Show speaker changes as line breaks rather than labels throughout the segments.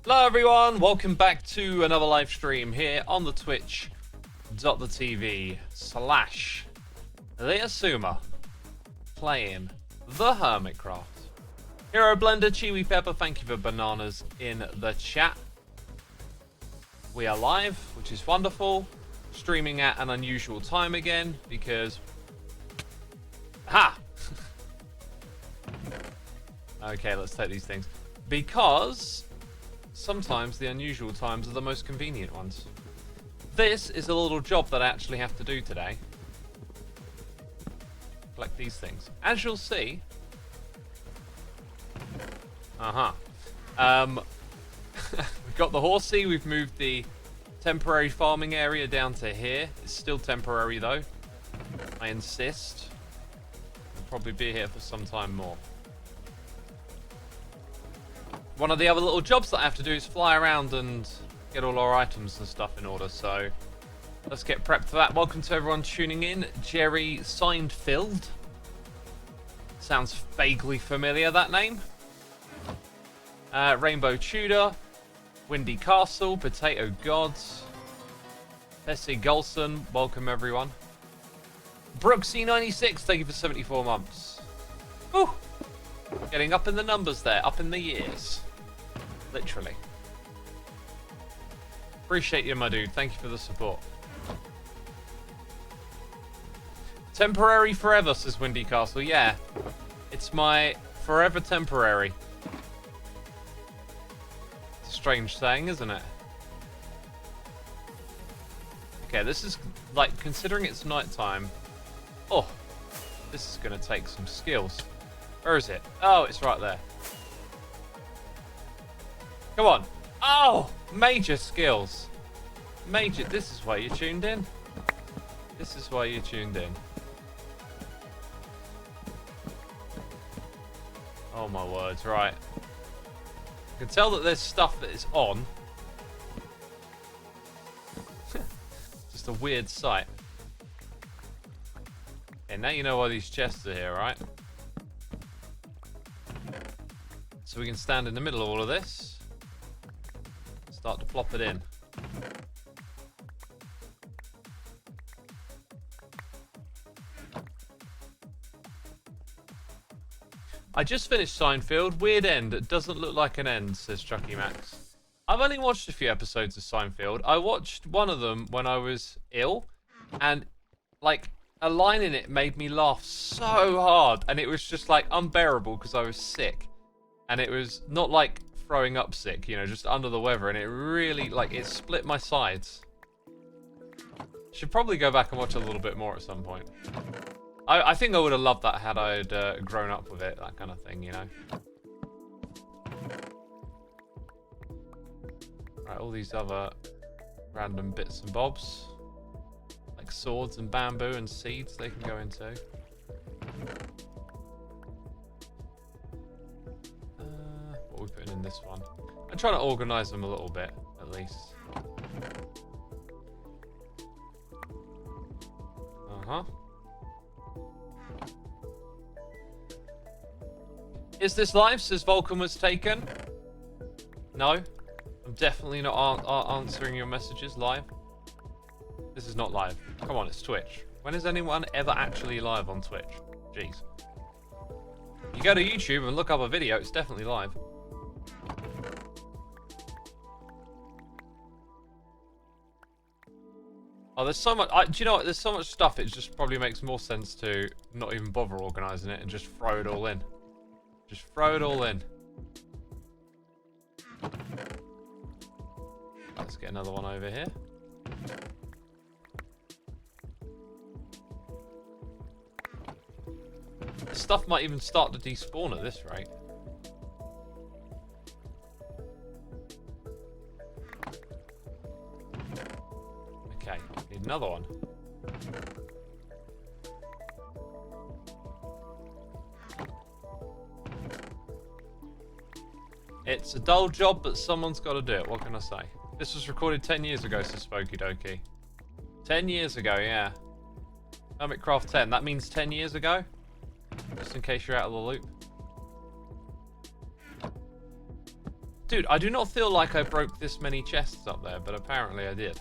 Hello everyone, welcome back to another live stream here on the twitch.tv/Xisuma playing the Hermitcraft. Hero Blender, Chiwi Pepper, thank you for bananas in the chat. We are live, which is wonderful. Streaming at an unusual time again because... Ha! Okay, let's take these things. Because... sometimes the unusual times are the most convenient ones. This is a little job that I actually have to do today. Collect these things. As you'll see... we've got the horsey, we've moved the temporary farming area down to here. It's still temporary though. I insist. We'll probably be here for some time more. One of the other little jobs that I have to do is fly around and get all our items and stuff in order, so let's get prepped for that. Welcome to everyone tuning in. Jerry Seinfeld. Sounds vaguely familiar, that name. Rainbow Tudor. Windy Castle. Potato Gods. Bessie Golson. Welcome everyone. Brooksy96, thank you for 74 months. Whew. Getting up in the numbers there, up in the years. Literally. Appreciate you, my dude. Thank you for the support. Temporary forever, says Windy Castle. Yeah. It's my forever temporary. It's a strange saying, isn't it? Okay, this is, like, considering it's nighttime. Oh, this is going to take some skills. Where is it? Oh, it's right there. Come on. Oh, major skills. Major. This is why you tuned in. This is why you tuned in. Oh my words, right. I can tell that there's stuff that is on. Just a weird sight. Okay, now you know why these chests are here, right? So we can stand in the middle of all of this. Start to flop it in. I just finished Seinfeld. Weird end. It doesn't look like an end, says Chucky Max. I've only watched a few episodes of Seinfeld. I watched one of them when I was ill. And, like, a line in it made me laugh so hard. And it was just, like, unbearable because I was sick. And it was not like throwing up sick, you know, just under the weather. And it really, like, it split my sides. Should probably go back and watch a little bit more at some point. I think I would have loved that had I grown up with it, that kind of thing, you know. Right, all these other random bits and bobs. Like swords and bamboo and seeds they can go into. What are we putting in this one? I'm trying to organise them a little bit, at least. Uh-huh. Is this live? Says Vulcan was taken. No. I'm definitely not answering your messages live. This is not live. Come on, it's Twitch. When is anyone ever actually live on Twitch? Jeez. You go to YouTube and look up a video, it's definitely live. Oh, there's so much... do you know what? There's so much stuff, it just probably makes more sense to not even bother organising it and just throw it all in. Just throw it all in. Let's get another one over here. This stuff might even start to despawn at this rate. Okay, need another one. It's a dull job, but someone's got to do it. What can I say? This was recorded 10 years ago, says Spooky Dokie. 10 years ago, yeah. Hermitcraft 10. That means 10 years ago? Just in case you're out of the loop. Dude, I do not feel like I broke this many chests up there, but apparently I did.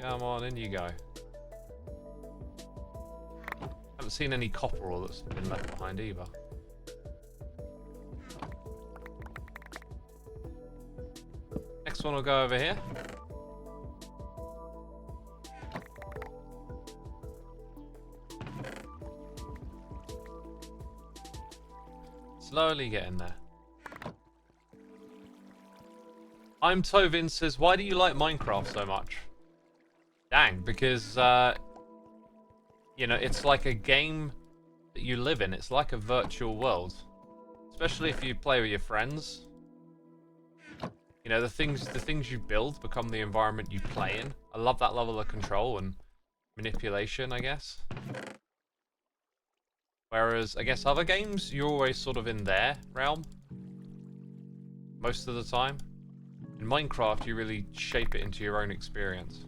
Come on, in you go. Haven't seen any copper ore that's been left behind either. Next one will go over here. Slowly getting there. I'm Tovin says, why do you like Minecraft so much? Dang, because, you know, it's like a game that you live in. It's like a virtual world. Especially if you play with your friends. You know, the things you build become the environment you play in. I love that level of control and manipulation, I guess. Whereas, I guess other games, you're always sort of in their realm. Most of the time. In Minecraft, you really shape it into your own experience.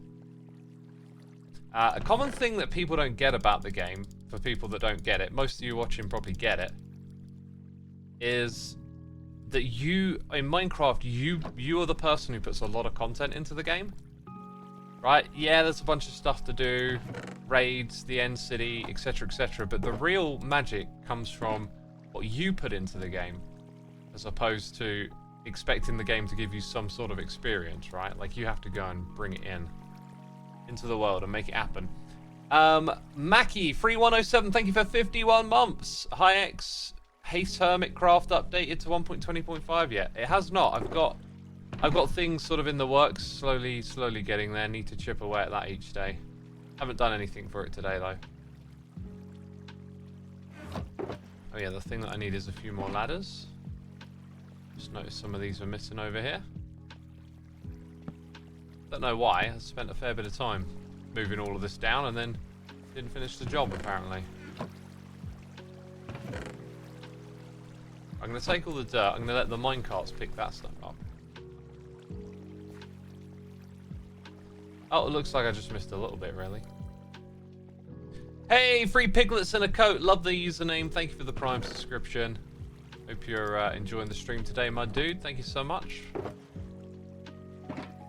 A common thing that people don't get about the game, for people that don't get it, most of you watching probably get it, is that you, in Minecraft, you are the person who puts a lot of content into the game. Right? Yeah, there's a bunch of stuff to do, raids, the end city, etc., but the real magic comes from what you put into the game, as opposed to expecting the game to give you some sort of experience, right? Like, you have to go and bring it into the world and make it happen. Mackie, Free107, thank you for 51 months. Hi X, Haste Hermitcraft updated to 1.20.5 yet? It has not. I've got things sort of in the works, slowly getting there. Need to chip away at that each day. Haven't done anything for it today though. Oh yeah, the thing that I need is a few more ladders. Just noticed some of these are missing over here. Don't know why. I spent a fair bit of time moving all of this down and then didn't finish the job apparently. I'm going to take all the dirt. I'm going to let the minecarts pick that stuff up. Oh, it looks like I just missed a little bit, really. Hey, free piglets in a coat. Love the username. Thank you for the Prime subscription. Hope you're enjoying the stream today, my dude. Thank you so much.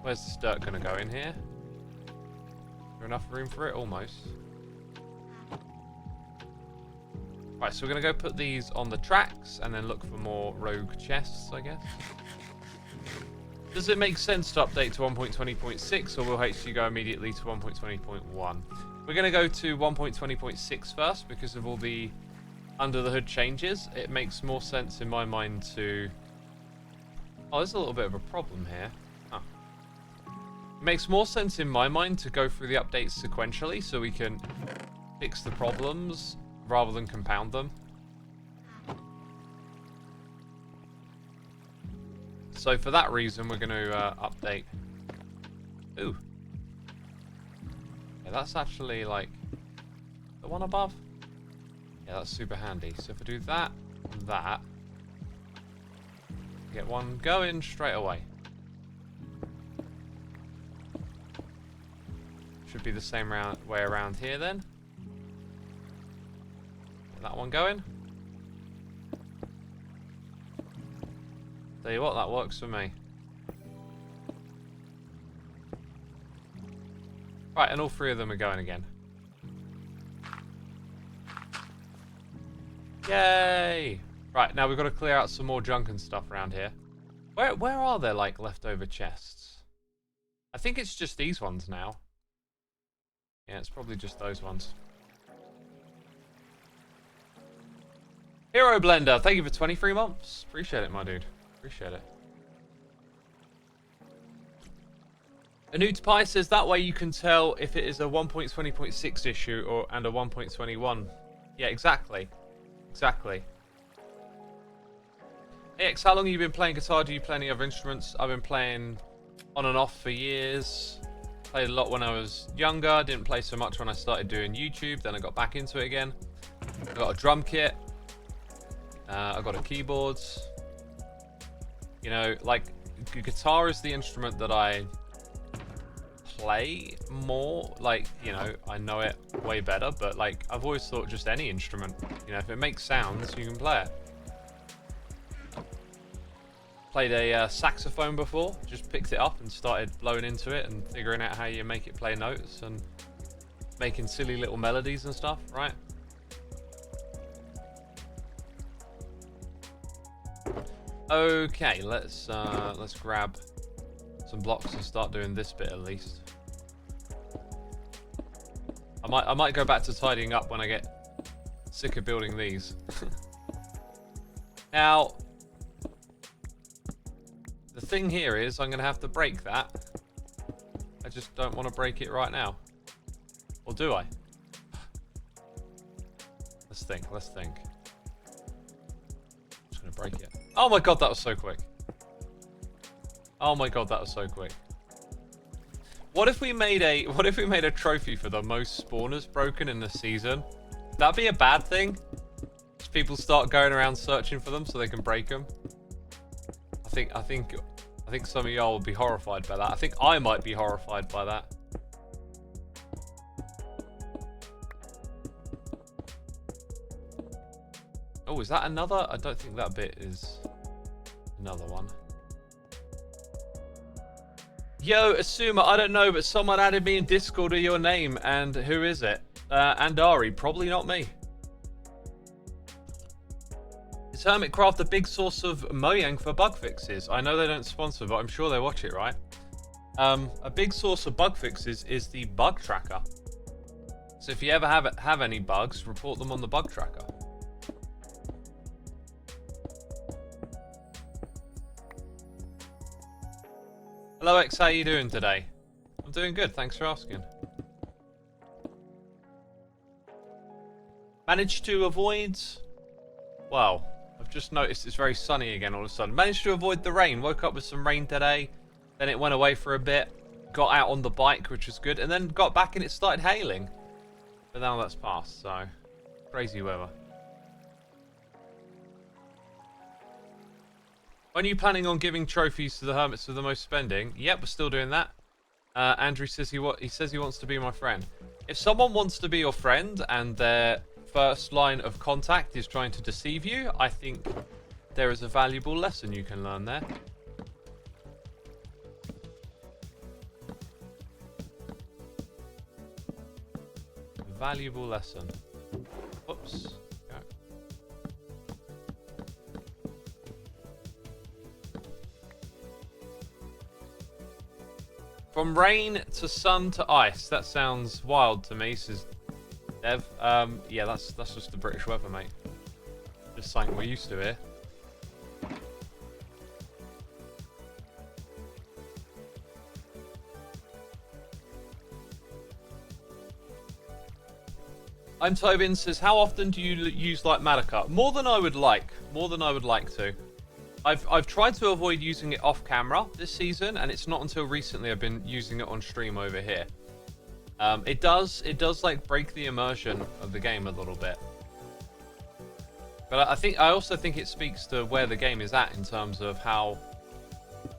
Where's this dirt going to go in here? Is there enough room for it? Almost. Right, so we're going to go put these on the tracks and then look for more rogue chests, I guess. Does it make sense to update to 1.20.6 or will HC go immediately to 1.20.1? We're going to go to 1.20.6 first because of all the under the hood changes. It makes more sense in my mind to... Oh, there's a little bit of a problem here. Huh. It makes more sense in my mind to go through the updates sequentially so we can fix the problems rather than compound them. So for that reason, we're going to update. Ooh. Yeah, that's actually like the one above. Yeah, that's super handy. So if I do that and that, get one going straight away. Should be the same way around here then. Get that one going. Tell you what, that works for me. Right, and all three of them are going again. Yay! Right, now we've got to clear out some more junk and stuff around here. Where are there, like, leftover chests? I think it's just these ones now. Yeah, it's probably just those ones. Hero Blender, thank you for 23 months. Appreciate it, my dude. Appreciate it. Anuit Pie says that way you can tell if it is a 1.20.6 issue or and a 1.21. Yeah, exactly. Exactly. Hey X, how long have you been playing guitar? Do you play any other instruments? I've been playing on and off for years. Played a lot when I was younger. Didn't play so much when I started doing YouTube. Then I got back into it again. I got a drum kit. I got a keyboard. You know, like, guitar is the instrument that I play more. Like, you know, I know it way better, but like, I've always thought just any instrument, you know, if it makes sounds, you can play it. Played a saxophone before, just picked it up and started blowing into it and figuring out how you make it play notes and making silly little melodies and stuff, right? Okay, let's grab some blocks and start doing this bit at least. I might go back to tidying up when I get sick of building these. Now, the thing here is I'm gonna have to break that. I just don't want to break it right now. Or do I? Let's think. Just gonna break it. Oh my god, that was so quick. Oh my god, that was so quick. What if we made a trophy for the most spawners broken in the season? Would that be a bad thing? Just people start going around searching for them so they can break them. I think some of y'all would be horrified by that. I think I might be horrified by that. Oh, is that another? I don't think that bit is another one. Yo, Xisuma, I don't know, but someone added me in Discord with your name, and who is it? Andari, probably not me. Is Hermitcraft a big source of moaning for bug fixes? I know they don't sponsor, but I'm sure they watch it, right? A big source of bug fixes is the bug tracker. So if you ever have any bugs, report them on the bug tracker. Hello X, how you doing today? I'm doing good, thanks for asking. Managed to avoid... Wow, I've just noticed it's very sunny again all of a sudden. Managed to avoid the rain, woke up with some rain today, then it went away for a bit, got out on the bike, which was good, and then got back and it started hailing. But now that's passed, so crazy weather. When are you planning on giving trophies to the hermits with the most spending? Yep, we're still doing that. Andrew says he wants to be my friend. If someone wants to be your friend and their first line of contact is trying to deceive you, I think there is a valuable lesson you can learn there. Valuable lesson. Whoops. From rain to sun to ice. That sounds wild to me, says Dev. Yeah, that's just the British weather, mate. Just something we're used to here. I'm Tobin says, how often do you use Light Matica? More than I would like. More than I would like to. I've tried to avoid using it off camera this season, and it's not until recently I've been using it on stream over here. It does like break the immersion of the game a little bit. But I also think it speaks to where the game is at in terms of how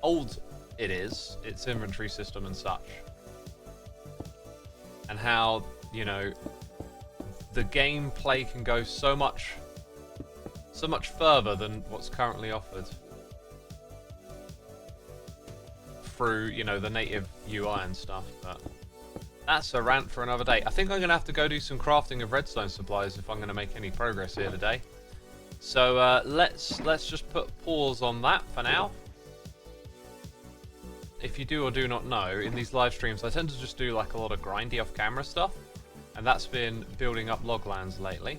old it is, its inventory system and such. And how, you know, the gameplay can go so much further than what's currently offered through, you know, the native UI and stuff. But that's a rant for another day. I think I'm gonna have to go do some crafting of redstone supplies if I'm gonna make any progress here today. So let's just put pause on that for now. If you do or do not know, in these live streams I tend to just do like a lot of grindy off camera stuff, and that's been building up loglands lately.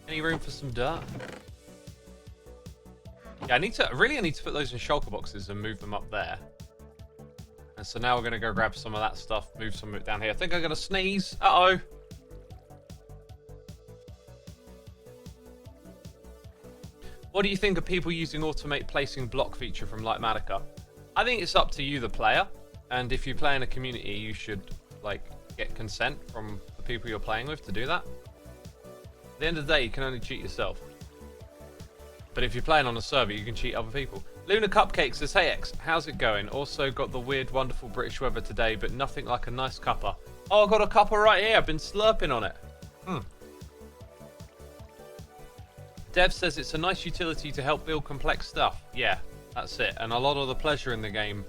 Any room for some dirt? Yeah, I need to put those in shulker boxes and move them up there. And so now we're going to go grab some of that stuff, move some of it down here. I think I'm going to sneeze. Uh-oh. What do you think of people using automate placing block feature from Light Matica? I think it's up to you, the player. And if you play in a community, you should like get consent from the people you're playing with to do that. At the end of the day, you can only cheat yourself. But if you're playing on a server, you can cheat other people. Luna Cupcake says, hey X, how's it going? Also got the weird, wonderful British weather today, but nothing like a nice cuppa. Oh, I've got a cuppa right here. I've been slurping on it. Dev says it's a nice utility to help build complex stuff. Yeah, that's it. And a lot of the pleasure in the game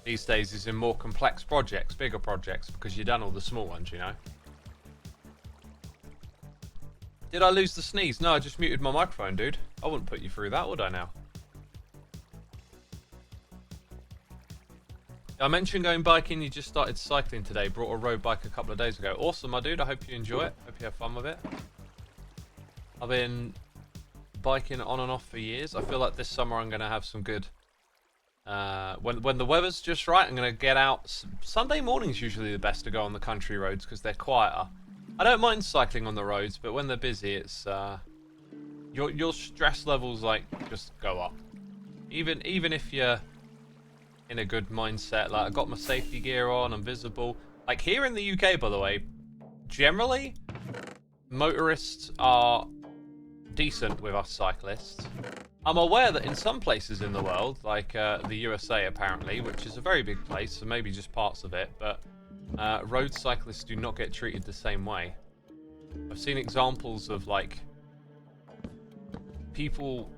these days is in more complex projects, bigger projects, because you've done all the small ones, you know. Did I lose the sneeze? No, I just muted my microphone, dude. I wouldn't put you through that, would I now? I mentioned going biking. You just started cycling today. Brought a road bike a couple of days ago. Awesome, my dude. I hope you enjoy it. Hope you have fun with it. I've been biking on and off for years. I feel like this summer I'm going to have some good... when the weather's just right, I'm going to get out. Sunday morning's usually the best to go on the country roads because they're quieter. I don't mind cycling on the roads, but when they're busy, it's your stress levels like just go up. Even if you're in a good mindset, like I got my safety gear on, I'm visible. Like here in the UK, by the way, generally motorists are decent with us cyclists. I'm aware that in some places in the world, like the USA apparently, which is a very big place, so maybe just parts of it, but road cyclists do not get treated the same way. I've seen examples of like people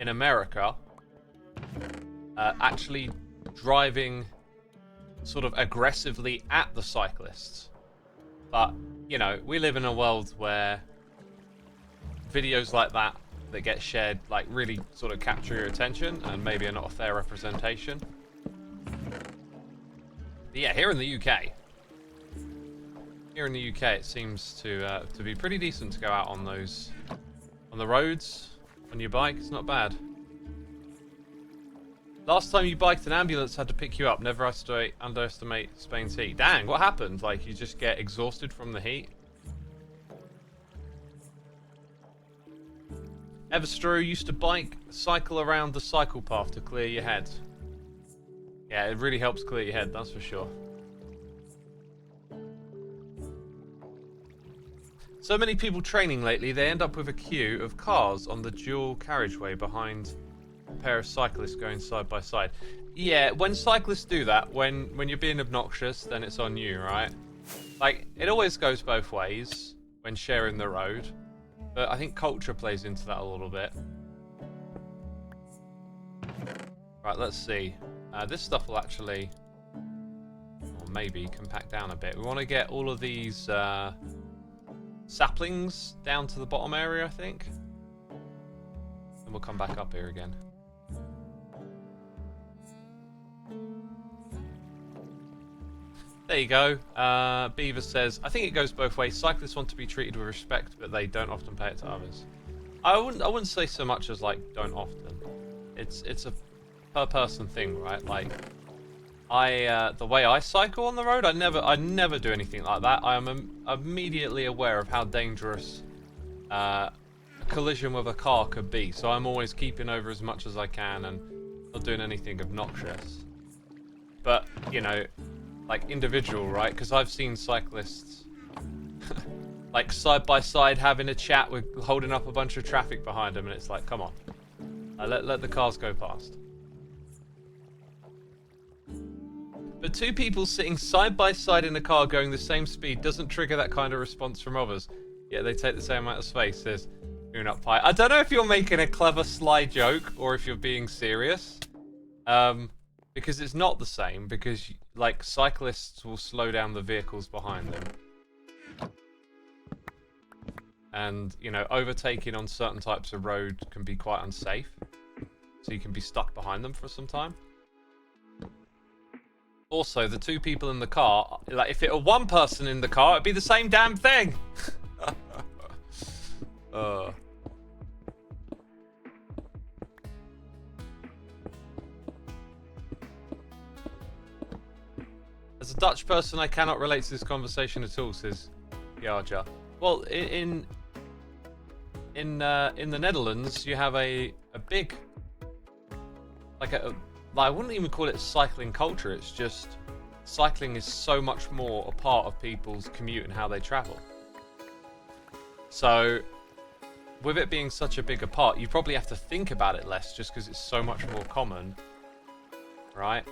in America actually driving sort of aggressively at the cyclists. But, you know, we live in a world where videos like that get shared like really sort of capture your attention and maybe are not a fair representation. But yeah, here in the UK, it seems to be pretty decent to go out on those, on the roads, on your bike. It's not bad. Last time you biked, an ambulance had to pick you up. Never underestimate Spain's heat. Dang, what happened? Like you just get exhausted from the heat? Everstrew used to cycle around the cycle path to clear your head. Yeah, it really helps clear your head, that's for sure. So many people training lately, they end up with a queue of cars on the dual carriageway behind a pair of cyclists going side by side. Yeah, when cyclists do that, when you're being obnoxious, then it's on you, right? Like, it always goes both ways when sharing the road. But I think culture plays into that a little bit. Right, let's see. This stuff will actually, or maybe, compact down a bit. We want to get all of these saplings down to the bottom area, I think. And we'll come back up here again. There you go. Beaver says, I think it goes both ways. Cyclists want to be treated with respect, but they don't often pay it to others. I wouldn't say so much as like don't often. It's a per person thing, right? Like the way I cycle on the road, I never do anything like that. I am immediately aware of how dangerous a collision with a car could be. So I'm always keeping over as much as I can and not doing anything obnoxious. But, you know, like individual, right? Because I've seen cyclists like side by side having a chat with holding up a bunch of traffic behind them, and it's like, come on, let the cars go past. But two people sitting side by side in a car going the same speed doesn't trigger that kind of response from others. Yeah, they take the same amount of space. Says Up Pie. I don't know if you're making a clever sly joke or if you're being serious. Because it's not the same, because like cyclists will slow down the vehicles behind them. And, you know, overtaking on certain types of road can be quite unsafe. So you can be stuck behind them for some time. Also, the two people in the car, like if it were one person in the car, it'd be the same damn thing. As a Dutch person, I cannot relate to this conversation at all, says Yarja. Well, in the Netherlands, you have a big, like I wouldn't even call it cycling culture. It's just cycling is so much more a part of people's commute and how they travel. So with it being such a bigger part, you probably have to think about it less just because it's so much more common, right?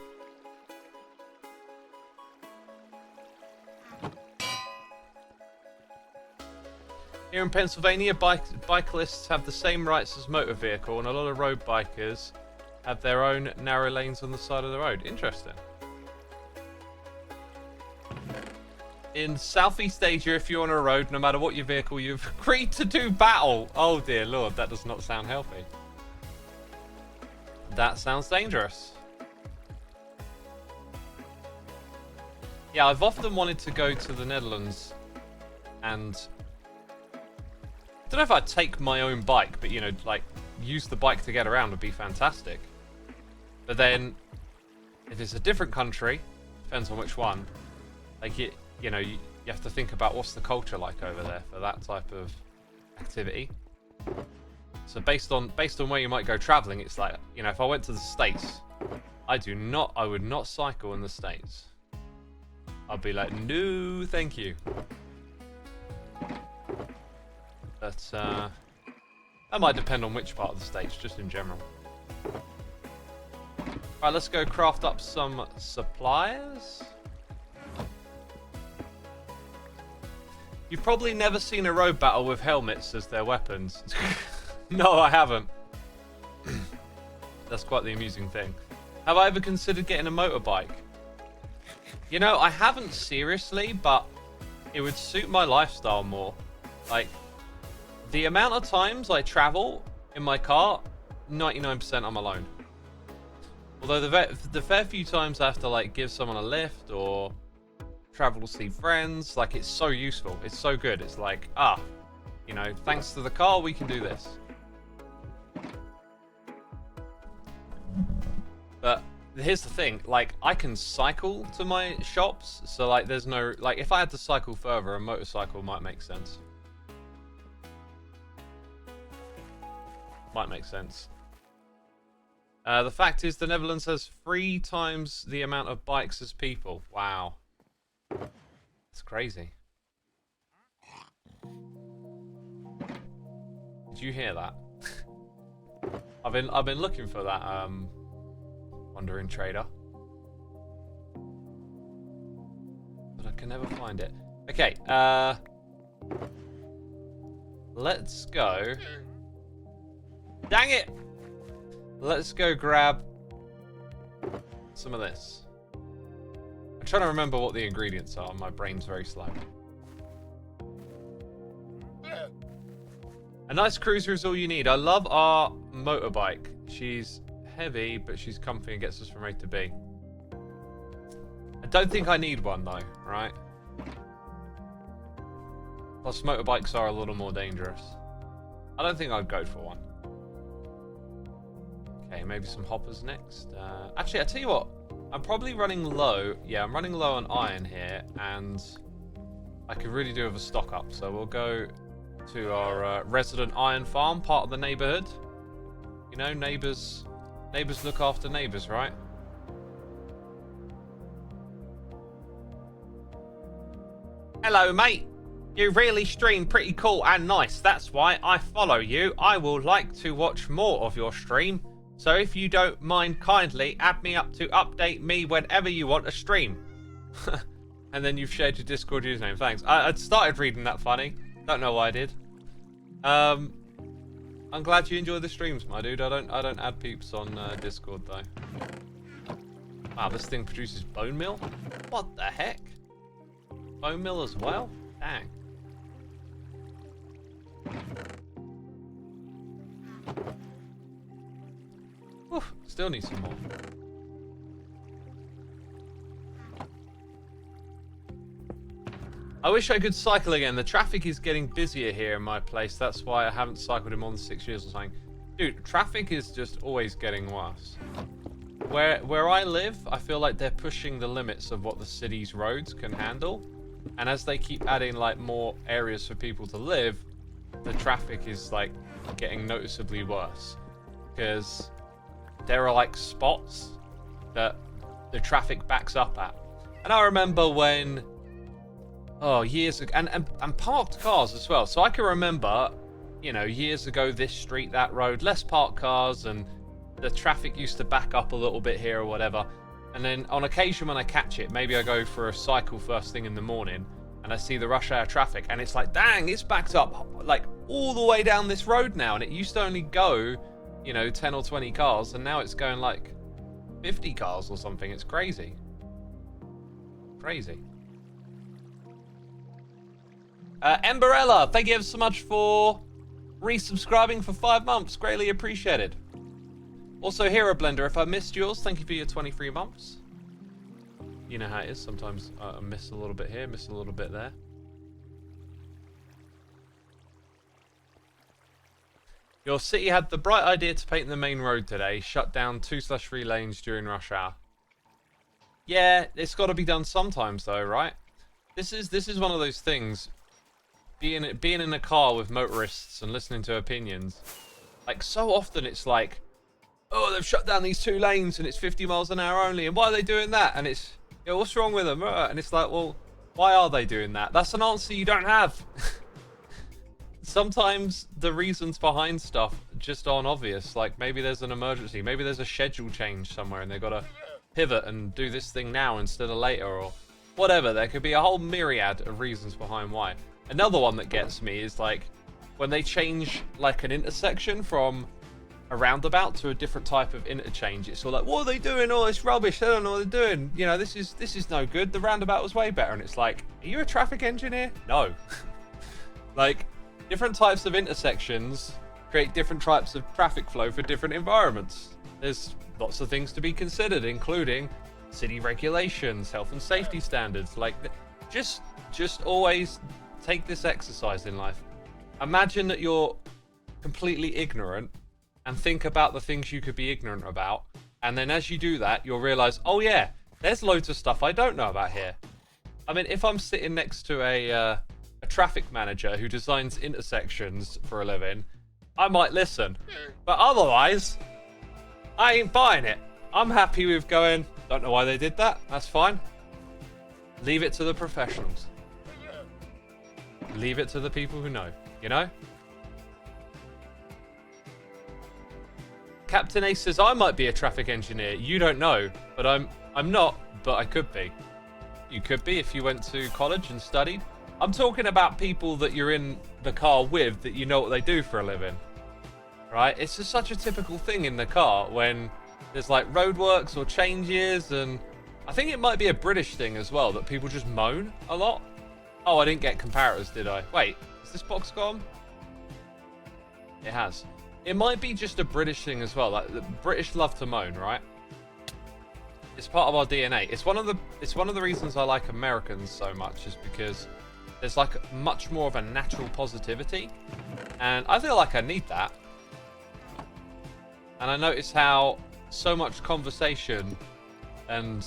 Here in Pennsylvania, bicyclists have the same rights as motor vehicle, and a lot of road bikers have their own narrow lanes on the side of the road. Interesting. In Southeast Asia, if you're on a road, no matter what your vehicle, you've agreed to do battle. Oh dear lord, that does not sound healthy. That sounds dangerous. Yeah, I've often wanted to go to the Netherlands and... I don't know if I'd take my own bike, but, you know, like, use the bike to get around would be fantastic. But then, if it's a different country, depends on which one, like, you know, you have to think about what's the culture like over there for that type of activity. So based on where you might go traveling, it's like, you know, if I went to the States, I would not cycle in the States. I'd be like, no, thank you. But, that might depend on which part of the States, just in general. Right, let's go craft up some supplies. You've probably never seen a road battle with helmets as their weapons. No, I haven't. That's quite the amusing thing. Have I ever considered getting a motorbike? You know, I haven't seriously, but it would suit my lifestyle more. Like, the amount of times I travel in my car, 99% I'm alone. Although the fair few times I have to, like, give someone a lift or travel to see friends, like, it's so useful. It's so good. It's like, you know, thanks to the car, we can do this. But here's the thing, like, I can cycle to my shops, so, like, there's no, like, if I had to cycle further, a motorcycle might make sense. Might make sense. The fact is, the Netherlands has 3 times the amount of bikes as people. Wow. That's crazy. Did you hear that? I've been looking for that wandering trader, but I can never find it. Okay, let's go. Dang it! Let's go grab some of this. I'm trying to remember what the ingredients are. My brain's very slow. A nice cruiser is all you need. I love our motorbike. She's heavy, but she's comfy and gets us from A to B. I don't think I need one, though, right? Plus, motorbikes are a little more dangerous. I don't think I'd go for one. Okay, maybe some hoppers next. Actually, I tell you what. I'm probably running low. Yeah, I'm running low on iron here, and I could really do with a stock up. So we'll go to our resident iron farm, part of the neighborhood. You know, neighbors look after neighbors, right? Hello, mate. You really stream pretty cool and nice. That's why I follow you. I will like to watch more of your stream. So if you don't mind, kindly add me up to update me whenever you want a stream. And then you've shared your Discord username. Thanks. I started reading that funny. Don't know why I did. I'm glad you enjoy the streams, my dude. I don't add peeps on Discord though. Wow, this thing produces bone meal? What the heck? Bone meal as well? Dang. Oof, still need some more. I wish I could cycle again. The traffic is getting busier here in my place. That's why I haven't cycled in more than 6 years or something. Dude, traffic is just always getting worse. Where I live, I feel like they're pushing the limits of what the city's roads can handle. And as they keep adding like more areas for people to live, the traffic is like getting noticeably worse. Because there are like spots that the traffic backs up at. And I remember when, years ago, and parked cars as well. So I can remember you know, years ago, this street, that road, less parked cars, and the traffic used to back up a little bit here or whatever. And then on occasion when I catch it, maybe I go for a cycle first thing in the morning, and I see the rush hour traffic, and it's like, dang, it's backed up like all the way down this road now, and it used to only go, you know, 10 or 20 cars, and now it's going like 50 cars or something. It's crazy. Crazy. Emberella, thank you ever so much for resubscribing for 5 months. Greatly appreciated. Also, Hero Blender, if I missed yours, thank you for your 23 months. You know how it is. Sometimes I miss a little bit here, miss a little bit there. Your city had the bright idea to paint the main road today. Shut down 2/3 lanes during rush hour. Yeah, it's got to be done sometimes, though, right? This is one of those things. Being in a car with motorists and listening to opinions, like so often it's like, oh, they've shut down these 2 lanes and it's 50 miles an hour only, and why are they doing that? And it's, you know, what's wrong with them? And it's like, well, why are they doing that? That's an answer you don't have. Sometimes the reasons behind stuff just aren't obvious. Like maybe there's an emergency, maybe there's a schedule change somewhere and they've got to pivot and do this thing now instead of later, or whatever. There could be a whole myriad of reasons behind why. Another one that gets me is like when they change like an intersection from a roundabout to a different type of interchange. It's all like, what are they doing? All this rubbish. They don't know what they're doing. You know, this is no good. The roundabout was way better. And it's like, are you a traffic engineer? No. Like, different types of intersections create different types of traffic flow for different environments. There's lots of things to be considered, including city regulations, health and safety standards. Like, just always take this exercise in life. Imagine that you're completely ignorant and think about the things you could be ignorant about. And then as you do that, you'll realize, oh yeah, there's loads of stuff I don't know about here. I mean, if I'm sitting next to a traffic manager who designs intersections for a living, I might listen. But otherwise, I ain't buying it. I'm happy with going, don't know why they did that. That's fine. Leave it to the professionals. Leave it to the people who know, you know? Captain Ace says, I might be a traffic engineer. You don't know, but I'm not, but I could be. You could be if you went to college and studied. I'm talking about people that you're in the car with that you know what they do for a living. Right? It's just such a typical thing in the car when there's like roadworks or changes, and I think it might be a British thing as well that people just moan a lot. Oh, I didn't get comparators, did I? Wait, is this box gone? It has. It might be just a British thing as well. Like the British love to moan, right? It's part of our DNA. It's one of the reasons I like Americans so much, is because there's like much more of a natural positivity, and I feel like I need that. And I notice how so much conversation and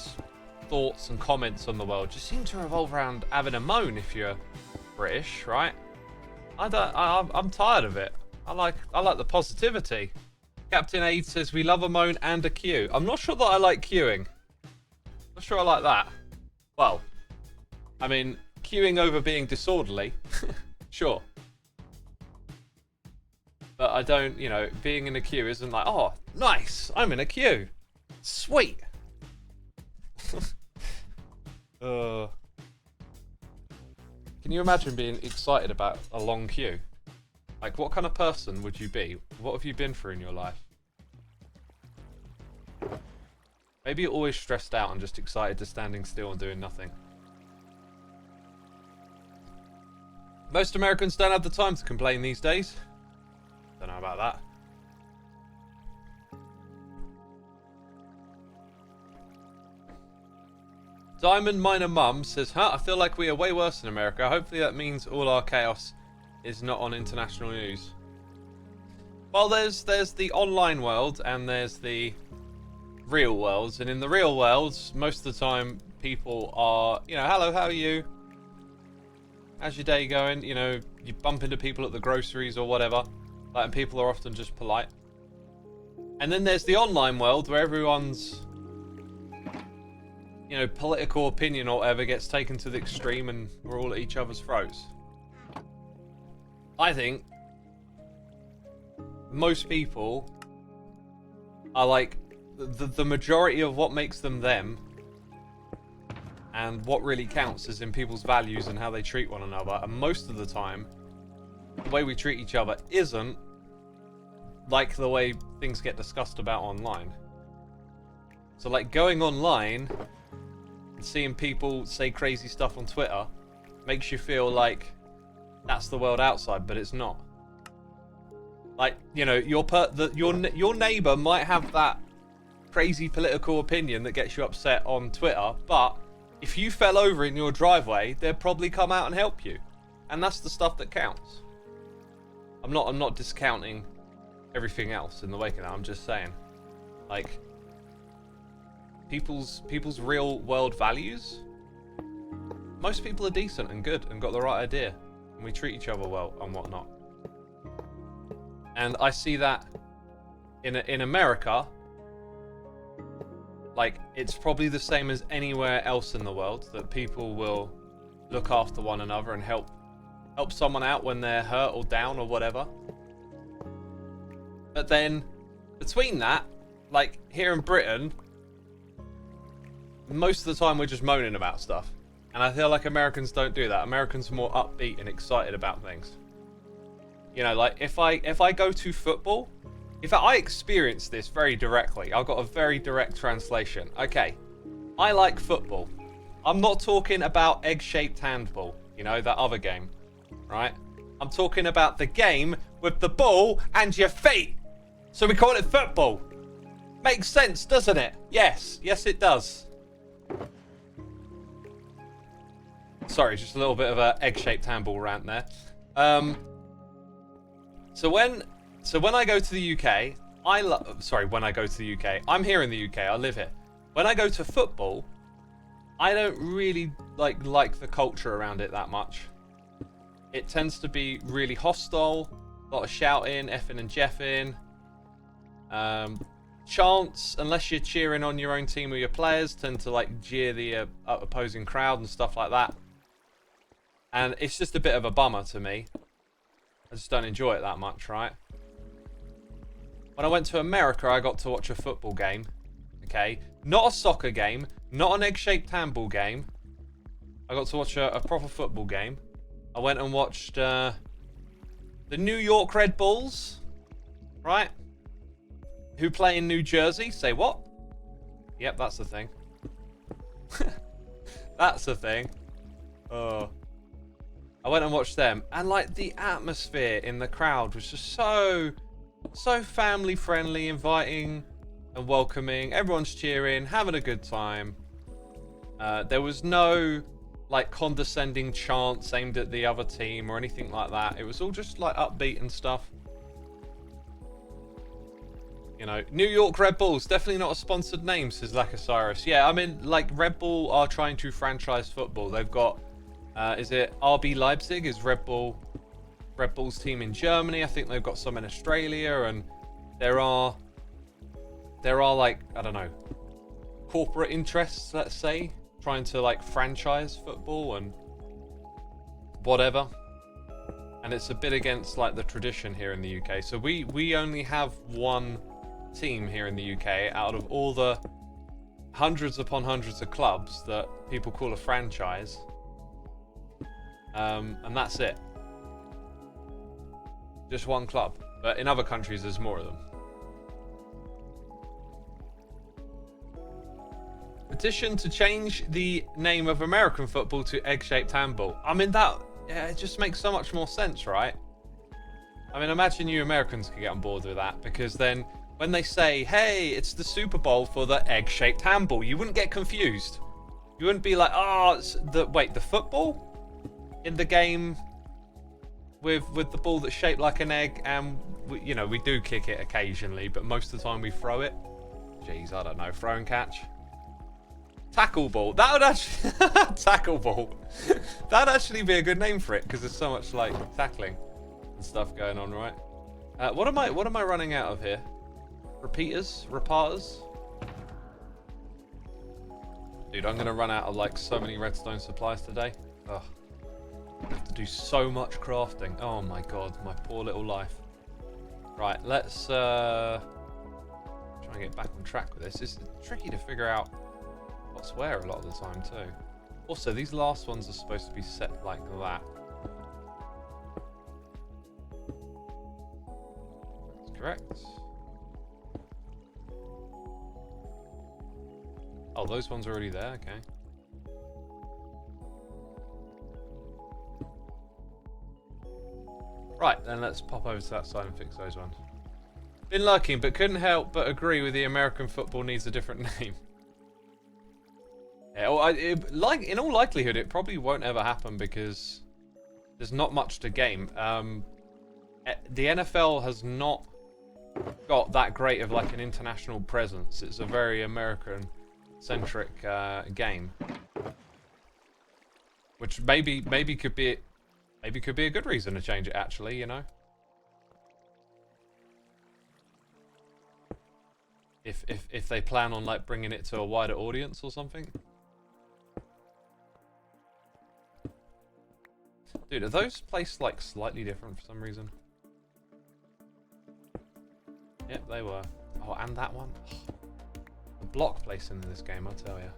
thoughts and comments on the world just seem to revolve around having a moan if you're British, right? I'm tired of it. I like the positivity. Captain Aid says we love a moan and a queue. I'm not sure that I like queuing. Not sure I like that. Well, I mean, queuing over being disorderly, sure. But I don't, you know, being in a queue isn't like, oh, nice, I'm in a queue. Sweet. Can you imagine being excited about a long queue? Like, what kind of person would you be? What have you been through in your life? Maybe you're always stressed out and just excited to standing still and doing nothing. Most Americans don't have the time to complain these days. Don't know about that. Diamond Miner Mum says, I feel like we are way worse in America. Hopefully that means all our chaos is not on international news. Well, there's the online world and there's the real worlds. And in the real worlds, most of the time people are, you know, hello, how are you? How's your day going? You know, you bump into people at the groceries or whatever. Like, and people are often just polite. And then there's the online world where everyone's, you know, political opinion or whatever gets taken to the extreme and we're all at each other's throats. I think most people are like the majority of what makes them them, and what really counts is in people's values and how they treat one another. And most of the time, the way we treat each other isn't like the way things get discussed about online. So like going online and seeing people say crazy stuff on Twitter makes you feel like that's the world outside, but it's not. Like, you know, your neighbor might have that crazy political opinion that gets you upset on Twitter, but if you fell over in your driveway, they'd probably come out and help you. And that's the stuff that counts. I'm not discounting everything else in the wake of that. I'm just saying, like, people's real world values. Most people are decent and good and got the right idea, and we treat each other well and whatnot. And I see that in America. Like, it's probably the same as anywhere else in the world, that people will look after one another and help someone out when they're hurt or down or whatever. But then, between that, like, here in Britain, most of the time we're just moaning about stuff. And I feel like Americans don't do that. Americans are more upbeat and excited about things. You know, like, if I go to football... In fact, I experienced this very directly. I've got a very direct translation. Okay, I like football. I'm not talking about egg-shaped handball, you know, that other game, right? I'm talking about the game with the ball and your feet. So we call it football. Makes sense, doesn't it? Yes, it does. Sorry, just a little bit of a egg-shaped handball rant there. So when I go to the UK, when I go to the UK, I'm here in the UK, I live here. When I go to football, I don't really like the culture around it that much. It tends to be really hostile, a lot of shouting, effing and jeffing. Chants, unless you're cheering on your own team or your players, tend to like jeer the opposing crowd and stuff like that. And it's just a bit of a bummer to me. I just don't enjoy it that much, right? When I went to America, I got to watch a football game. Okay? Not a soccer game. Not an egg-shaped handball game. I got to watch a proper football game. I went and watched the New York Red Bulls. Right? Who play in New Jersey. Say what? Yep, that's the thing. That's the thing. Oh. I went and watched them. And, like, the atmosphere in the crowd was just so family friendly, inviting and welcoming. Everyone's cheering, having a good time. There was no like condescending chants aimed at the other team or anything like that. It was all just like upbeat and stuff. You know, New York Red Bulls, definitely not a sponsored name, says Lacosiris. Yeah, I mean, like, Red Bull are trying to franchise football. They've got, is it RB Leipzig is Red Bull's team in Germany. I think they've got some in Australia, and there are like, I don't know, corporate interests, let's say, trying to like franchise football and whatever. And it's a bit against like the tradition here in the UK. So we only have one team here in the UK out of all the hundreds upon hundreds of clubs that people call a franchise. And that's it. Just one club. But in other countries, there's more of them. Petition to change the name of American football to egg-shaped handball. I mean, it just makes so much more sense, right? I mean, imagine you Americans could get on board with that, because then when they say, hey, it's the Super Bowl for the egg-shaped handball, you wouldn't get confused. You wouldn't be like, oh, it's the football in the game with the ball that's shaped like an egg, and we do kick it occasionally, but most of the time we throw it. Jeez, I don't know, throw and catch. Tackle ball. That would actually tackle ball. That'd actually be a good name for it, because there's so much like tackling and stuff going on, right? What am I running out of here? Repeaters? Dude, I'm gonna run out of like so many redstone supplies today. Ugh. I have to do so much crafting. Oh my god, my poor little life. Right, let's try and get back on track with this. It's tricky to figure out what's where a lot of the time too. Also, these last ones are supposed to be set like that. That's correct. Oh, those ones are already there, okay. Right, then let's pop over to that side and fix those ones. Been lurking, but couldn't help but agree with the American football needs a different name. Yeah, well, like in all likelihood, it probably won't ever happen because there's not much to game. The NFL has not got that great of like an international presence. It's a very American-centric game, which maybe could be a good reason to change it. Actually, you know, if they plan on like bringing it to a wider audience or something. Dude, are those placed like slightly different for some reason? Yep, they were. Oh, and that one. The block placing in this game, I'll tell you.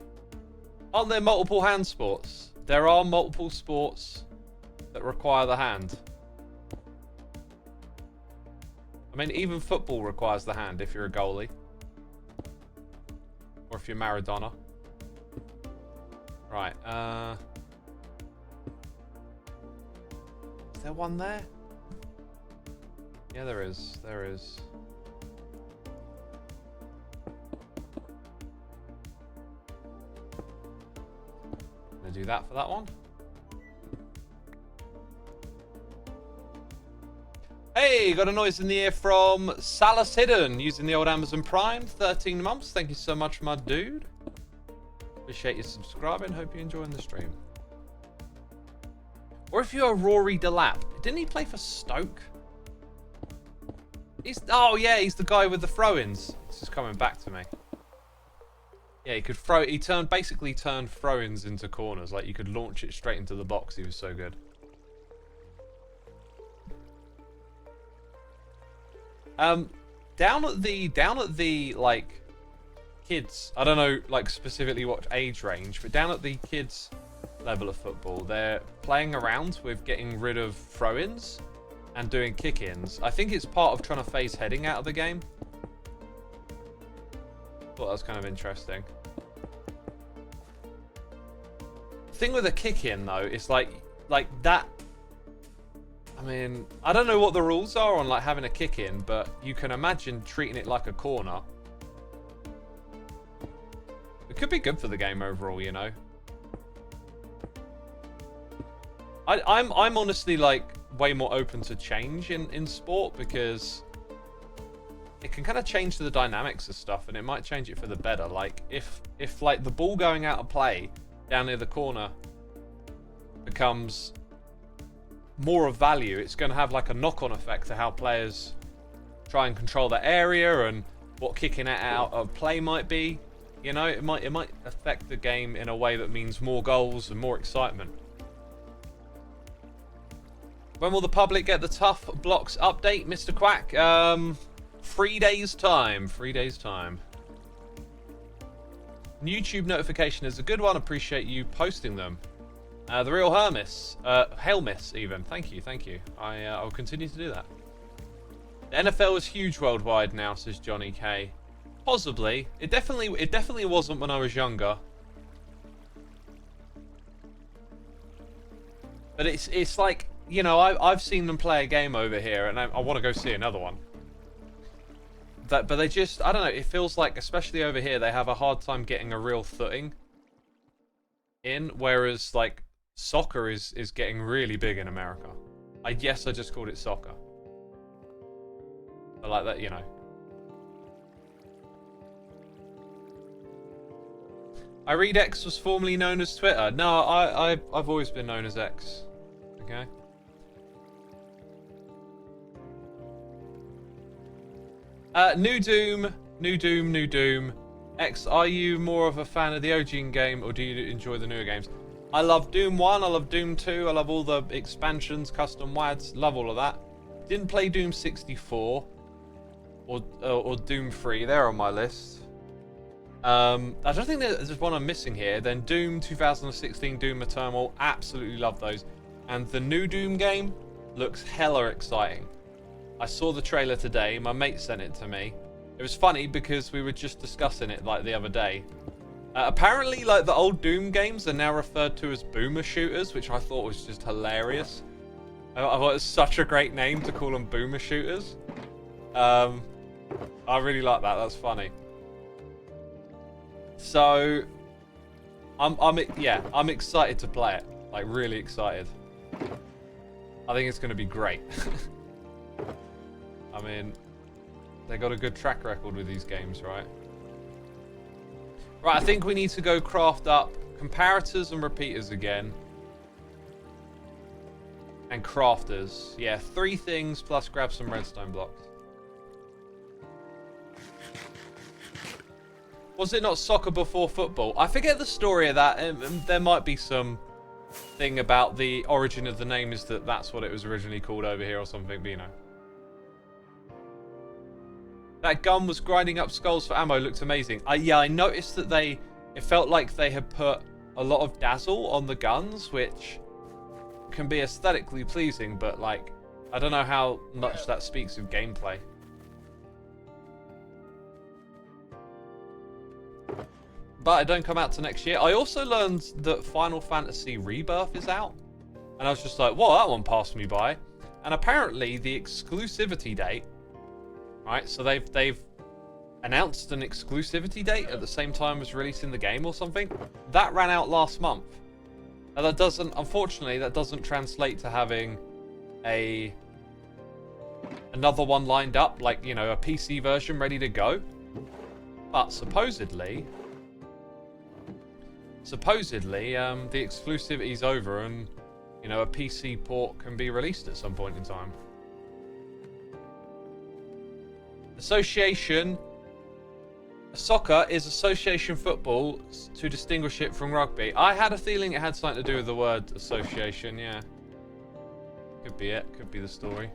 Aren't there multiple hand sports? There are multiple sports that require the hand. I mean, even football requires the hand if you're a goalie. Or if you're Maradona. Right, is there one there? Yeah, there is. There is. Gonna do that for that one. Hey, got a noise in the ear from Salus Hidden using the old Amazon Prime. 13 months. Thank you so much, my dude. Appreciate you subscribing. Hope you're enjoying the stream. Or if you're Rory Delap. Didn't he play for Stoke? Oh yeah, he's the guy with the throw-ins. This is coming back to me. Yeah, he could throw. He basically turned throw-ins into corners. Like you could launch it straight into the box. He was so good. Down at the like kids. I don't know like specifically what age range, but down at the kids level of football, they're playing around with getting rid of throw-ins and doing kick-ins. I think it's part of trying to phase heading out of the game. Thought that was kind of interesting. The thing with a kick-in though is like that. I mean, I don't know what the rules are on like having a kick-in, but you can imagine treating it like a corner. It could be good for the game overall, you know. I'm honestly like way more open to change in sport because it can kind of change the dynamics of stuff, and it might change it for the better. Like if like the ball going out of play down near the corner becomes more of value, it's going to have like a knock-on effect to how players try and control that area and what kicking it out of play might be. You know, it might affect the game in a way that means more goals and more excitement. When will the public get the Tough Blocks update, Mr. Quack? 3 days time. 3 days time. YouTube notification is a good one. Appreciate you posting them. The real Hermis. Helmis even. Thank you, thank you. I'll continue to do that. The NFL is huge worldwide now, says Johnny K. Possibly. It definitely wasn't when I was younger. But it's like, you know, I've seen them play a game over here, and I want to go see another one. But they just, I don't know, it feels like, especially over here, they have a hard time getting a real footing in, whereas, like, soccer is getting really big in America. Yes, I just called it soccer. But like that, you know. I read X was formerly known as Twitter. No, I've always been known as X. Okay. New Doom. X, are you more of a fan of the OG game, or do you enjoy the newer games? I love Doom 1, I love Doom 2, I love all the expansions, custom WADs, love all of that. Didn't play Doom 64. or Doom 3. They're on my list. I don't think there's one I'm missing here. Then Doom 2016, Doom Eternal. Absolutely love those. And the new Doom game looks hella exciting. I saw the trailer today. My mate sent it to me. It was funny because we were just discussing it like the other day. Apparently, like the old Doom games are now referred to as boomer shooters, which I thought was just hilarious. I thought it was such a great name to call them boomer shooters. I really like that. That's funny. So, I'm excited to play it. Like, really excited. I think it's going to be great. I mean, they got a good track record with these games, right? Right, I think we need to go craft up comparators and repeaters again. And crafters. Yeah, 3 things plus grab some redstone blocks. Was it not soccer before football? I forget the story of that. There might be some thing about the origin of the name is that that's what it was originally called over here or something, but you know. That gun was grinding up skulls for ammo. Looked amazing. Yeah, I noticed that it felt like they had put a lot of dazzle on the guns, which can be aesthetically pleasing, but like, I don't know how much that speaks of gameplay. But it don't come out to next year. I also learned that Final Fantasy Rebirth is out. And I was just like, whoa, that one passed me by. And apparently the exclusivity date, right? So they've announced an exclusivity date at the same time as releasing the game or something. That ran out last month. And that doesn't, unfortunately, that doesn't translate to having another one lined up, like, you know, a PC version ready to go. But supposedly, the exclusivity's over and, you know, a PC port can be released at some point in time. Association. Soccer is association football to distinguish it from rugby. I had a feeling it had something to do with the word association, yeah. Could be it. Could be the story.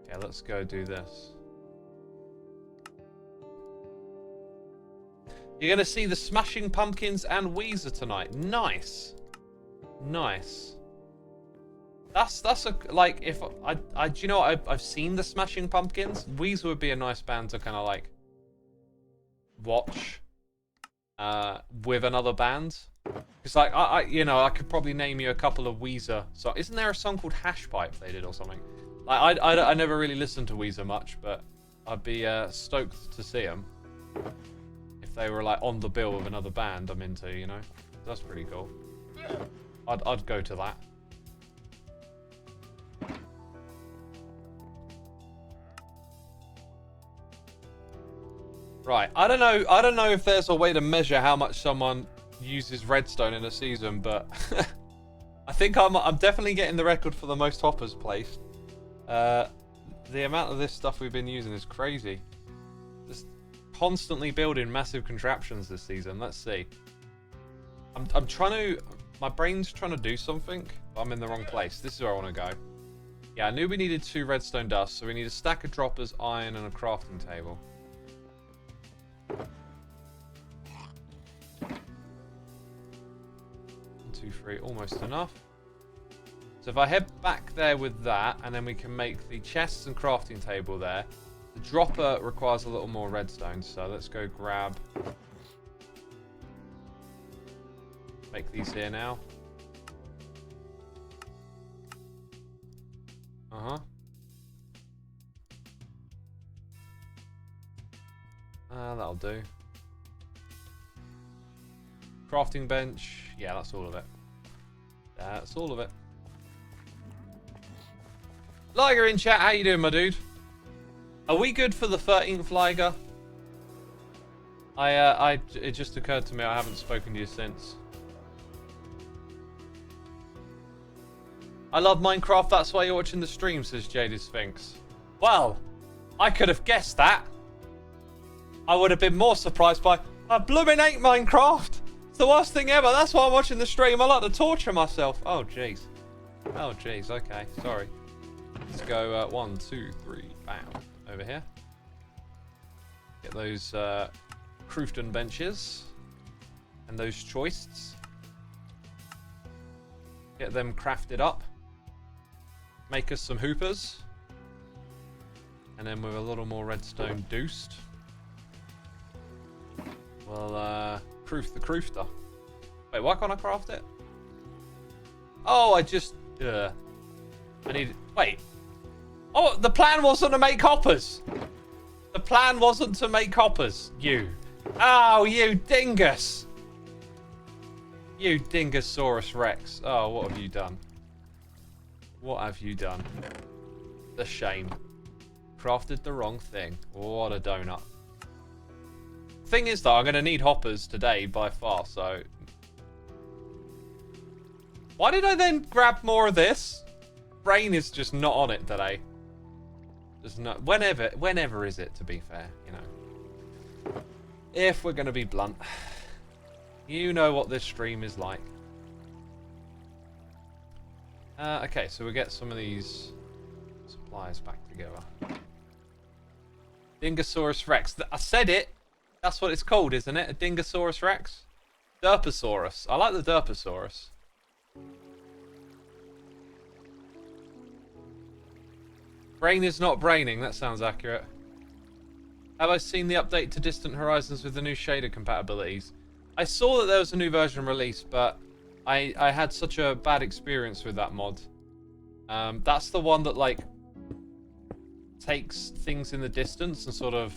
Yeah, let's go do this. You're going to see the Smashing Pumpkins and Weezer tonight. Nice. Nice. That's a, like, if I do you know what, I've seen the Smashing Pumpkins. Weezer would be a nice band to kind of like watch with another band. Because like you know, I could probably name you a couple of Weezer. So isn't there a song called Hash Pipe they did or something? Like I never really listened to Weezer much, but I'd be stoked to see them if they were like on the bill of another band I'm into, you know. That's pretty cool. I'd go to that. Right, I don't know if there's a way to measure how much someone uses redstone in a season, but I think I'm definitely getting the record for the most hoppers placed. The amount of this stuff we've been using is crazy. Just constantly building massive contraptions this season. Let's see. I'm trying to, my brain's trying to do something, but I'm in the wrong place. This is where I want to go. Yeah, I knew we needed 2 redstone dust, so we need a stack of droppers, iron, and a crafting table. 2, 3, almost enough. So if I head back there with that, and then we can make the chests and crafting table there. The dropper requires a little more redstone, so let's go grab. Make these here now. That'll do. Crafting bench. Yeah, that's all of it. That's all of it. Liger in chat, how you doing, my dude? Are we good for the 13th, Liger? It just occurred to me I haven't spoken to you since. I love Minecraft, that's why you're watching the stream, says Jaded Sphinx. Well, I could have guessed that. I would have been more surprised by, I blooming hate Minecraft. It's the worst thing ever. That's why I'm watching the stream. I like to torture myself. Oh, jeez. Oh, jeez. Okay. Sorry. Let's go 1, 2, 3, bam, over here. Get those Crufton benches and those choists. Get them crafted up. Make us some hoopers. And then with a little more redstone deuced, we'll croof the croofter. Wait, why can't I craft it? Oh, I just... I need... Wait. Oh, the plan wasn't to make hoppers. The plan wasn't to make hoppers. You. Oh, you dingus. You Dingosaurus Rex. Oh, what have you done? What have you done? The shame. Crafted the wrong thing. What a donut. Thing is, though, I'm going to need hoppers today by far, so... Why did I then grab more of this? Brain is just not on it today. There's no... Whenever is it, to be fair, you know. If we're going to be blunt. You know what this stream is like. Okay, so we'll get some of these supplies back together. Dingosaurus Rex. I said it. That's what it's called, isn't it? A Dingosaurus Rex? Derposaurus. I like the Derposaurus. Brain is not braining. That sounds accurate. Have I seen the update to Distant Horizons with the new shader compatibilities? I saw that there was a new version released, but I had such a bad experience with that mod. That's the one that, like, takes things in the distance and sort of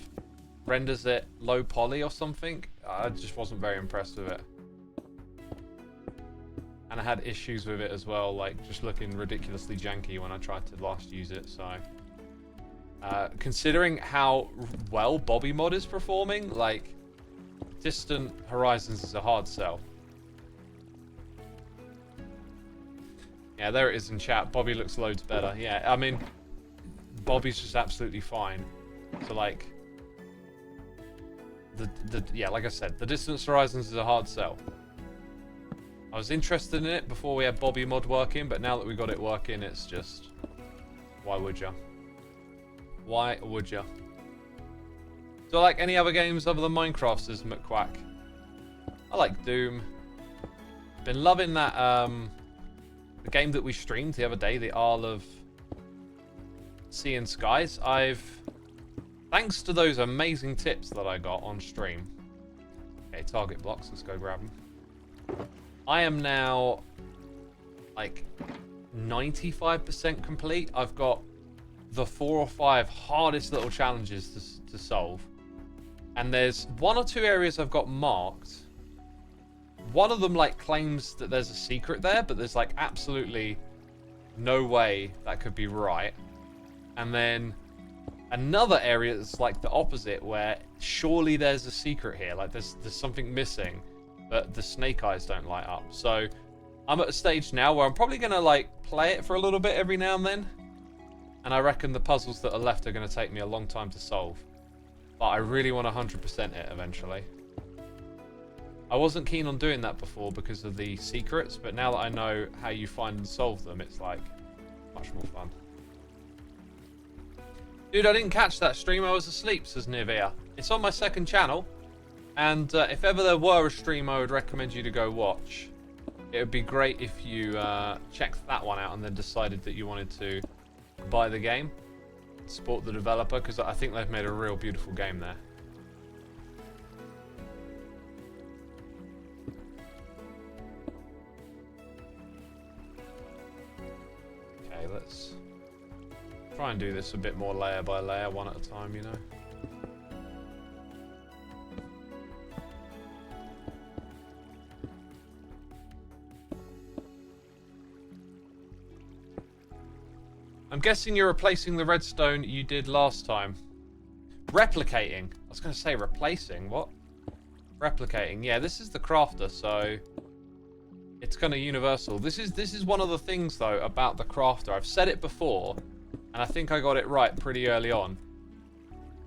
renders it low poly or something. I just wasn't very impressed with it. And I had issues with it as well, like just looking ridiculously janky when I tried to last use it, so... considering how well Bobby Mod is performing, like, Distant Horizons is a hard sell. Yeah, there it is in chat. Bobby looks loads better. Yeah, I mean, Bobby's just absolutely fine. So, like, yeah, like I said, the Distant Horizons is a hard sell. I was interested in it before we had Bobby Mod working, but now that we got it working, it's just... Why would ya? Why would ya? Do I like any other games other than Minecraft, says McQuack? I like Doom. Been loving that, the game that we streamed the other day, the Isle of Sea and Skies. Thanks to those amazing tips that I got on stream. Okay, target blocks, let's go grab them. I am now, like, 95% complete. I've got the 4 or 5 hardest little challenges to solve. And there's 1 or 2 areas I've got marked. One of them, like, claims that there's a secret there, but there's, like, absolutely no way that could be right. And then another area that's, like, the opposite, where surely there's a secret here. Like, there's something missing, but the snake eyes don't light up. So I'm at a stage now where I'm probably going to, like, play it for a little bit every now and then. And I reckon the puzzles that are left are going to take me a long time to solve. But I really want to 100% it eventually. I wasn't keen on doing that before because of the secrets, but now that I know how you find and solve them, it's, like, much more fun. Dude, I didn't catch that stream. I was asleep, says Nivea. It's on my second channel. And if ever there were a stream I would recommend you to go watch, it would be great if you checked that one out and then decided that you wanted to buy the game, support the developer, because I think they've made a real beautiful game there. Okay, let's try and do this a bit more layer by layer, one at a time, you know. I'm guessing you're replacing the redstone you did last time. Replicating. I was going to say replacing. What? Replicating. Yeah, this is the crafter, so it's kind of universal. This is one of the things, though, about the crafter. I've said it before, and I think I got it right pretty early on.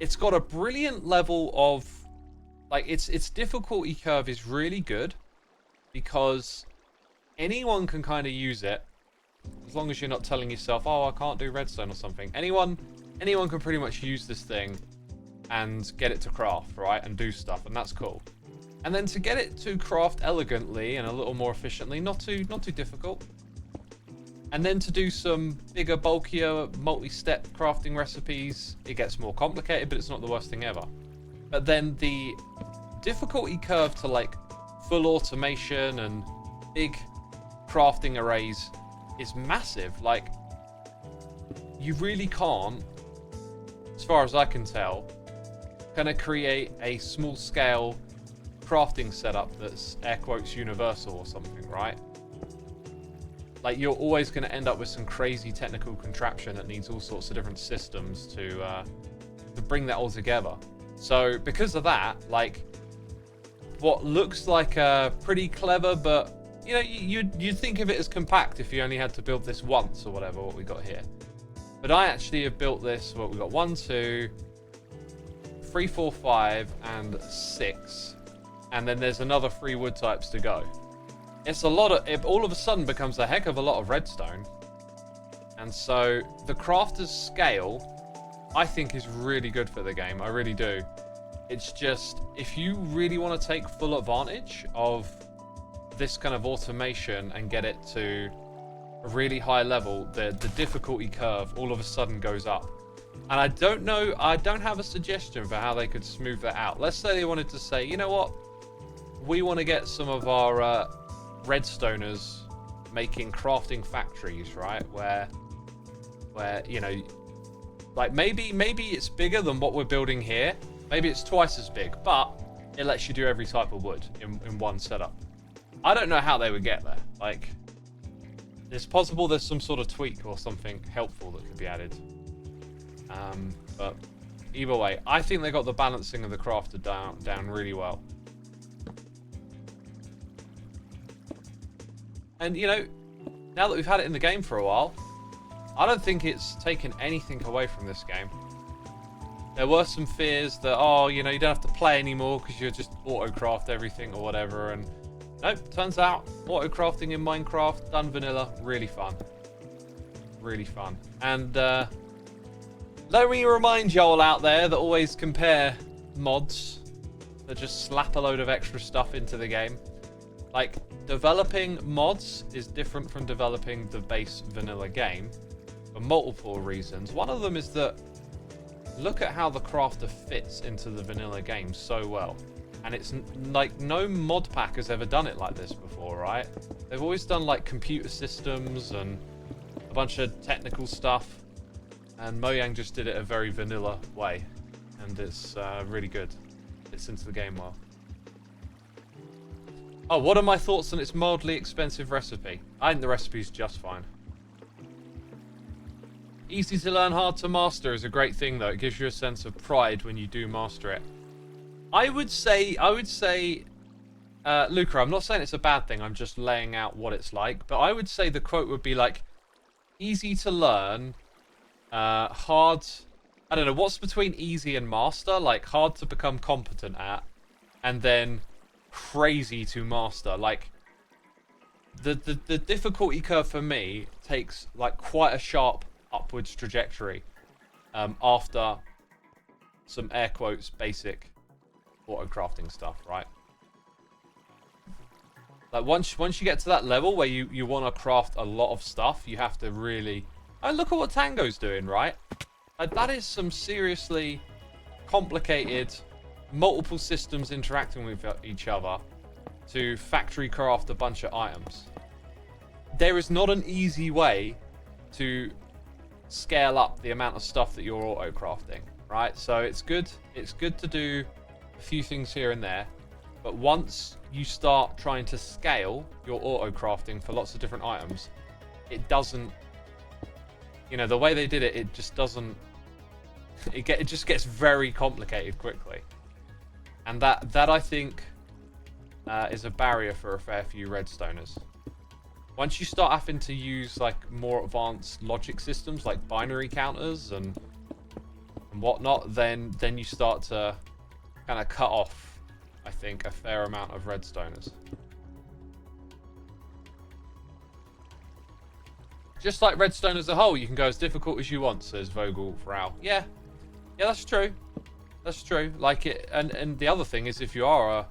It's got a brilliant level of... Like, its difficulty curve is really good, because anyone can kind of use it. As long as you're not telling yourself, oh, I can't do redstone or something. Anyone can pretty much use this thing and get it to craft, right? And do stuff, and that's cool. And then to get it to craft elegantly and a little more efficiently, not too difficult. And then to do some bigger, bulkier, multi-step crafting recipes, it gets more complicated, but it's not the worst thing ever. But then the difficulty curve to like full automation and big crafting arrays is massive. Like, you really can't, as far as I can tell, kind of create a small scale crafting setup that's air quotes universal or something, right? Like, you're always going to end up with some crazy technical contraption that needs all sorts of different systems to bring that all together. So because of that, like, what looks like a pretty clever, but you know, you'd think of it as compact if you only had to build this once or whatever, what we got here. But I actually have built this, what we got, 1, 2, 3, 4, 5, and 6. And then there's another 3 wood types to go. It's a lot of, it all of a sudden becomes a heck of a lot of redstone. And so the crafter's scale, I think, is really good for the game. I really do. It's just, if you really want to take full advantage of this kind of automation and get it to a really high level, the difficulty curve all of a sudden goes up. And I don't know, I don't have a suggestion for how they could smooth that out. Let's say they wanted to say, you know what, we want to get some of our redstoners making crafting factories, right? Where you know, like maybe it's bigger than what we're building here. Maybe it's twice as big, but it lets you do every type of wood in one setup. I don't know how they would get there. Like, it's possible there's some sort of tweak or something helpful that could be added. But either way, I think they got the balancing of the crafter down really well. And, you know, now that we've had it in the game for a while, I don't think it's taken anything away from this game. There were some fears that, oh, you know, you don't have to play anymore because you just auto-craft everything or whatever, and nope, turns out auto-crafting in Minecraft, done vanilla, really fun. Really fun. And let me remind y'all out there that always compare mods that just slap a load of extra stuff into the game. Like, developing mods is different from developing the base vanilla game for multiple reasons. One of them is that look at how the crafter fits into the vanilla game so well. And it's like no mod pack has ever done it like this before, right? They've always done like computer systems and a bunch of technical stuff. And Mojang just did it a very vanilla way. And it's really good. Fits into the game well. Oh, what are my thoughts on its mildly expensive recipe? I think the recipe's just fine. Easy to learn, hard to master is a great thing, though. It gives you a sense of pride when you do master it. I would say, Luca, I'm not saying it's a bad thing. I'm just laying out what it's like. But I would say the quote would be like, easy to learn, hard. I don't know, what's between easy and master? Like, hard to become competent at, and then crazy to master. Like, the difficulty curve for me takes like quite a sharp upwards trajectory after some air quotes basic auto crafting stuff, right? Like once you get to that level where you want to craft a lot of stuff, you have to really, and look at what Tango's doing, right? Like, that is some seriously complicated multiple systems interacting with each other to factory craft a bunch of items. There is not an easy way to scale up the amount of stuff that you're auto crafting, right? So it's good to do a few things here and there, but once you start trying to scale your auto crafting for lots of different items, it doesn't, you know, the way they did it, it just doesn't, it just gets very complicated quickly. And that I think is a barrier for a fair few redstoners. Once you start having to use like more advanced logic systems like binary counters and whatnot, then you start to kind of cut off, I think, a fair amount of redstoners. Just like redstone as a whole, you can go as difficult as you want, says Vogel Frau. Yeah, that's true. That's true. Like it, and the other thing is, if you are a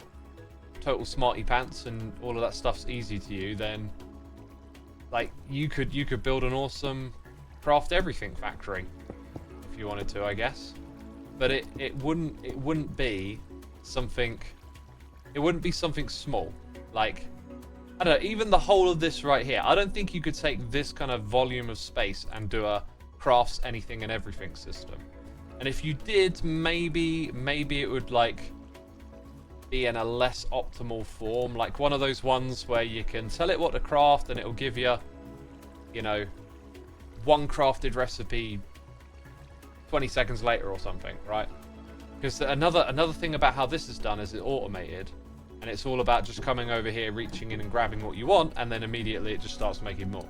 total smarty pants and all of that stuff's easy to you, then like you could build an awesome craft everything factory if you wanted to, I guess. But it wouldn't be something. It wouldn't be something small. Like, I don't know, even the whole of this right here. I don't think you could take this kind of volume of space and do a crafts anything and everything system. And if you did, maybe it would like be in a less optimal form, like one of those ones where you can tell it what to craft and it'll give you, you know, one crafted recipe 20 seconds later or something, right? Because another thing about how this is done is it's automated, and it's all about just coming over here, reaching in and grabbing what you want, and then immediately it just starts making more.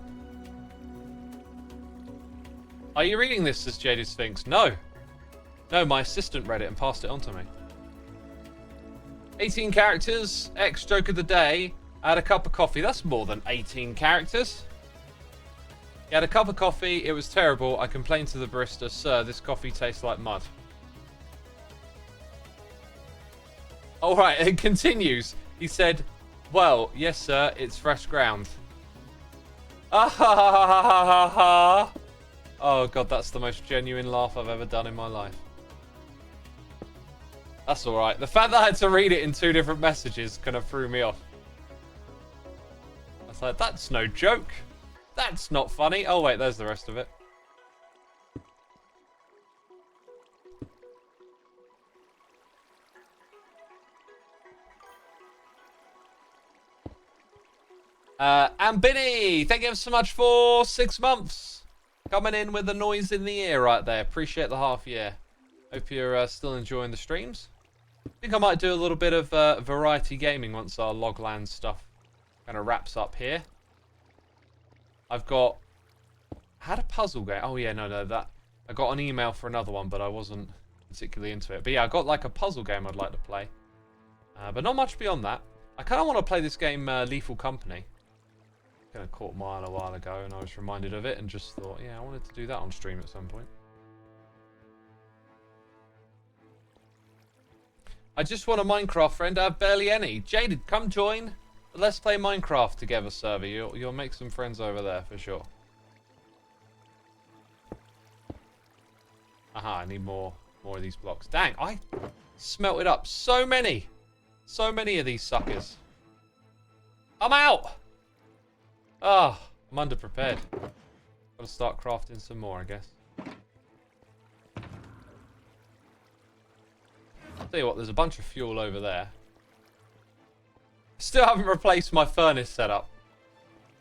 Are you reading this, says Jaded Sphinx? No, my assistant read it and passed it on to me. 18 characters, X joke of the day. I had a cup of coffee. That's more than 18 characters. He had a cup of coffee. It was terrible. I complained to the barista, sir, this coffee tastes like mud. All right, it continues. He said, well, yes, sir, it's fresh ground. Ah ha ha ha ha ha ha. Oh, God, that's the most genuine laugh I've ever done in my life. That's all right. The fact that I had to read it in 2 different messages kind of threw me off. I was like, that's no joke. That's not funny. Oh, wait, there's the rest of it. And Binny, thank you so much for 6 months. Coming in with the noise in the ear right there. Appreciate the half year. Hope you're still enjoying the streams. I think I might do a little bit of variety gaming once our Logland stuff kind of wraps up here. I've got... I had a puzzle game. Oh, yeah, no, that... I got an email for another one, but I wasn't particularly into it. But yeah, I got like a puzzle game I'd like to play. But not much beyond that. I kind of want to play this game, Lethal Company. Kind of caught mine a while ago, and I was reminded of it, and just thought, yeah, I wanted to do that on stream at some point. I just want a Minecraft friend. I have barely any. Jaded, come join. Let's play Minecraft together, server. You'll make some friends over there for sure. Aha, I need more of these blocks. Dang, I smelted up so many of these suckers. I'm out. Oh, I'm underprepared. Gotta start crafting some more, I guess. Tell you what, there's a bunch of fuel over there. Still haven't replaced my furnace setup.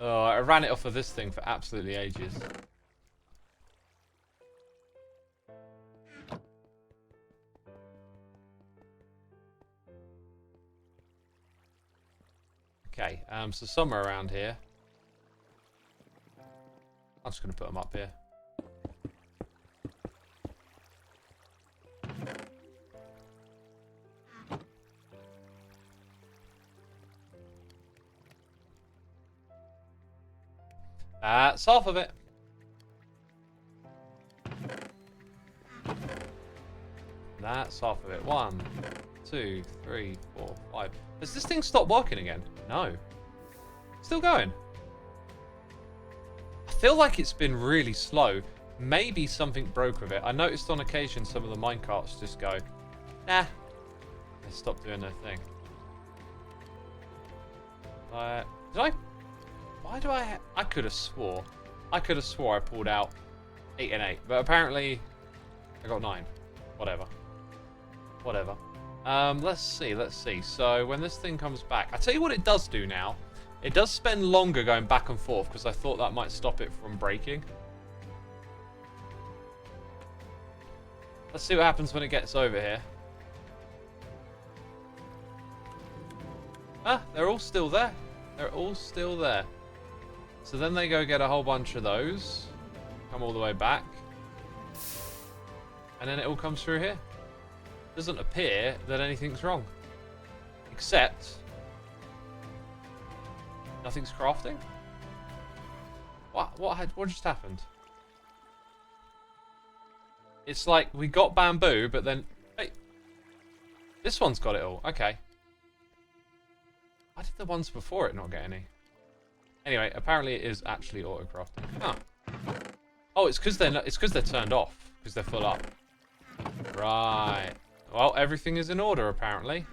Oh, I ran it off of this thing for absolutely ages. Okay, so somewhere around here. I'm just going to put them up here. That's half of it. That's half of it. 1, 2, 3, 4, 5. Has this thing stopped working again? No. Still going. I feel like it's been really slow. Maybe something broke with it. I noticed on occasion some of the minecarts just go, nah. They stop doing their thing. Did I? Why do I could have swore. I pulled out 8 and 8. But apparently I got 9. Whatever. Let's see. So when this thing comes back, I tell you what it does do now. It does spend longer going back and forth because I thought that might stop it from breaking. Let's see what happens when it gets over here. Ah, they're all still there. So then they go get a whole bunch of those. Come all the way back. And then it all comes through here. Doesn't appear that anything's wrong. Except... nothing's crafting? What just happened? It's like we got bamboo, but then... Hey, this one's got it all. Okay. Why did the ones before it not get any? Anyway, apparently it is actually auto-crafting. Huh. Oh, it's because they're turned off. Because they're full up. Right. Well, everything is in order, apparently.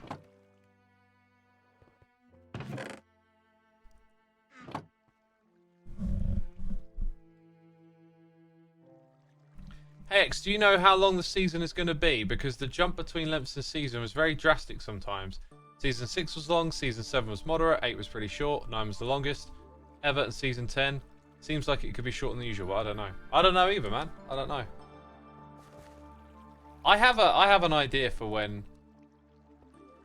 Hey X, do you know how long the season is going to be? Because the jump between lengths of season was very drastic sometimes. Season 6 was long, Season 7 was moderate, 8 was pretty short, 9 was the longest ever, and Season 10 seems like it could be shorter than usual, but I don't know. I don't know either, man. I don't know. I have an idea for when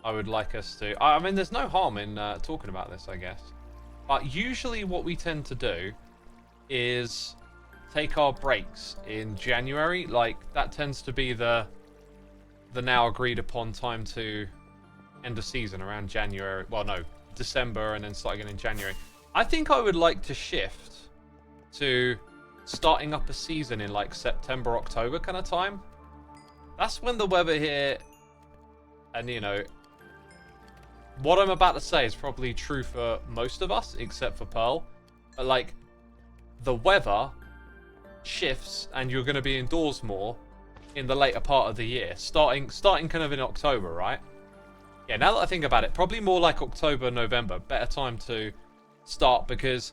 I would like us to... I mean, there's no harm in talking about this, I guess. But usually what we tend to do is take our breaks in January. Like, that tends to be the now agreed upon time to end of season around January. Well, no, December and then start again in January. I think I would like to shift to starting up a season in like September, October kind of time. That's when the weather here, and you know, what I'm about to say is probably true for most of us, except for Pearl. But like, the weather shifts and you're going to be indoors more in the later part of the year. Starting kind of in October, right? Yeah, now that I think about it, probably more like October, November. Better time to start, because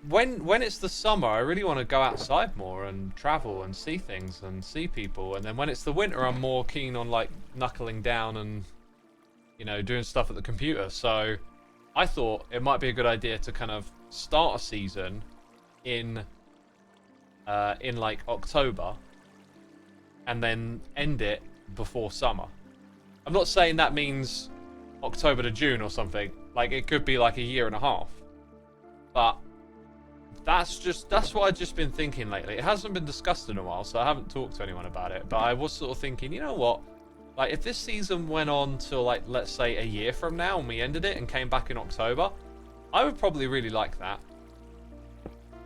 when it's the summer, I really want to go outside more and travel and see things and see people. And then when it's the winter, I'm more keen on like knuckling down and, you know, doing stuff at the computer. So I thought it might be a good idea to kind of start a season in like October and then end it before summer. I'm not saying that means October to June or something. Like, it could be like a year and a half. But that's what I've just been thinking lately. It hasn't been discussed in a while, so I haven't talked to anyone about it. But I was sort of thinking, you know what? Like, if this season went on till, like, let's say a year from now and we ended it and came back in October, I would probably really like that.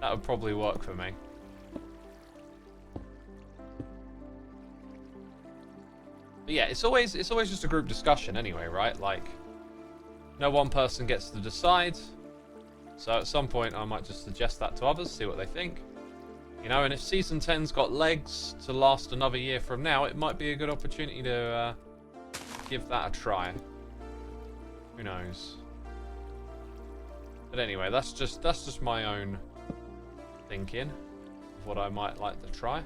That would probably work for me. But yeah, it's always just a group discussion anyway, right? Like, no one person gets to decide. So at some point, I might just suggest that to others, see what they think. You know, and if Season 10's got legs to last another year from now, it might be a good opportunity to give that a try. Who knows? But anyway, that's just my own thinking of what I might like to try.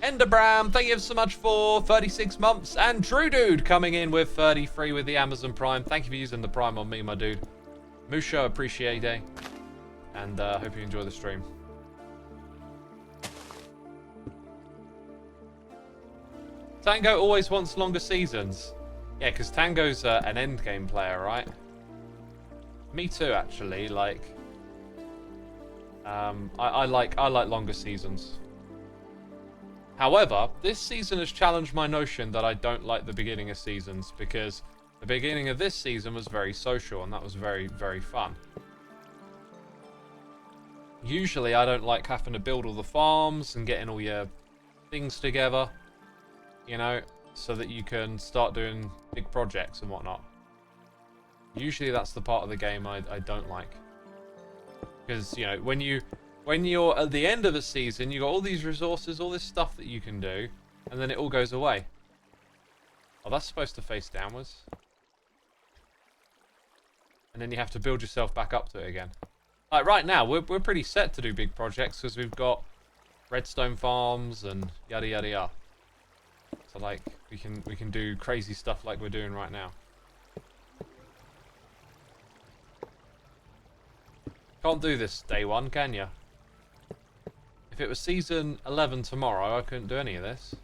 Enderbram, thank you so much for 36 months. And Drew Dude coming in with 33 with the Amazon Prime. Thank you for using the Prime on me, my dude. Musho, appreciate it. And hope you enjoy the stream. Tango always wants longer seasons. Yeah, because Tango's an endgame player, right? Me too, actually. Like, I like longer seasons. However, this season has challenged my notion that I don't like the beginning of seasons, because the beginning of this season was very social and that was very, very fun. Usually I don't like having to build all the farms and getting all your things together, you know, so that you can start doing big projects and whatnot. Usually that's the part of the game I don't like. Because, you know, when you're at the end of a season, you got all these resources, all this stuff that you can do, and then it all goes away. Oh, that's supposed to face downwards. And then you have to build yourself back up to it again. Like, right now, we're pretty set to do big projects, because we've got redstone farms and yada yada yada. So, like, we can do crazy stuff like we're doing right now. Can't do this day one, can you? If it was season 11 tomorrow, I couldn't do any of this.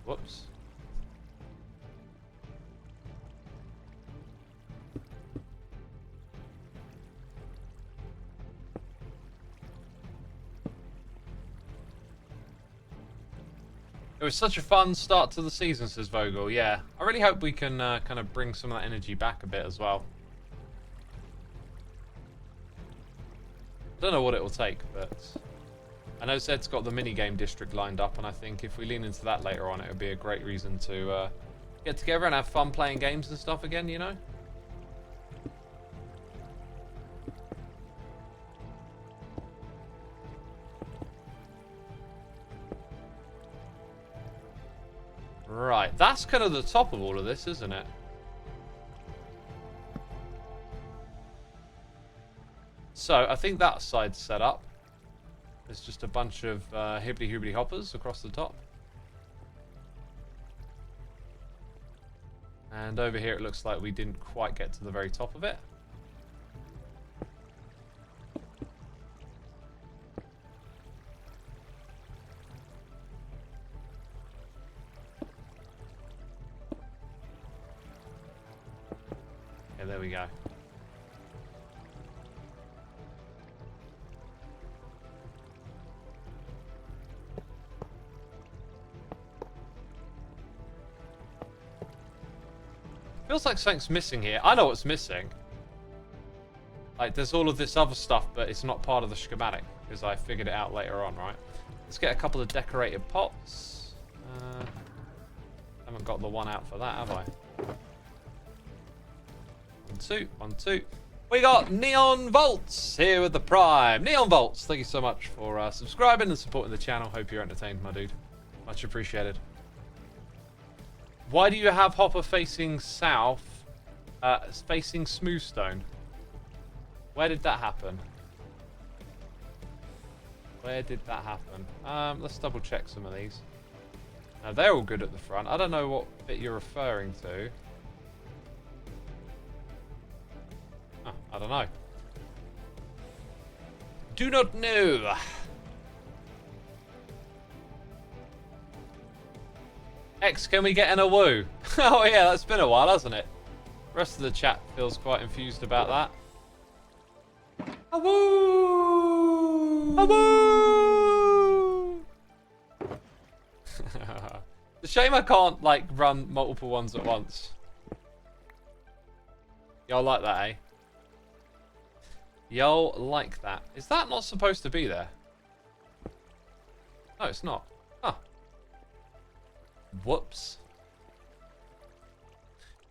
Whoops. It was such a fun start to the season, says Vogel. Yeah, I really hope we can kind of bring some of that energy back a bit as well. I don't know what it will take, but I know Zed's got the minigame district lined up, and I think if we lean into that later on, it would be a great reason to get together and have fun playing games and stuff again, you know? Right, that's kind of the top of all of this, isn't it? So, I think that side's set up. There's just a bunch of hibbly-hoobly hoppers across the top. And over here it looks like we didn't quite get to the very top of it. Okay, there we go. Feels like something's missing here. I know what's missing. Like, there's all of this other stuff, but it's not part of the schematic, because I figured it out later on, right? Let's get a couple of decorated pots. Haven't got the one out for that, have I? 1, 2, 1, 2. We got Neon Volts here with the Prime. Neon Volts, thank you so much for subscribing and supporting the channel. Hope you're entertained, my dude. Much appreciated. Why do you have Hopper facing south, facing Smoothstone? Where did that happen? Where did that happen? Let's double check some of these. They're all good at the front. I don't know what bit you're referring to. Oh, I don't know. Do not know. X, can we get an a woo? Oh yeah, that's been a while, hasn't it? The rest of the chat feels quite enthused about that. A woo! A woo! It's a shame I can't, like, run multiple ones at once. Y'all like that, eh? Y'all like that. Is that not supposed to be there? No, it's not. Huh. Whoops.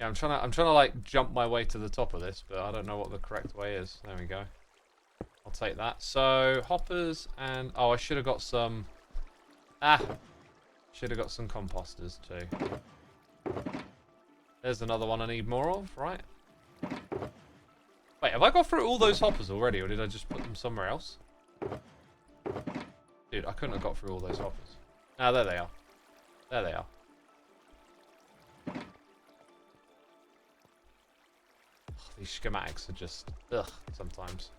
Yeah, I'm trying to like jump my way to the top of this, but I don't know what the correct way is. There we go. I'll take that. So hoppers and I should have got some. Should have got some composters too. There's another one I need more of, right? Wait, have I got through all those hoppers already, or did I just put them somewhere else? Dude, I couldn't have got through all those hoppers. Ah, there they are. There they are. Oh, these schematics are just ugh sometimes.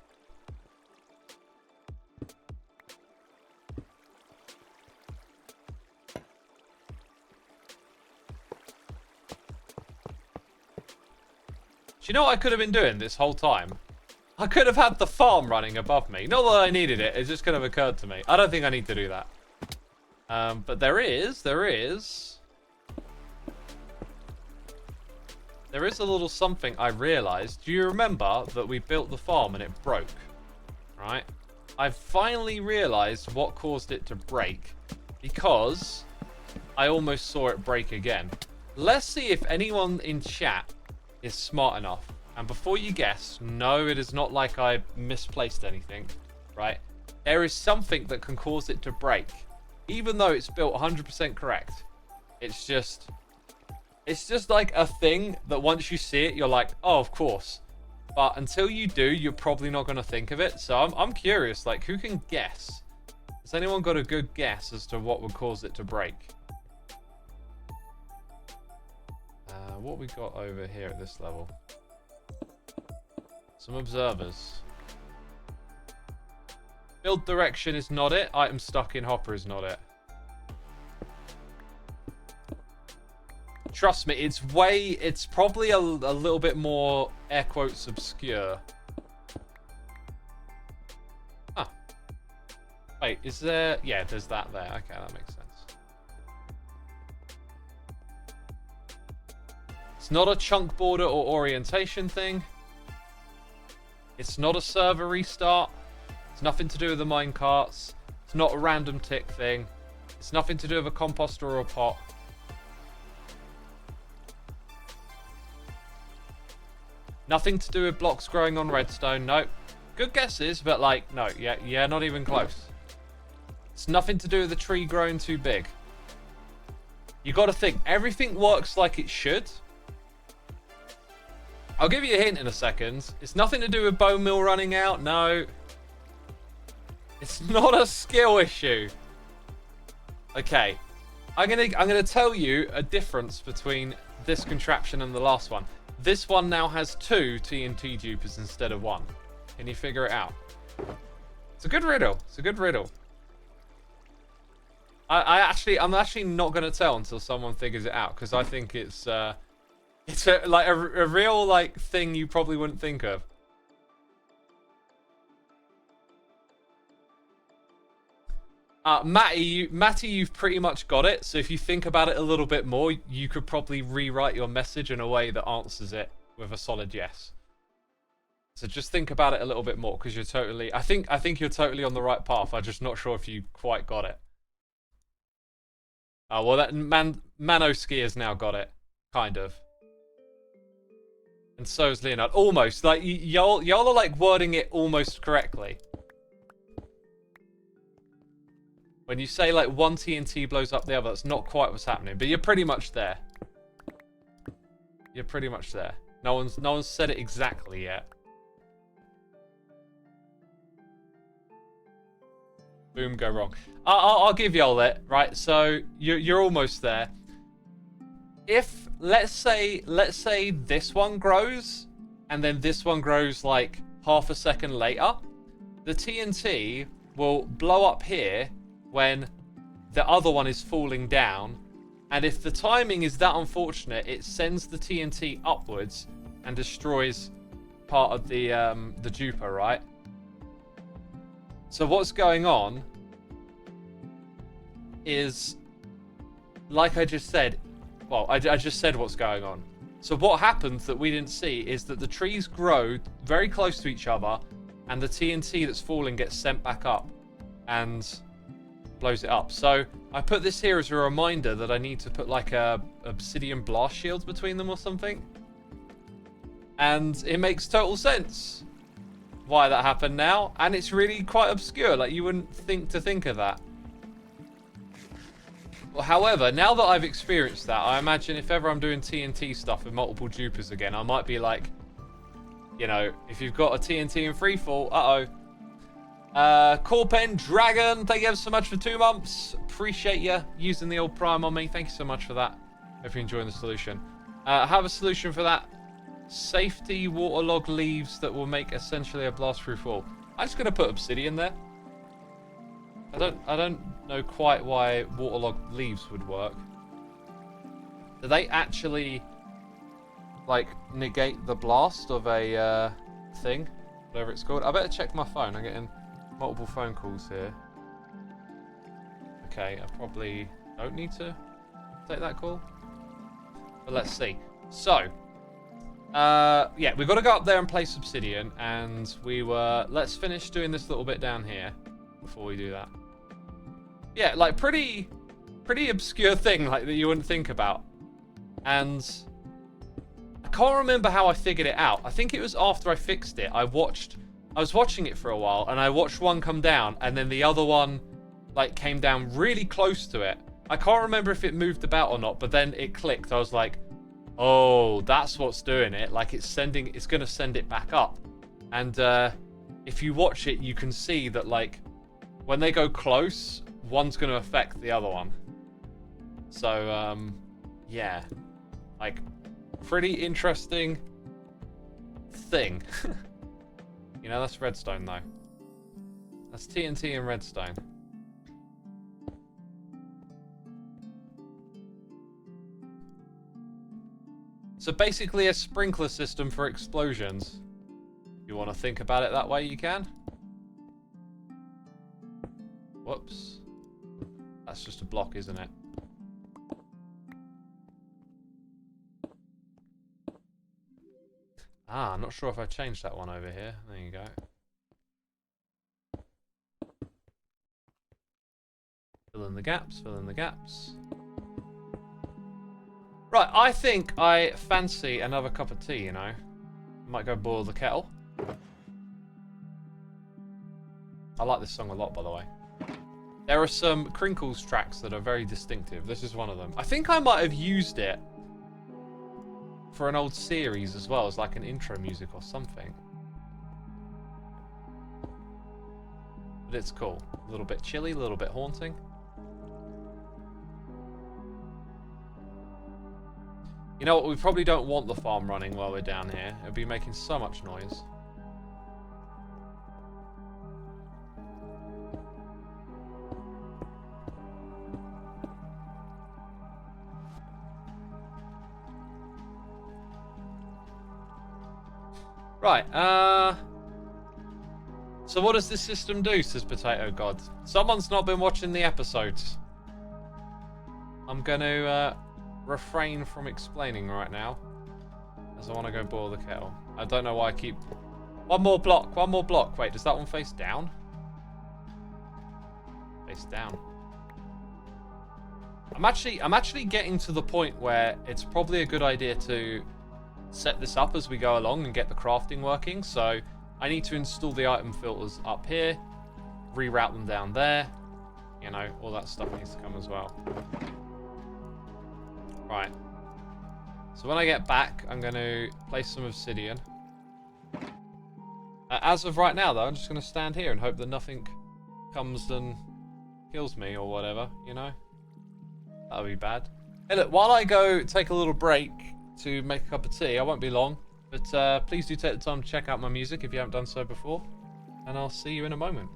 Do you know what I could have been doing this whole time? I could have had the farm running above me. Not that I needed it, it just kind of occurred to me. I don't think I need to do that. But there is a little something I realized. Do you remember that we built the farm and it broke? Right? I finally realized what caused it to break, because I almost saw it break again. Let's see if anyone in chat is smart enough. And before you guess, no, it is not like I misplaced anything, right? There is something that can cause it to break. Even though it's built 100% correct, it's just like a thing that once you see it, you're like, oh, of course. But until you do, you're probably not going to think of it. So I'm curious, like, who can guess? Has anyone got a good guess as to what would cause it to break? What we got over here at this level? Some observers. Build direction is not it. Item stuck in hopper is not it. Trust me, it's probably a little bit more, air quotes, obscure. Huh. Wait, is there... Yeah, there's that there. Okay, that makes sense. It's not a chunk border or orientation thing. It's not a server restart. It's nothing to do with the minecarts. It's not a random tick thing. It's nothing to do with a composter or a pot. Nothing to do with blocks growing on redstone. Nope. Good guesses, but like, no. Yeah, not even close. It's nothing to do with the tree growing too big. You got to think, everything works like it should. I'll give you a hint in a second. It's nothing to do with bone meal running out. No. It's not a skill issue. Okay. I'm gonna tell you a difference between this contraption and the last one. This one now has 2 TNT dupers instead of 1. Can you figure it out? It's a good riddle. It's a good riddle. I'm actually not gonna tell until someone figures it out, because I think it's a real like thing you probably wouldn't think of. Matty, you've pretty much got it. So if you think about it a little bit more, you could probably rewrite your message in a way that answers it with a solid yes. So just think about it a little bit more, because you're totally. I think you're totally on the right path. I'm just not sure if you quite got it. Oh well, that Manoski has now got it, kind of. And so is Leonard. Almost. Like y'all are like wording it almost correctly. When you say like one TNT blows up the other, that's not quite what's happening, but you're pretty much there. You're pretty much there. No one's said it exactly yet. Boom, go wrong. I'll give y'all it, right? So you're almost there. If let's say this one grows, and then this one grows like half a second later, the TNT will blow up here when the other one is falling down, and if the timing is that unfortunate, it sends the TNT upwards and destroys part of the duper, right? So what's going on is, like I just said, well, I just said what's going on. So what happens that we didn't see is that the trees grow very close to each other, and the TNT that's falling gets sent back up and blows it up. So I put this here as a reminder that I need to put like a obsidian blast shield between them or something. And it makes total sense why that happened now, and it's really quite obscure. Like, you wouldn't think of that. Well, however, now that I've experienced that, I imagine if ever I'm doing TNT stuff with multiple dupers again, I might be like, you know, if you've got a TNT in freefall, Corpen Dragon, thank you ever so much for 2 months. Appreciate you using the old Prime on me. Thank you so much for that. Hope you're enjoying the solution. I have a solution for that. Safety waterlogged leaves that will make essentially a blast-proof wall. I'm just gonna put obsidian there. I don't know quite why waterlogged leaves would work. Do they actually like negate the blast of a thing, whatever it's called? I better check my phone. I'm getting multiple phone calls here. Okay, I probably don't need to take that call, but let's see. So yeah, we've got to go up there and place obsidian, and let's finish doing this little bit down here before we do that. Yeah, like pretty obscure thing like that you wouldn't think about. And I can't remember how I figured it out. I think it was after I fixed it. I was watching it for a while, and I watched one come down, and then the other one like came down really close to it. I can't remember if it moved about or not, but then it clicked. I was like, oh, that's what's doing it. Like, it's going to send it back up. And if you watch it, you can see that, like, when they go close, one's going to affect the other one. So, yeah. Like, pretty interesting thing. You know, that's redstone, though. That's TNT and redstone. So basically a sprinkler system for explosions. You want to think about it that way, you can. Whoops. That's just a block, isn't it? Ah, I'm not sure if I changed that one over here. There you go. Fill in the gaps, fill in the gaps. Right, I think I fancy another cup of tea, you know. Might go boil the kettle. I like this song a lot, by the way. There are some Crinkles tracks that are very distinctive. This is one of them. I think I might have used it for an old series as well, as like an intro music or something. But it's cool. A little bit chilly, a little bit haunting. You know what? We probably don't want the farm running while we're down here. It'll be making so much noise. Right, so what does this system do, says Potato God? Someone's not been watching the episodes. I'm going to refrain from explaining right now, as I want to go boil the kettle. I don't know why I keep... One more block, one more block. Wait, does that one face down? Face down. I'm actually getting to the point where it's probably a good idea to set this up as we go along and get the crafting working. So I need to install the item filters up here, reroute them down there. You know, all that stuff needs to come as well. Right. So when I get back, I'm going to place some obsidian. As of right now, though, I'm just going to stand here and hope that nothing comes and kills me or whatever, you know? That would be bad. Hey, look, while I go take a little break to make a cup of tea, I won't be long, but please do take the time to check out my music if you haven't done so before, and I'll see you in a moment.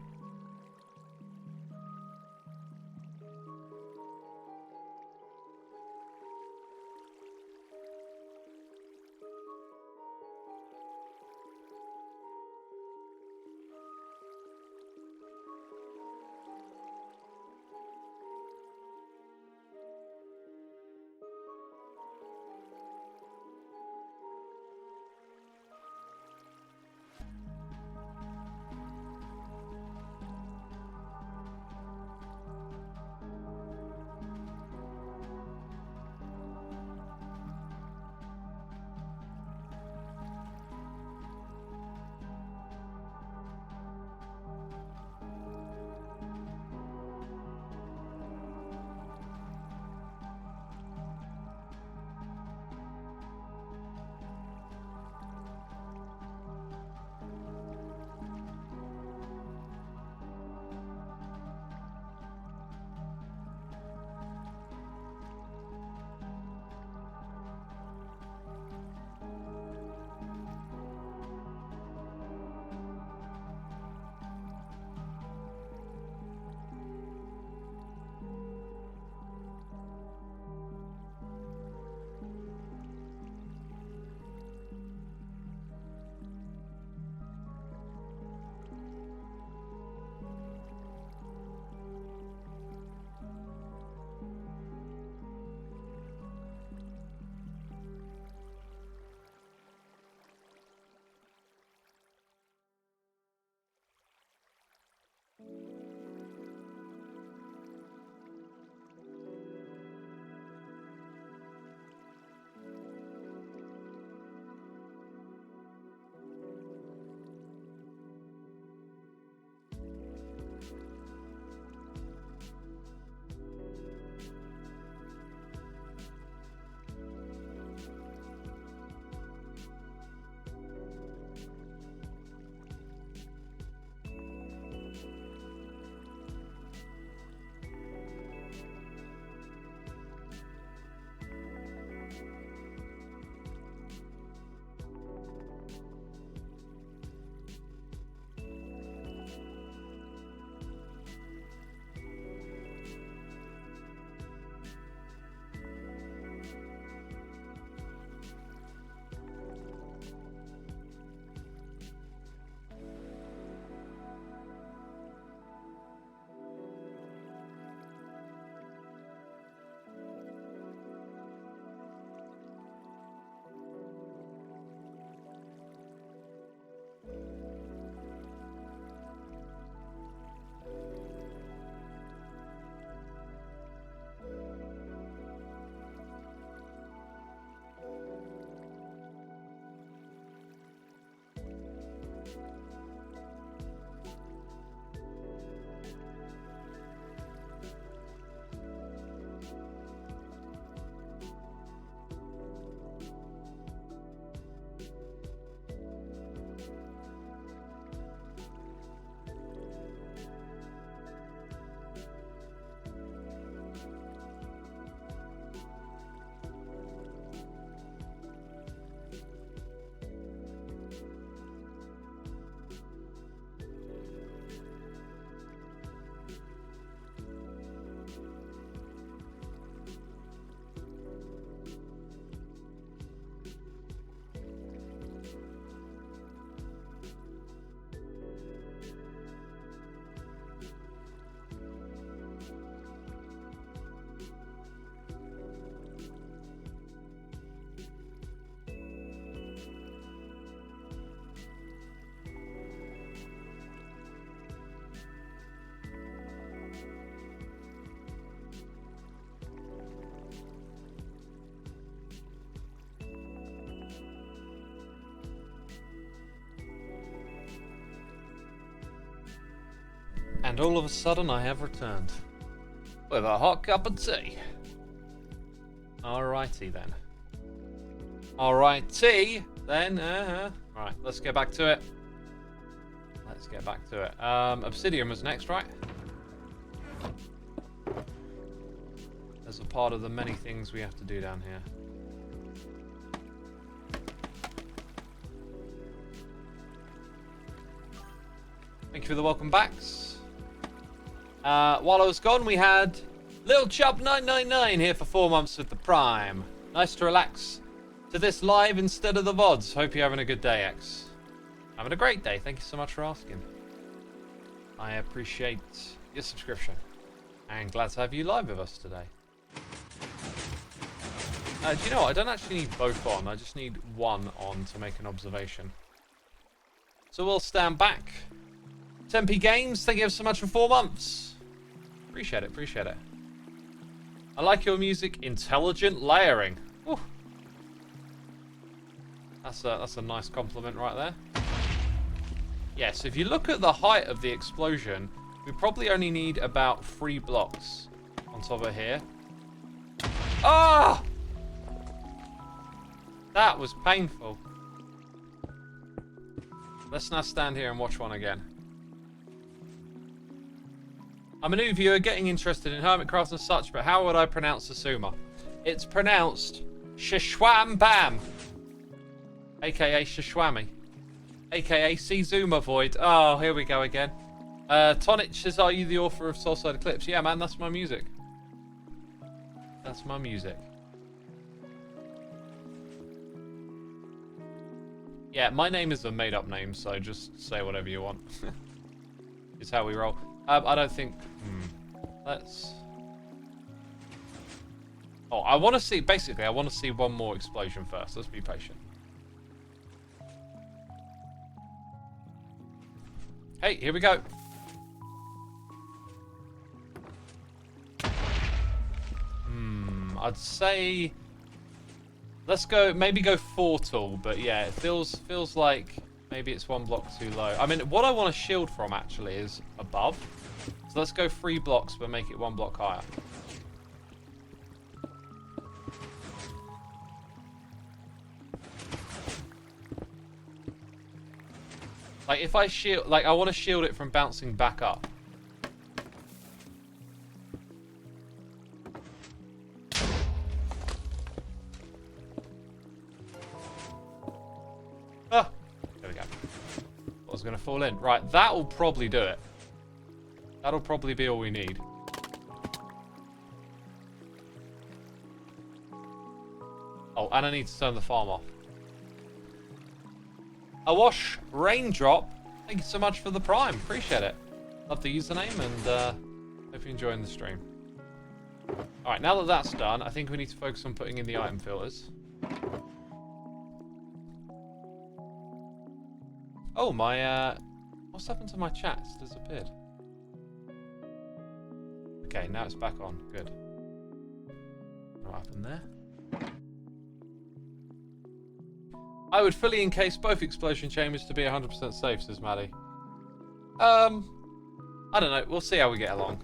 And all of a sudden I have returned. With a hot cup of tea. Alrighty then. Alrighty then. Right, let's get back to it. Let's get back to it. Obsidian was next, right? As a part of the many things we have to do down here. Thank you for the welcome backs. While I was gone, we had Little Chub 999 here for 4 months with the Prime. Nice to relax to this live instead of the VODs. Hope you're having a good day, X. Having a great day. Thank you so much for asking. I appreciate your subscription. And glad to have you live with us today. Do you know what? I don't actually need both on. I just need one on to make an observation. So we'll stand back. Tempe Games, thank you so much for 4 months. Appreciate it, appreciate it. I like your music, intelligent layering. Whew. That's a nice compliment right there. Yes, if you look at the height of the explosion, we probably only need about 3 blocks on top of here. Ah! That was painful. Let's now stand here and watch one again. I'm a new viewer getting interested in Hermitcraft and such, but how would I pronounce Xisuma? It's pronounced Shishwam Bam, aka Shishwami, aka xisumavoid. Oh, here we go again. Tonich says, are you the author of Soulside Eclipse? Yeah, man, that's my music. That's my music. Yeah, my name is a made-up name, so just say whatever you want. It's how we roll. I don't think... Let's... Oh, I want to see... Basically, I want to see one more explosion first. Let's be patient. Hey, here we go. I'd say... Let's go... Maybe go 4 tall, but yeah, it feels like... Maybe it's 1 block too low. I mean, what I want to shield from, actually, is above. So let's go 3 blocks, but make it 1 block higher. Like, if I shield... Like, I want to shield it from bouncing back up. Ah! There we go. I was going to fall in. Right, that'll probably do it. That'll probably be all we need. Oh, and I need to turn the farm off. Awash Raindrop, thank you so much for the Prime. Appreciate it. Love the username and hope you're enjoying the stream. Alright, now that that's done, I think we need to focus on putting in the item filters. Oh, my, what's happened to my chat? It's disappeared. Okay, now it's back on. Good. What happened there? I would fully encase both explosion chambers to be 100% safe, says Maddie. I don't know. We'll see how we get along.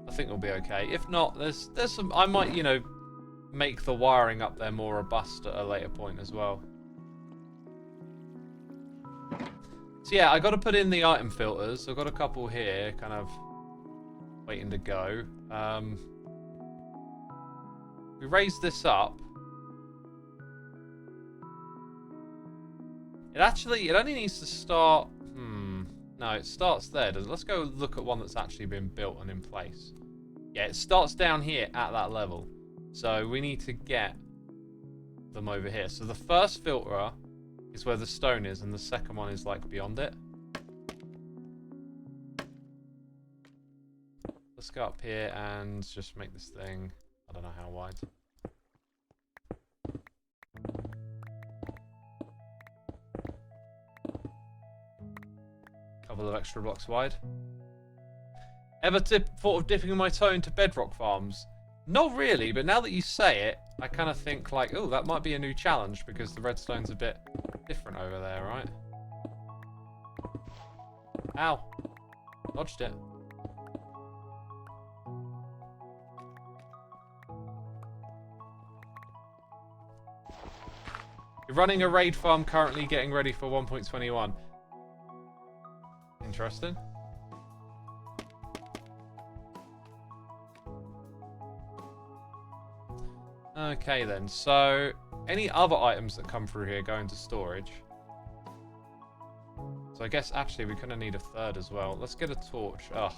I think we'll be okay. If not, there's some... I might, you know, make the wiring up there more robust at a later point as well. So yeah, I got to put in the item filters. I've got a couple here, kind of waiting to go. We raise this up. It only needs to start... No, it starts there. Let's go look at one that's actually been built and in place. Yeah, it starts down here at that level. So we need to get them over here. So the first filter is where the stone is, and the second one is like beyond it. Let's go up here and just make this thing, I don't know how wide. Couple of extra blocks wide. Ever thought of dipping my toe into bedrock farms? Not really, but now that you say it, I kind of think like, oh, that might be a new challenge because the redstone's a bit different over there, right? Ow. Dodged it. You're running a raid farm currently getting ready for 1.21. Interesting. Okay then, so any other items that come through here go into storage. So I guess actually we kind of need a third as well. Let's get a torch. Ugh,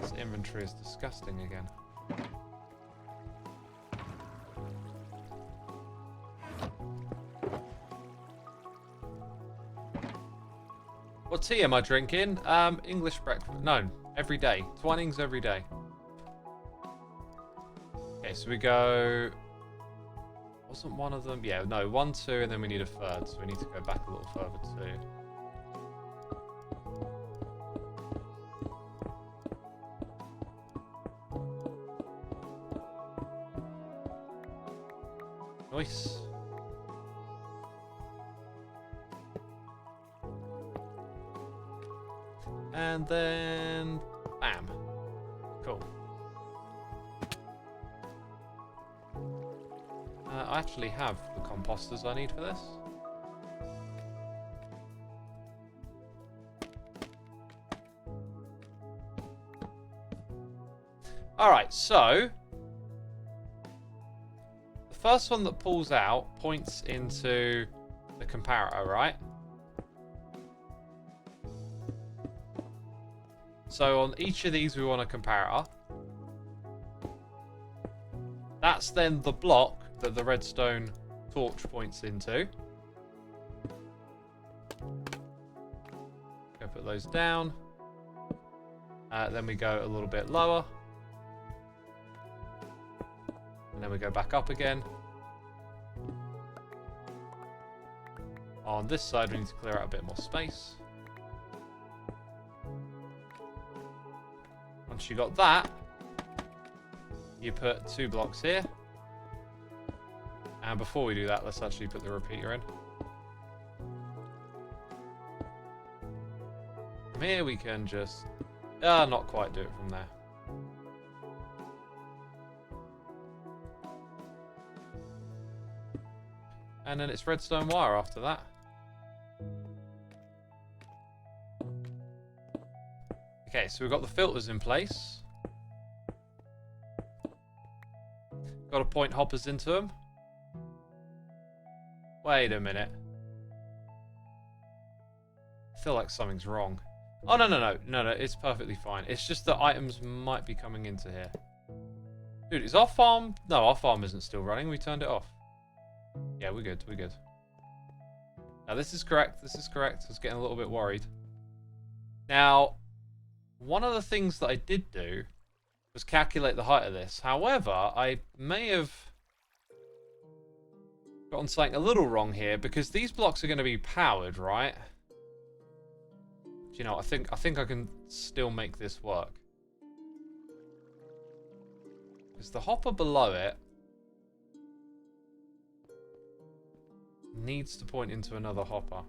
this inventory is disgusting again. What tea am I drinking? English breakfast. No, every day. Twinings every day. Okay, so we go... Wasn't one of them? Yeah, no, 1, 2, and then we need a third. So we need to go back a little further too. Nice. And then... Bam. Cool. I actually have the composters I need for this. Alright, so... The first one that pulls out points into the comparator, right? So on each of these we want a comparator. That's then the block that the redstone torch points into. Go put those down. Then we go a little bit lower. And then we go back up again. On this side we need to clear out a bit more space. Once you got that, you put 2 blocks here. And before we do that, let's actually put the repeater in. From here we can just... not quite do it from there. And then it's redstone wire after that. Okay, so we've got the filters in place. Got to point hoppers into them. Wait a minute. I feel like something's wrong. Oh, no, it's perfectly fine. It's just that items might be coming into here. Dude, is our farm... No, our farm isn't still running. We turned it off. Yeah, we're good, we're good. Now, this is correct, this is correct. I was getting a little bit worried. Now, one of the things that I did do was calculate the height of this. However, I may have gotten something a little wrong here because these blocks are going to be powered, right? Do you know, I think I can still make this work. Because the hopper below it needs to point into another hopper.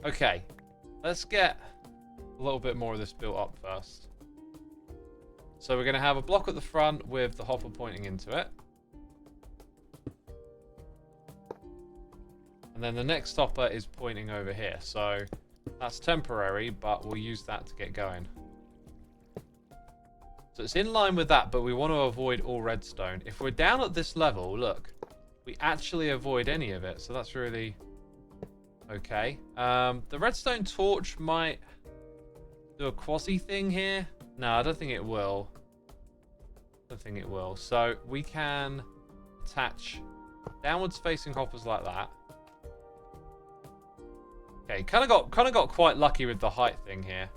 Okay, let's get a little bit more of this built up first. So we're going to have a block at the front with the hopper pointing into it. And then the next hopper is pointing over here. So that's temporary, but we'll use that to get going. So it's in line with that, but we want to avoid all redstone. If we're down at this level, look, we actually avoid any of it. So that's really okay. The redstone torch might do a quasi thing here. No, I don't think it will. I don't think it will. So we can attach downwards facing hoppers like that. Okay, kind of got quite lucky with the height thing here.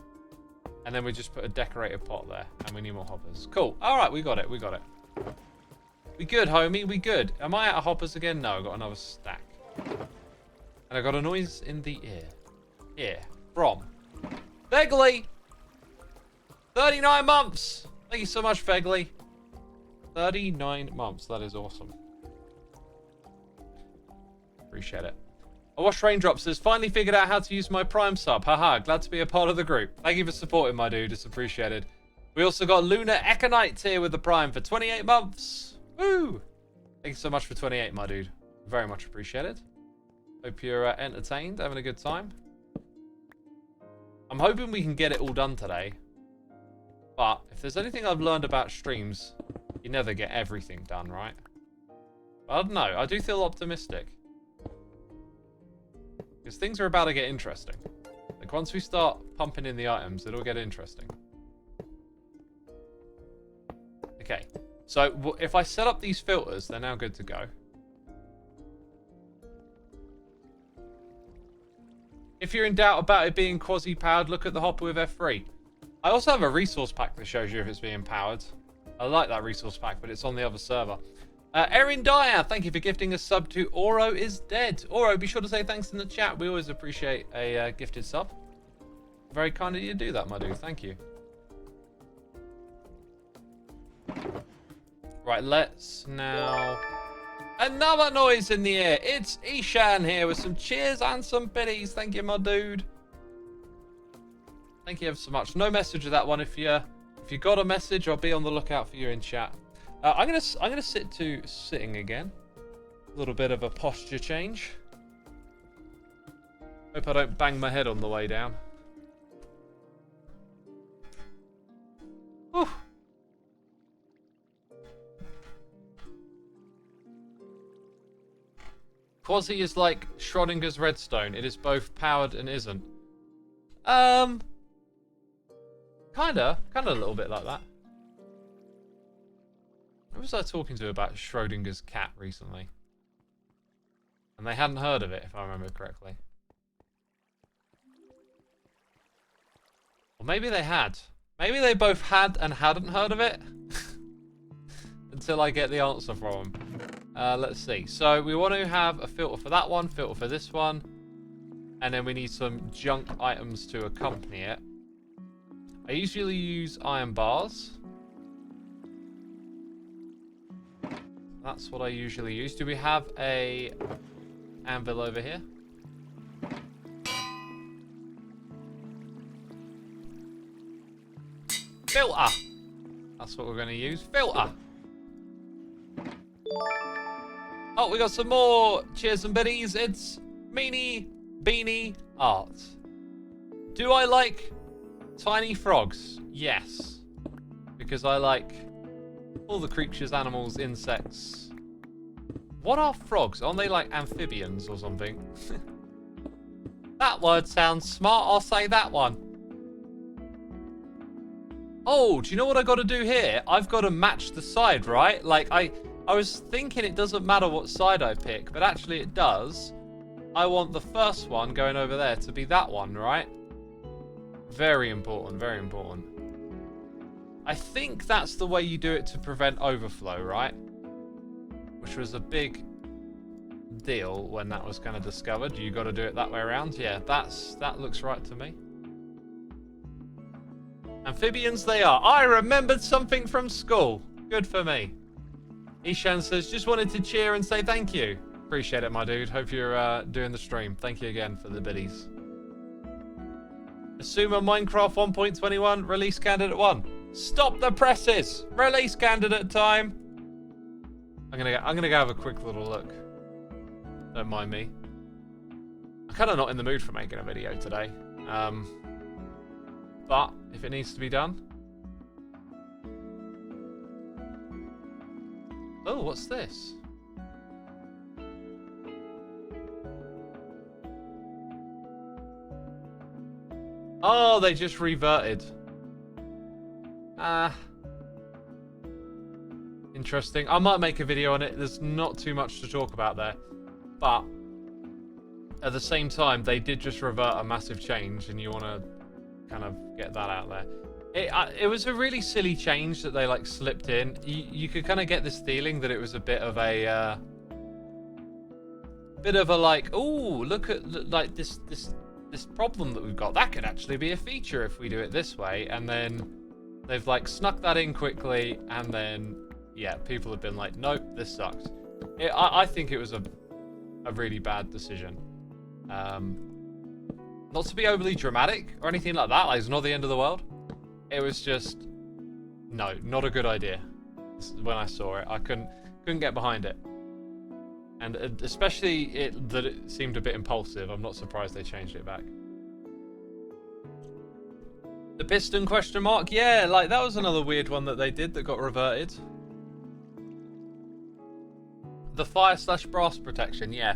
And then we just put a decorated pot there. And we need more hoppers. Cool. Alright, we got it. We got it. We good, homie. We good. Am I out of hoppers again? No, I got another stack. And I got a noise in the ear. Here. From Fegley. 39 months. Thank you so much, Fegley. 39 months. That is awesome. Appreciate it. I watched Raindrops says, finally figured out how to use my Prime sub. Haha, glad to be a part of the group. Thank you for supporting, my dude. It's appreciated. We also got Luna Econite here with the Prime for 28 months. Woo! Thank you so much for 28, my dude. Very much appreciated. Hope you're entertained, having a good time. I'm hoping we can get it all done today. But if there's anything I've learned about streams, you never get everything done, right? I don't know. I do feel optimistic. Because things are about to get interesting. Like, once we start pumping in the items, it'll get interesting. Okay. So, if I set up these filters, they're now good to go. If you're in doubt about it being quasi-powered, look at the hopper with F3. I also have a resource pack that shows you if it's being powered. I like that resource pack, but it's on the other server. Erin Dyer, thank you for gifting a sub to Oro is Dead. Oro, be sure to say thanks in the chat. We always appreciate a gifted sub. Very kind of you to do that, my dude. Thank you. Right, let's now... Another noise in the air. It's Ishan here with some cheers and some biddies. Thank you, my dude. Thank you ever so much. No message of that one. If you got a message, I'll be on the lookout for you in chat. I'm gonna sit to sitting again. A little bit of a posture change. Hope I don't bang my head on the way down. Whew. Quasi is like Schrodinger's redstone. It is both powered and isn't. Kinda a little bit like that. Who was I talking to about Schrodinger's cat recently? And they hadn't heard of it, if I remember correctly. Or maybe they had. Maybe they both had and hadn't heard of it. Until I get the answer from them. Let's see. So we want to have a filter for that one, filter for this one. And then we need some junk items to accompany it. I usually use iron bars. That's what I usually use. Do we have a anvil over here? Filter! That's what we're going to use. Filter! Oh, we got some more cheers and biddies. It's Meanie Beanie Art. Do I like tiny frogs? Yes. Because I like all the creatures, animals, insects. What are frogs? Aren't they like amphibians or something? That word sounds smart. I'll say that one. Oh, do you know what I got to do here? I've got to match the side, right? Like, I was thinking it doesn't matter what side I pick, but actually it does. I want the first one going over there to be that one, right? Very important, very important. I think that's the way you do it to prevent overflow, right? Which was a big deal when that was kind of discovered. You got to do it that way around. Yeah, that looks right to me. Amphibians they are. I remembered something from school. Good for me. Ishan says, just wanted to cheer and say thank you. Appreciate it, my dude. Hope you're doing the stream. Thank you again for the biddies. Xisuma Minecraft 1.21 release candidate 1. Stop the presses. Release candidate time. I'm gonna go have a quick little look. Don't mind me. I'm kind of not in the mood for making a video today. But if it needs to be done. Oh, what's this? Oh, they just reverted. Interesting. I might make a video on it. There's not too much to talk about there. But at the same time, they did just revert a massive change, and you want to kind of get that out there. It was a really silly change that they like slipped in. You could kind of get this feeling that it was a bit of a like, oh, look at like this problem that we've got. That could actually be a feature if we do it this way. And then they've like snuck that in quickly, and then yeah, people have been like, nope, this sucks. I think it was a a really bad decision. Not to be overly dramatic or anything like that. Like, it's not the end of the world. It was just, no, not a good idea. When I saw it, I couldn't get behind it. And especially that it seemed a bit impulsive. I'm not surprised they changed it back. The piston question mark? Yeah, like that was another weird one that they did that got reverted. The fire/brass protection, yeah.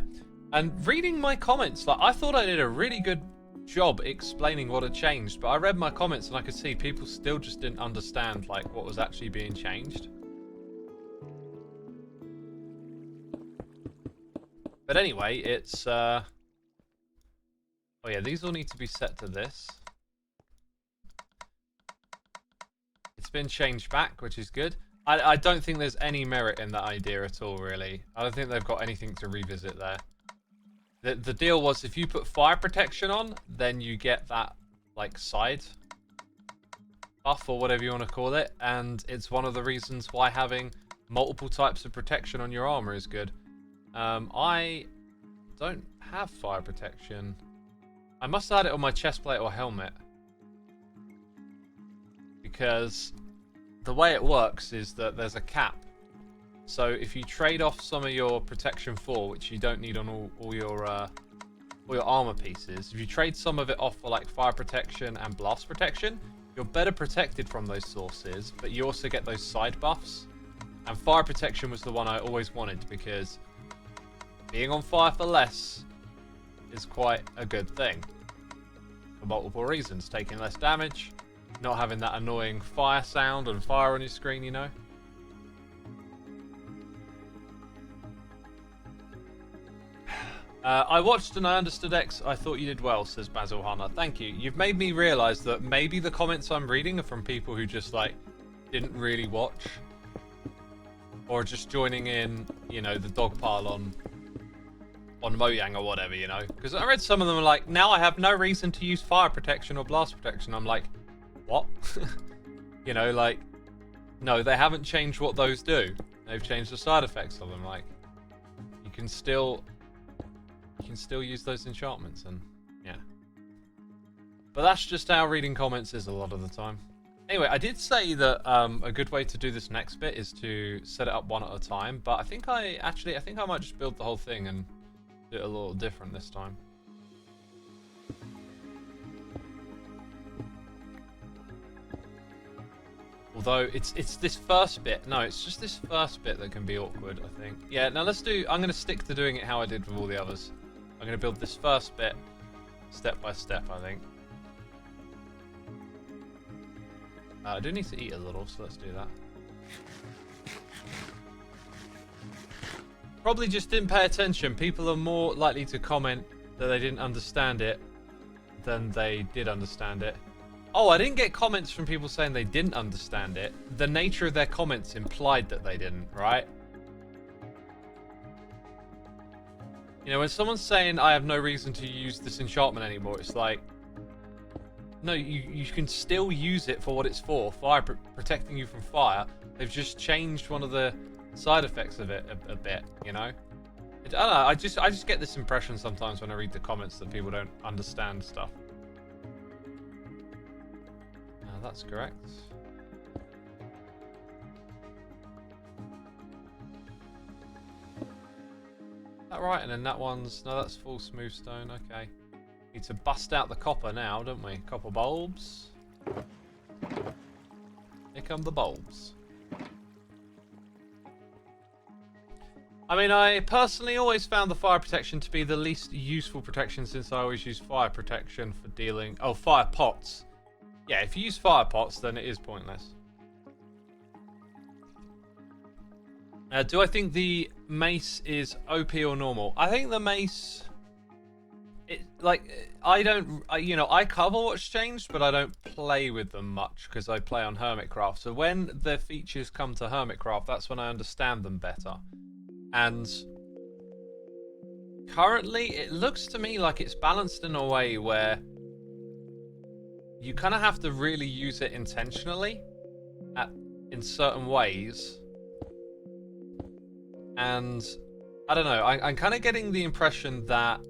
And reading my comments, like I thought I did a really good job explaining what had changed, but I read my comments and I could see people still just didn't understand like what was actually being changed. But anyway, it's oh yeah, these all need to be set to this. It's been changed back, which is good. I don't think there's any merit in that idea at all, really. I don't think they've got anything to revisit there. The deal was if you put fire protection on, then you get that like side buff or whatever you want to call it, and it's one of the reasons why having multiple types of protection on your armor is good. I don't have fire protection. I must have had it on my chest plate or helmet. Because the way it works is that there's a cap. So if you trade off some of your protection 4, which you don't need on all your armor pieces, if you trade some of it off for like fire protection and blast protection, you're better protected from those sources, but you also get those side buffs. And fire protection was the one I always wanted because being on fire for less is quite a good thing. For multiple reasons. Taking less damage, not having that annoying fire sound and fire on your screen, you know. I watched and I understood X. I thought you did well, says Basil Hanna. Thank you. You've made me realise that maybe the comments I'm reading are from people who just like didn't really watch. Or just joining in, you know, the dog pile on Mojang or whatever, you know. Because I read some of them are like, now I have no reason to use fire protection or blast protection. I'm like, what? You know, like, no, they haven't changed what those do. They've changed the side effects of them. Like, you can still use those enchantments, and yeah. But that's just how reading comments is a lot of the time. Anyway, I did say that a good way to do this next bit is to set it up one at a time. But I think I might just build the whole thing and do it a little different this time. Although it's this first bit. No, it's just this first bit that can be awkward, I think. Yeah, now let's do... I'm going to stick to doing it how I did with all the others. I'm going to build this first bit step by step, I think. I do need to eat a little, so let's do that. Probably just didn't pay attention. People are more likely to comment that they didn't understand it than they did understand it. Oh, I didn't get comments from people saying they didn't understand it. The nature of their comments implied that they didn't, right? You know, when someone's saying, I have no reason to use this enchantment anymore, it's like, no, you can still use it for what it's for. Fire, protecting you from fire. They've just changed one of the side effects of it a bit, you know? I don't know, I just get this impression sometimes when I read the comments that people don't understand stuff. That's correct. That right, and then that one's... No, that's full smooth stone, okay. Need to bust out the copper now, don't we? Copper bulbs. Here come the bulbs. I mean, I personally always found the fire protection to be the least useful protection since I always use fire protection for dealing... Oh, fire pots. Yeah, if you use fire pots, then it is pointless. Do I think the mace is OP or normal? I think the mace... you know, I cover what's changed, but I don't play with them much because I play on Hermitcraft. So when the features come to Hermitcraft, that's when I understand them better. And currently, it looks to me like it's balanced in a way where you kind of have to really use it intentionally in certain ways. And I don't know. I'm kind of getting the impression that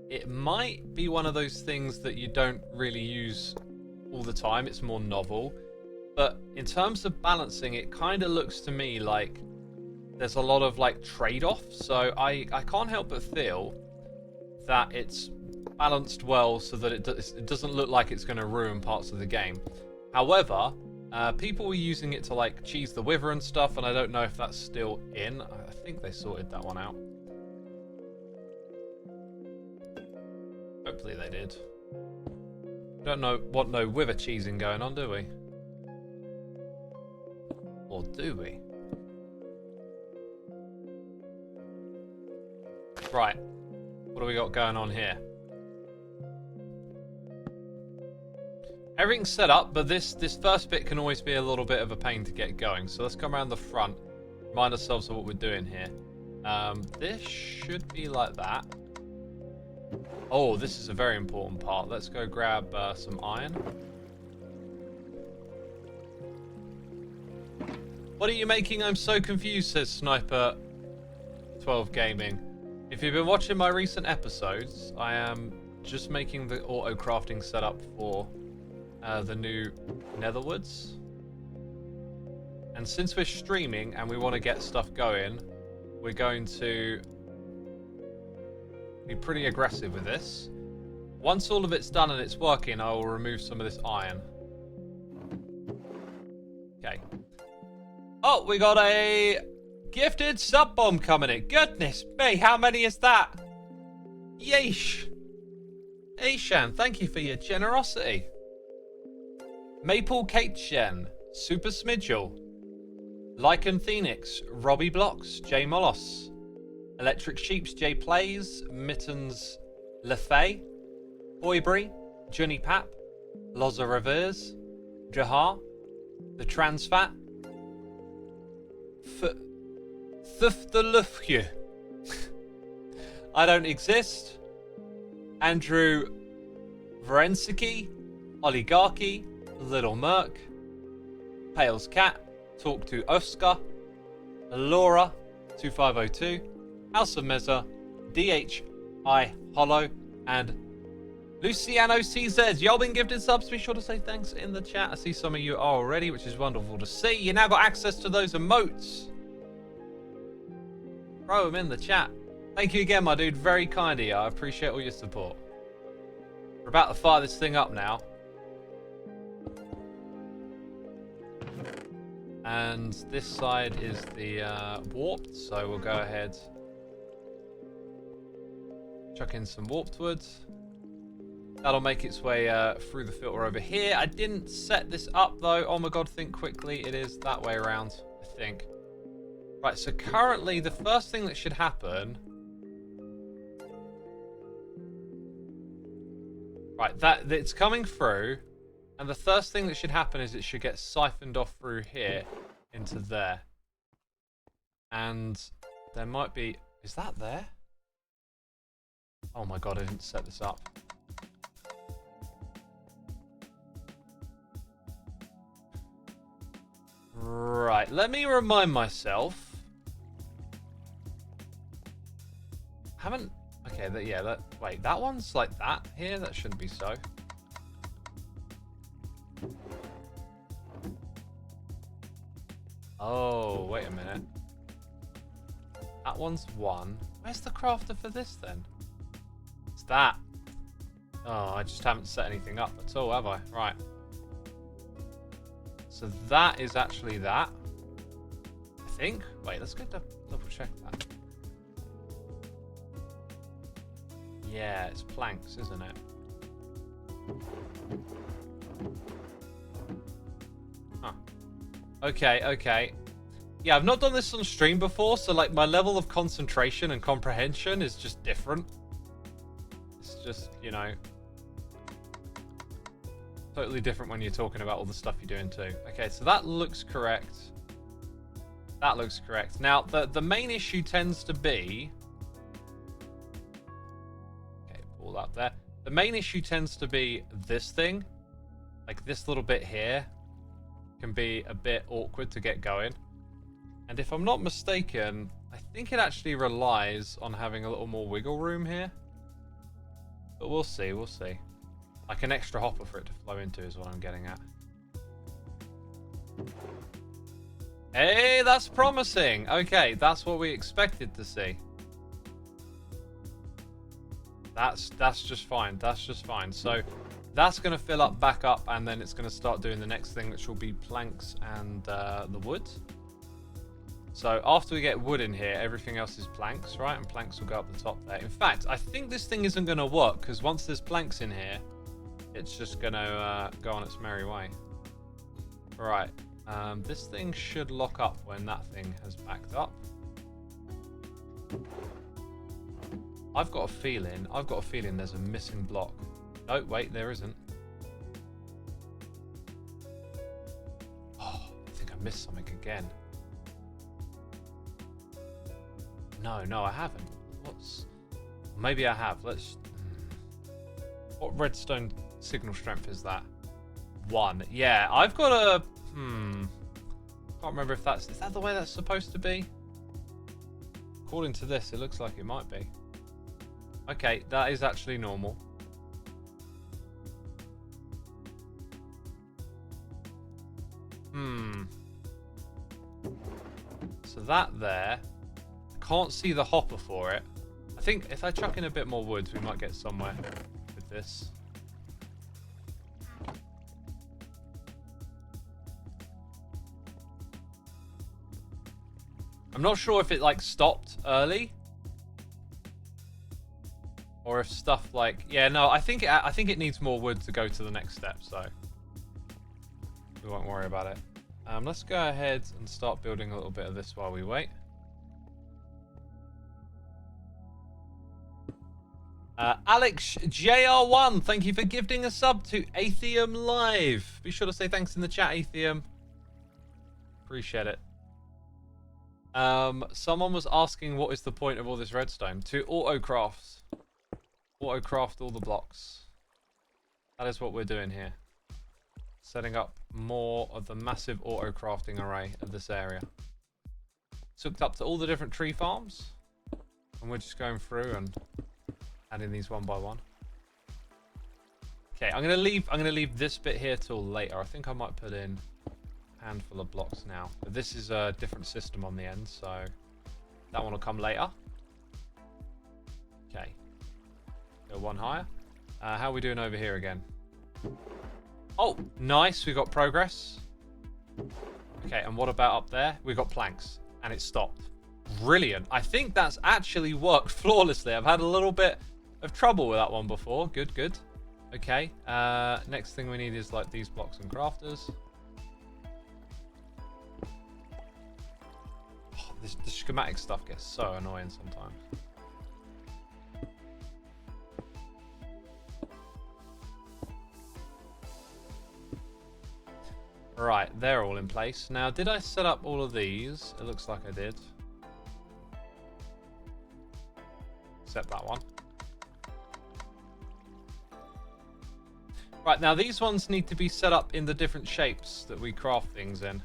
it might be one of those things that you don't really use all the time. It's more novel. But in terms of balancing, it kind of looks to me like there's a lot of like trade-offs. So I can't help but feel that it's balanced well so that it doesn't look like it's going to ruin parts of the game. However, people were using it to like cheese the wither and stuff, and I don't know if that's still in. I think they sorted that one out. Hopefully they did. Don't know what no wither cheesing going on, do we? Or do we? Right. What do we got going on here? Everything's set up, but this first bit can always be a little bit of a pain to get going. So let's come around the front, remind ourselves of what we're doing here. This should be like that. Oh, this is a very important part. Let's go grab some iron. What are you making? I'm so confused, says Sniper12 Gaming. If you've been watching my recent episodes, I am just making the auto crafting setup for the new Netherwoods. And since we're streaming and we want to get stuff going, we're going to be pretty aggressive with this. Once all of it's done and it's working, I will remove some of this iron. Okay. Oh, we got a gifted sub bomb coming in. Goodness me, how many is that? Yeesh. Ishan, thank you for your generosity. Maple Kate Shen, Super Smidgel, Lycan Phoenix, Robbie Blocks, J Molos, Electric Sheeps, J Plays, Mittens Lefay, Hoibury, Johnny Pap, Loza Revers, Jahar, The Transfat, Thuftalufhue, I Don't Exist, Andrew Verensky, Oligarchy, Little Merc, Pale's Cat, Talk to Oscar, Laura 2502, House of Meza, DHI Hollow, and Luciano CZ. Y'all been gifted subs. Be sure to say thanks in the chat. I see some of you are already, which is wonderful to see. You now got access to those emotes. Throw them in the chat. Thank you again, my dude. Very kind of you. I appreciate all your support. We're about to fire this thing up now. And this side is the warped, so we'll go ahead, chuck in some warped wood. That'll make its way through the filter over here. I didn't set this up though. Oh my god, think quickly. It is that way around, I think. Right, so currently the first thing that should happen... Right, it's coming through. And the first thing that should happen is it should get siphoned off through here into there. And there might be... Is that there? Oh my god, I didn't set this up. Right, let me remind myself. Haven't... Okay, wait, that one's like that here? That shouldn't be so. Oh, wait a minute. That one's one. Where's the crafter for this then? It's that. Oh, I just haven't set anything up at all, have I? Right. So that is actually that. I think. Wait, let's go double check that. Yeah, it's planks, isn't it? Huh. Okay. Yeah, I've not done this on stream before, so like my level of concentration and comprehension is just different. It's just, you know, totally different when you're talking about all the stuff you're doing too. Okay, so that looks correct. That looks correct. Now, the main issue tends to be... Okay, pull that there. The main issue tends to be this thing. Like this little bit here can be a bit awkward to get going. And if I'm not mistaken, I think it actually relies on having a little more wiggle room here. But we'll see, we'll see. Like an extra hopper for it to flow into is what I'm getting at. Hey, that's promising. Okay, that's what we expected to see. That's just fine. That's just fine. So that's going to fill up back up, and then it's going to start doing the next thing, which will be planks and the wood. So after we get wood in here, everything else is planks, right? And planks will go up the top there. In fact, I think this thing isn't going to work, because once there's planks in here, it's just going to go on its merry way. Right. This thing should lock up when that thing has backed up. I've got a feeling there's a missing block. No, wait, there isn't. Oh, I think I missed something again. No, I haven't. Maybe I have. What redstone signal strength is that? 1. Yeah, I've got a... Can't remember if that's... Is that the way that's supposed to be? According to this, it looks like it might be. Okay, that is actually normal. So that there... I can't see the hopper for it. I think if I chuck in a bit more wood, we might get somewhere with this. I'm not sure if it like stopped early, or if stuff like I think it needs more wood to go to the next step, so we won't worry about it. Let's go ahead and start building a little bit of this while we wait. Alex JR1, thank you for gifting a sub to Atheum Live. Be sure to say thanks in the chat, Atheum. Appreciate it. Someone was asking what is the point of all this redstone? To auto-craft all the blocks. That is what we're doing here. Setting up more of the massive auto-crafting array of this area. It's hooked up to all the different tree farms, and we're just going through and adding these one by one. Okay, I'm gonna leave this bit here till later. I think I might put in handful of blocks now, but this is a different system on the end, so that one will come later. Okay, go one higher. How are we doing over here again? Oh, nice, we got progress. Okay, and what about up there? We got planks, and it stopped. Brilliant. I think that's actually worked flawlessly. I've had a little bit of trouble with that one before. Good. Okay, next thing we need is like these blocks and crafters. The schematic stuff gets so annoying sometimes. Right, they're all in place. Now, did I set up all of these? It looks like I did. Except that one. Right, now these ones need to be set up in the different shapes that we craft things in.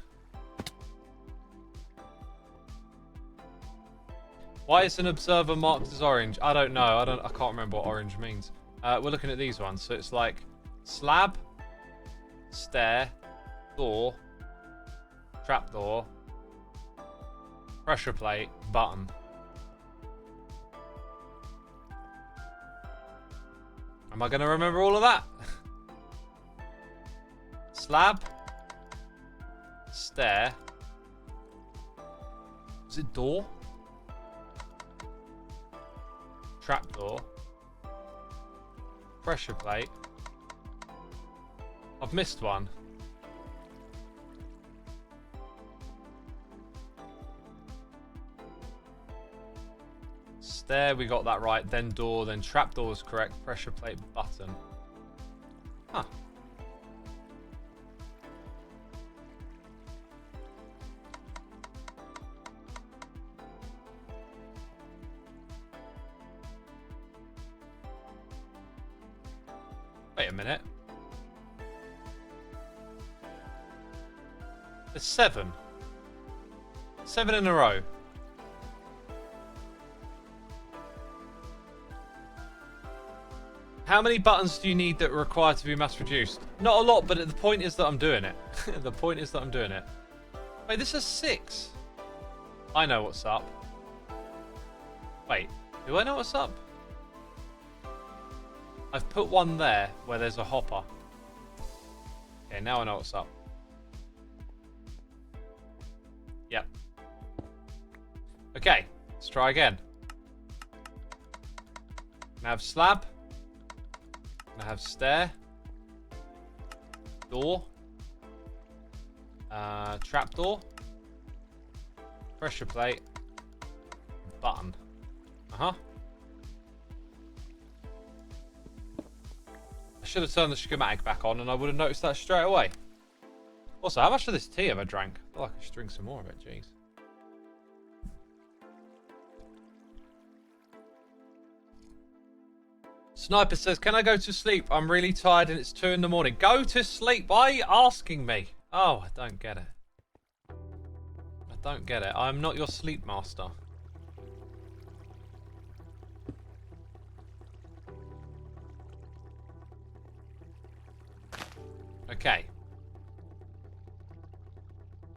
Why is an observer marked as orange? I don't know. I can't remember what orange means. We're looking at these ones. So it's like slab, stair, door, trapdoor, pressure plate, button. Am I going to remember all of that? Slab, stair. Is it door? Trapdoor, pressure plate. I've missed one. Stair, we got that right. Then door, then trapdoor is correct. Pressure plate, button. Huh. Wait a minute. There's 7. 7 in a row. How many buttons do you need that are required to be mass produced? Not a lot, but the point is that I'm doing it. The point is that I'm doing it. Wait, this is 6. I know what's up. Wait, do I know what's up? I've put one there where there's a hopper. Okay, now I know what's up. Yep. Okay, let's try again. Now I have slab. I have stair. Door. Trapdoor. Pressure plate. Button. Uh-huh. I should have turned the schematic back on and I would have noticed that straight away. Also, how much of this tea have I drank? I feel like I should drink some more of it, jeez. Sniper says, can I go to sleep? I'm really tired and it's 2 in the morning. Go to sleep. Why are you asking me? Oh, I don't get it. I don't get it. I'm not your sleep master. Okay.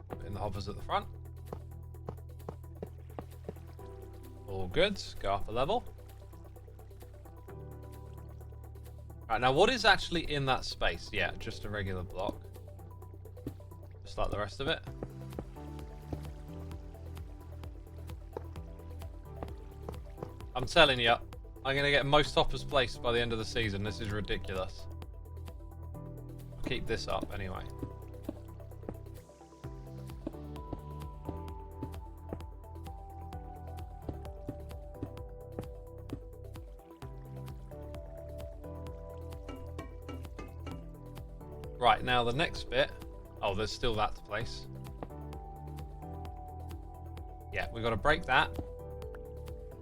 Put in the hoppers at the front. All good. Go up a level. Right, now what is actually in that space? Yeah, just a regular block. Just like the rest of it. I'm telling you, I'm going to get most hoppers placed by the end of the season. This is ridiculous. I'll keep this up anyway. Right, now the next bit. Oh, there's still that to place. Yeah, we've got to break that.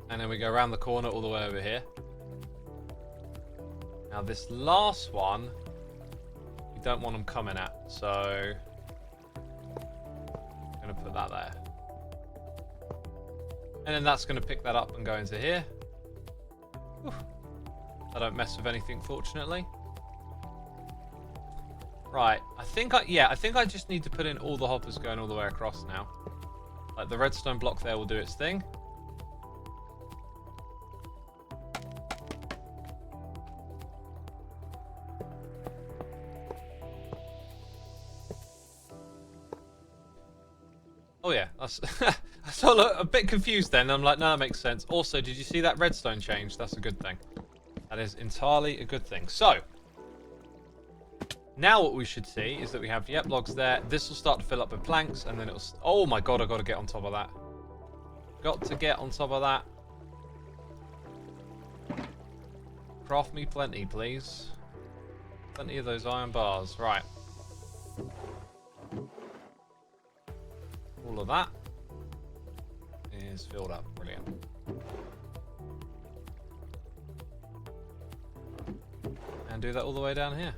And then we go around the corner all the way over here. Now this last one, we don't want them coming at. So, I'm going to put that there. And then that's going to pick that up and go into here. Whew. I don't mess with anything, fortunately. Right, I think I just need to put in all the hoppers going all the way across now. Like the redstone block there will do its thing. Oh yeah, that's I saw a bit confused then. I'm like, no, that makes sense. Also, did you see that redstone change? That's a good thing. That is entirely a good thing. So, now what we should see is that we have, yep, logs there. This will start to fill up with planks, and then it'll... Oh my god, I've got to get on top of that. Got to get on top of that. Craft me plenty, please. Plenty of those iron bars. Right. All of that is filled up. Brilliant. And do that all the way down here.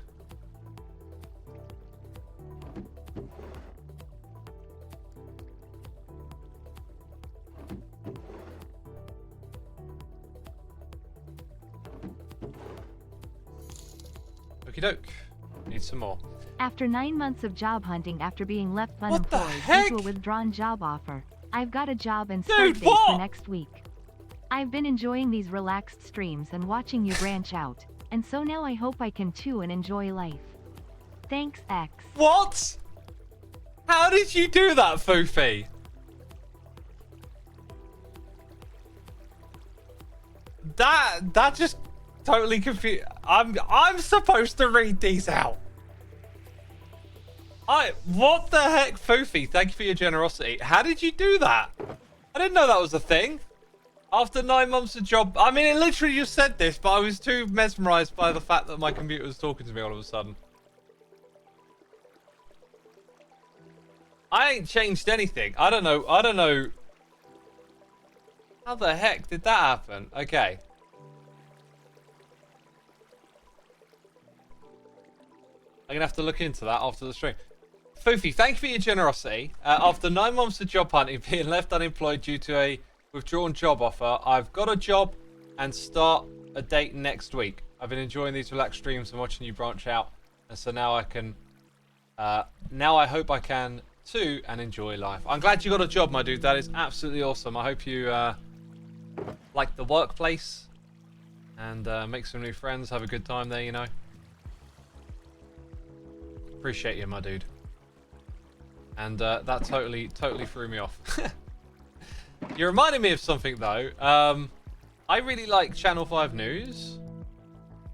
Okie doke. Need some more.
After 9 months of job hunting after being left unemployed due to a withdrawn job offer, I've got a job and start date for next week. I've been enjoying these relaxed streams and watching you branch out, and so now I hope I can too and enjoy life. Thanks, X.
What? How did you do that, Foofy? That just totally confused. I'm supposed to read these out. What the heck, Foofy? Thank you for your generosity. How did you do that? I didn't know that was a thing. After 9 months of job... I mean, it literally just said this, but I was too mesmerized by the fact that my computer was talking to me all of a sudden. I ain't changed anything. I don't know. How the heck did that happen? Okay. I'm going to have to look into that after the stream. Foofy, thank you for your generosity. After 9 months of job hunting, being left unemployed due to a withdrawn job offer, I've got a job and start a date next week. I've been enjoying these relaxed streams and watching you branch out, and so now I can. Now I hope I can too and enjoy life. I'm glad you got a job, my dude. That is absolutely awesome. I hope you like the workplace and make some new friends. Have a good time there, you know. Appreciate you, my dude. And that totally threw me off. You reminded me of something though. I really like Channel 5 News.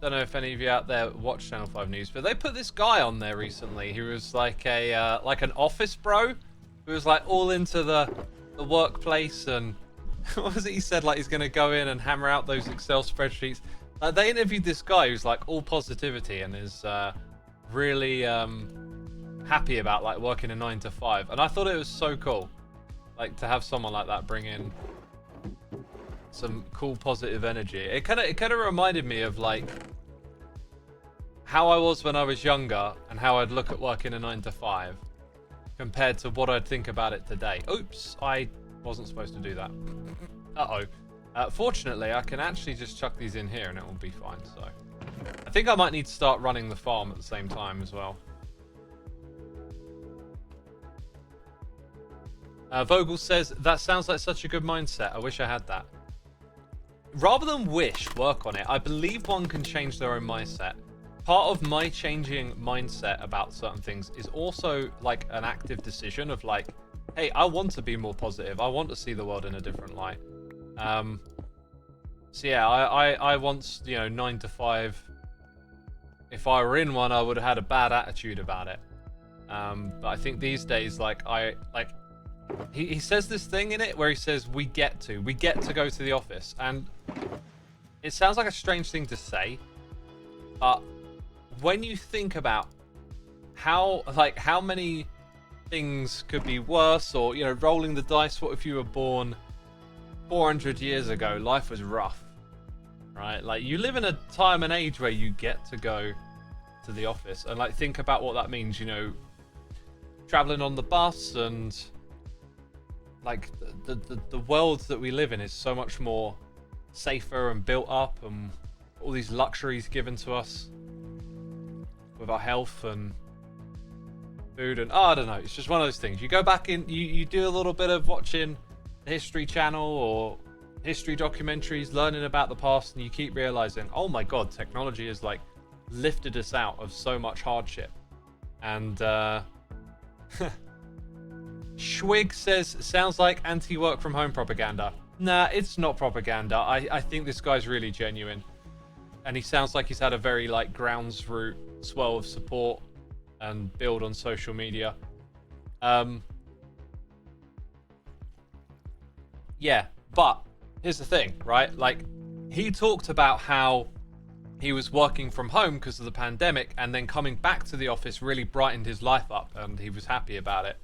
Don't know if any of you out there watch Channel 5 News, but they put this guy on there recently who was like a like an office bro, who was like all into the workplace, and what was it he said, like he's gonna go in and hammer out those Excel spreadsheets. They interviewed this guy who's like all positivity and is really happy about like working a 9 to 5, and I thought it was so cool, like to have someone like that bring in some cool positive energy. It kind of reminded me of like how I was when I was younger and how I'd look at working a 9 to 5 compared to what I'd think about it today. Oops, I wasn't supposed to do that. Fortunately, I can actually just chuck these in here and it will be fine. So I think I might need to start running the farm at the same time as well. Vogel says, that sounds like such a good mindset. I wish I had that. Rather than wish, work on it. I believe one can change their own mindset. Part of my changing mindset about certain things is also like an active decision of like, hey, I want to be more positive. I want to see the world in a different light. So yeah, I once, you know, 9 to 5. If I were in one, I would have had a bad attitude about it. But I think these days, he says this thing in it where he says we get to go to the office, and it sounds like a strange thing to say, but when you think about how many things could be worse, or, you know, rolling the dice, what if you were born 400 years ago? Life was rough, right? Like, you live in a time and age where you get to go to the office, and like think about what that means, you know, traveling on the bus, and like the world that we live in is so much more safer and built up, and all these luxuries given to us with our health and food, and I don't know, it's just one of those things. You go back in, you do a little bit of watching the History Channel or history documentaries, learning about the past, and you keep realizing, oh my god, technology has like lifted us out of so much hardship. And Schwig says, sounds like anti-work from home propaganda. Nah, it's not propaganda. I think this guy's really genuine, and he sounds like he's had a very like grounds root swell of support and build on social media. Yeah, but here's the thing, right? Like, he talked about how he was working from home because of the pandemic, and then coming back to the office really brightened his life up, and he was happy about it,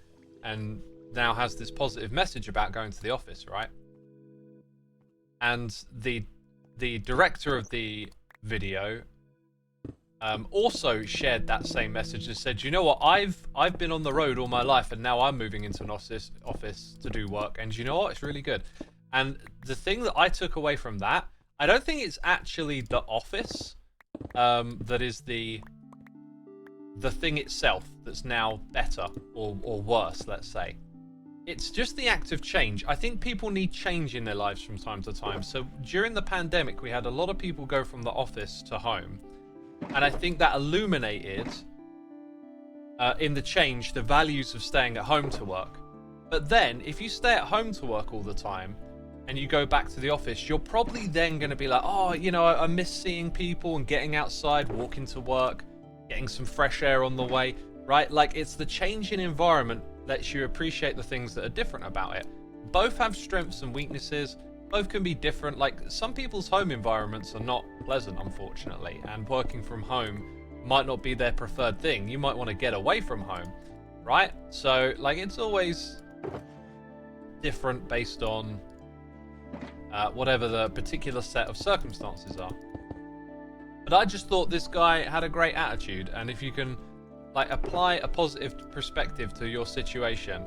and now has this positive message about going to the office, right? And the director of the video also shared that same message and said, you know what, I've been on the road all my life, and now I'm moving into an office to do work, and you know what, it's really good. And the thing that I took away from that, I don't think it's actually the office that is the thing itself that's now better or worse, let's say. It's just the act of change. I think people need change in their lives from time to time. So during the pandemic, we had a lot of people go from the office to home. And I think that illuminated in the change the values of staying at home to work. But then if you stay at home to work all the time and you go back to the office, you're probably then going to be like, oh, you know, I miss seeing people and getting outside, walking to work, getting some fresh air on the way, right? Like, it's the change in environment lets you appreciate the things that are different about it. Both have strengths and weaknesses. Both can be different. Like, some people's home environments are not pleasant, unfortunately, and working from home might not be their preferred thing. You might want to get away from home, right? So, like, it's always different based on whatever the particular set of circumstances are. But I just thought this guy had a great attitude, and if you can like apply a positive perspective to your situation,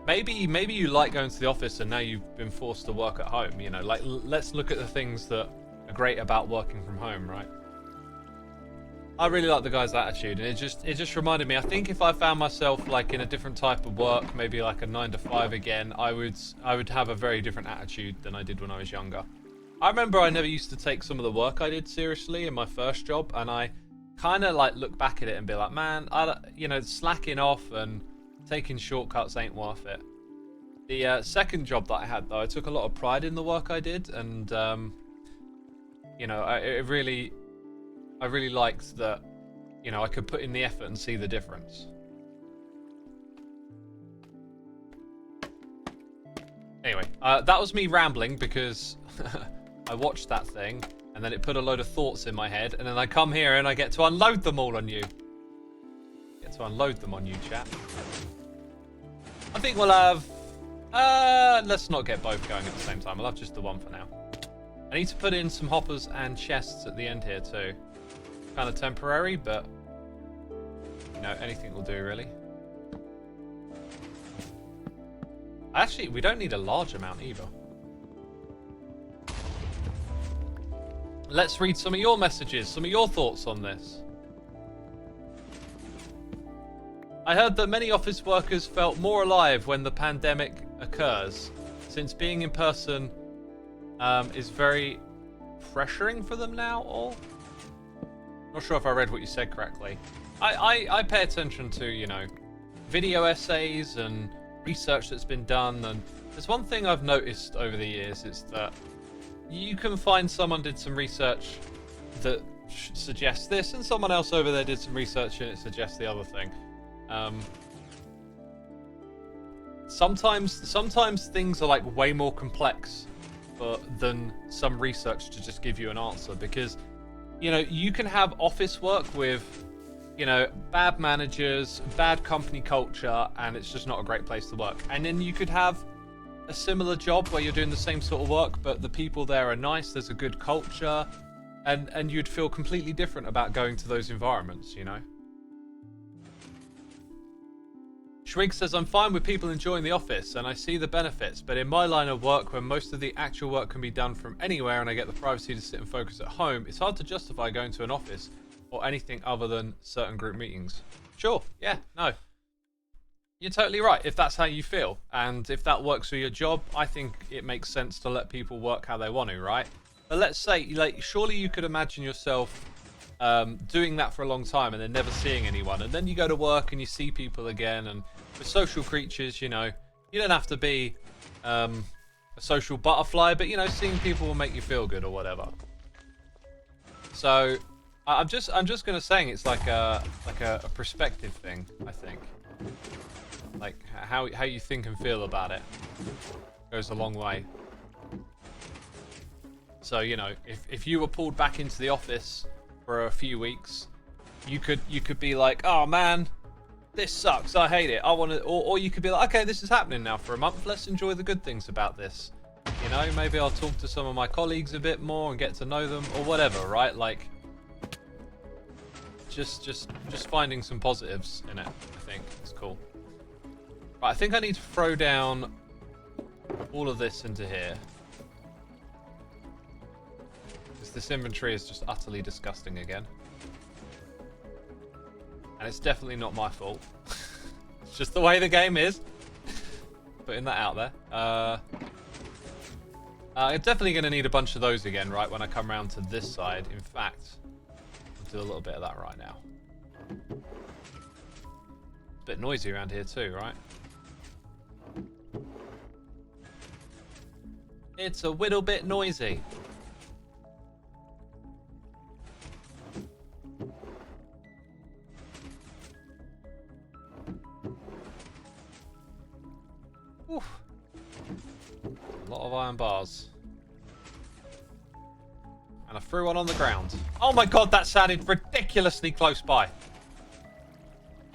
maybe you like going to the office and now you've been forced to work at home, you know, like let's look at the things that are great about working from home, right? I really like the guy's attitude, and it just reminded me. I think if I found myself like in a different type of work, maybe like a 9 to 5 again, I would have a very different attitude than I did when I was younger. I remember I never used to take some of the work I did seriously in my first job, and I kind of like look back at it and be like, man, slacking off and taking shortcuts ain't worth it. The second job that I had, though, I took a lot of pride in the work I did, and I really liked that, I could put in the effort and see the difference. Anyway, that was me rambling because I watched that thing, and then it put a load of thoughts in my head, and then I come here and I get to unload them all on you. Get to unload them on you, chat. I think we'll have... let's not get both going at the same time. I'll have just the one for now. I need to put in some hoppers and chests at the end here too. Kind of temporary, but anything will do really. Actually, we don't need a large amount either. Let's read some of your messages, some of your thoughts on this. I heard that many office workers felt more alive when the pandemic occurs, since being in person is very pressuring for them now, or? Not sure if I read what you said correctly. I pay attention to, video essays and research that's been done, and there's one thing I've noticed over the years is that you can find someone did some research that suggests this, and someone else over there did some research and it suggests the other thing. Sometimes things are like way more complex than some research to just give you an answer, because you can have office work with bad managers, bad company culture, and it's just not a great place to work. And then you could have a similar job where you're doing the same sort of work, but the people there are nice, there's a good culture, and you'd feel completely different about going to those environments, Schwig says, I'm fine with people enjoying the office, and I see the benefits, but in my line of work, when most of the actual work can be done from anywhere and I get the privacy to sit and focus at home, it's hard to justify going to an office or anything other than certain group meetings. Sure, yeah, no. You're totally right, if that's how you feel, and if that works for your job, I think it makes sense to let people work how they want to, right? But let's say, surely you could imagine yourself doing that for a long time and then never seeing anyone, and then you go to work and you see people again, and we're social creatures, you don't have to be a social butterfly, but seeing people will make you feel good or whatever. So I'm just gonna say it's like a perspective thing, I think. Like how you think and feel about it goes a long way. So if you were pulled back into the office for a few weeks, you could be like, oh man, this sucks, I hate it, I want to, or you could be like, okay, this is happening now for a month, let's enjoy the good things about this. Maybe I'll talk to some of my colleagues a bit more and get to know them, or whatever, right? Like just finding some positives in it, I think is cool. Right, I think I need to throw down all of this into here, because this inventory is just utterly disgusting again. And it's definitely not my fault. It's just the way the game is. Putting that out there. I'm definitely going to need a bunch of those again, right, when I come around to this side. In fact, I'll do a little bit of that right now. It's a bit noisy around here too, right? It's a little bit noisy. Oof. A lot of iron bars. And I threw one on the ground. Oh my god, that sounded ridiculously close by.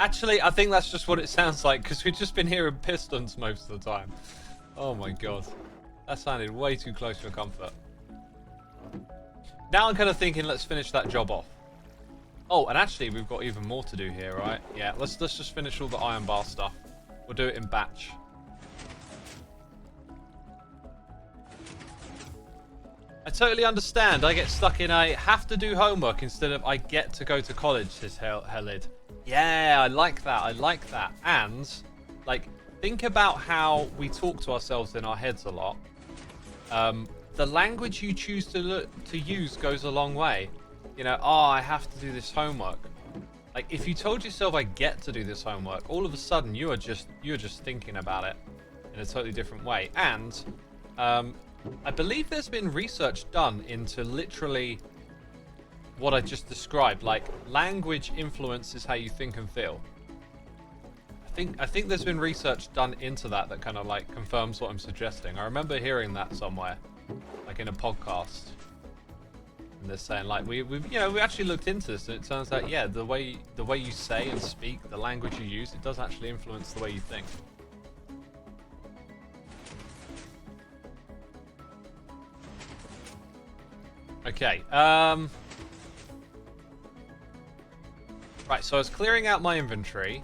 Actually, I think that's just what it sounds like, because we've just been hearing pistons most of the time. Oh my god. That sounded way too close for comfort. Now I'm kind of thinking, let's finish that job off. Oh, and actually, we've got even more to do here, right? Yeah, let's just finish all the iron bar stuff. We'll do it in batch. I totally understand. I get stuck in I have to do homework instead of I get to go to college, says Helid. Yeah, I like that. I like that. And, like, think about how we talk to ourselves in our heads a lot. The language you choose to use goes a long way. You know, oh, I have to do this homework. Like, if you told yourself I get to do this homework, all of a sudden you're just thinking about it in a totally different way. And I believe there's been research done into literally what I just described. Like, language influences how you think and feel. I think there's been research done into that kind of like confirms what I'm suggesting. I remember hearing that somewhere, like in a podcast. And they're saying like we actually looked into this, and it turns out yeah, the way you say and speak, the language you use, it does actually influence the way you think. Okay. Right, so I was clearing out my inventory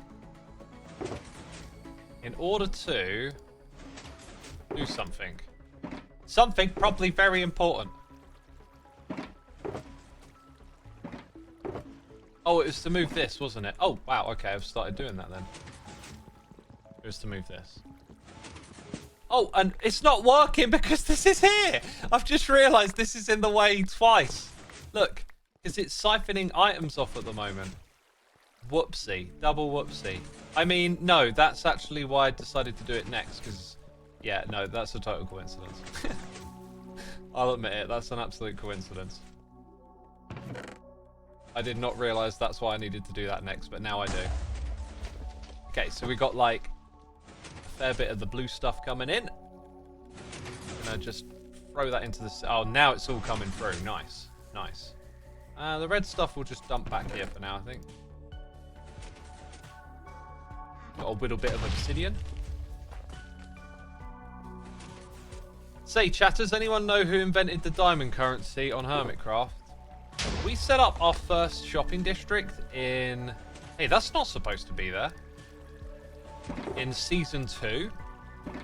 in order to do something. Something probably very important. Oh, it was to move this, wasn't it? Oh, wow, okay, I've started doing that then. It was to move this. Oh, and it's not working because this is here! I've just realised this is in the way twice. Look, because it's siphoning items off at the moment. Whoopsie. Double whoopsie. I mean, no, that's actually why I decided to do it next, because, yeah, no, that's a total coincidence. I'll admit it, that's an absolute coincidence. I did not realise that's why I needed to do that next, but now I do. Okay, so we got, like, a fair bit of the blue stuff coming in. I'm gonna just throw that into this. Oh, now it's all coming through. Nice. Nice. The red stuff will just dump back here for now, I think. Got a little bit of obsidian. Say, chatters, anyone know who invented the diamond currency on Hermitcraft? We set up our first shopping district in... Hey, that's not supposed to be there. In Season 2.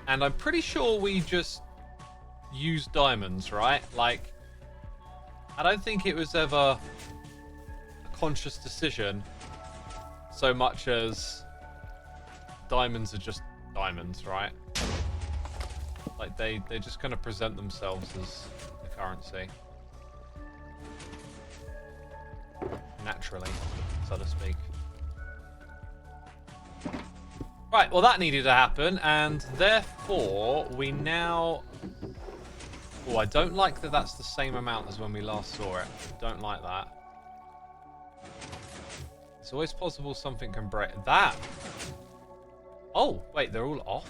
And I'm pretty sure we just used diamonds, right? Like, I don't think it was ever a conscious decision so much as diamonds are just diamonds, right? Like, they just kind of present themselves as the currency. Naturally, so to speak. Right, well that needed to happen, and therefore we now... Oh, I don't like that that's the same amount as when we last saw it. Don't like that. It's always possible something can break... That! Oh, wait, they're all off?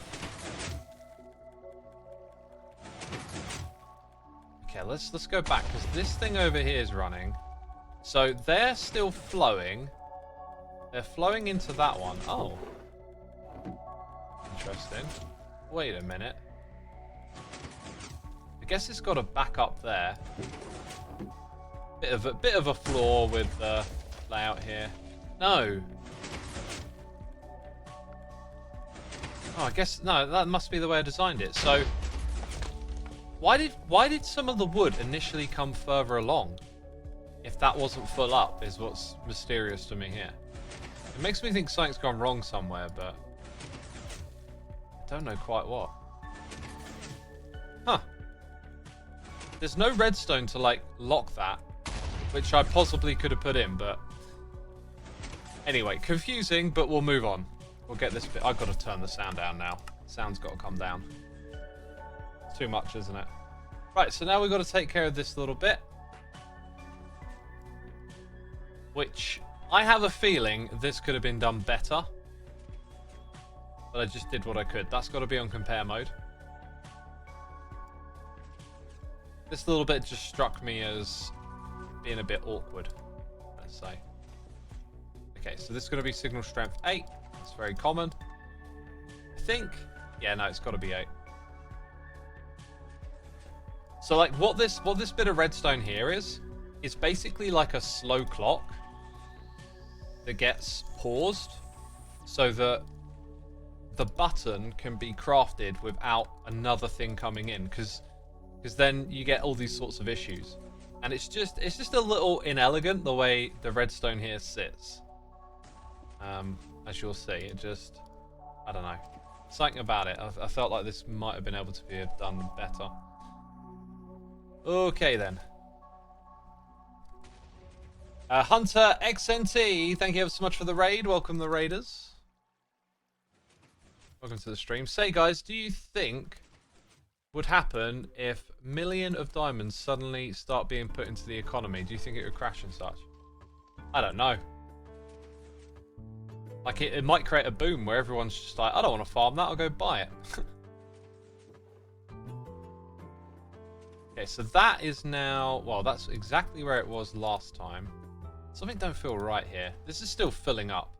Okay, let's go back, because this thing over here is running. So they're still flowing. They're flowing into that one. Oh. Interesting. Wait a minute. I guess it's got a back up there. Bit of a flaw with the layout here. No. Oh, I guess no. That must be the way I designed it. So, why did some of the wood initially come further along? If that wasn't full up, is what's mysterious to me here. It makes me think something's gone wrong somewhere, but I don't know quite what. Huh. There's no redstone to, like, lock that, which I possibly could have put in, but... Anyway, confusing, but we'll move on. We'll get this bit... I've got to turn the sound down now. Sound's got to come down. Too much, isn't it? Right, so now we've got to take care of this little bit. Which, I have a feeling this could have been done better. But I just did what I could. That's got to be on compare mode. This little bit just struck me as being a bit awkward, let's say. Okay, so this is going to be signal strength 8. That's very common. I think... Yeah, no, it's got to be 8. So, like, what this bit of redstone here is basically like a slow clock that gets paused so that the button can be crafted without another thing coming in. Because because then you get all these sorts of issues. And it's just a little inelegant the way the redstone here sits. As you'll see, it just, I don't know, something about it. I felt like this might have been able to be done better. Okay then. Hunter XNT, thank you ever so much for the raid. Welcome the raiders. Welcome to the stream. Say guys, do you think would happen if million of diamonds suddenly start being put into the economy? Do you think it would crash and such? I don't know. Like it might create a boom where everyone's just like, I don't want to farm that, I'll go buy it. Okay, so that is now, well, that's exactly where it was last time. Something don't feel right here. This is still filling up.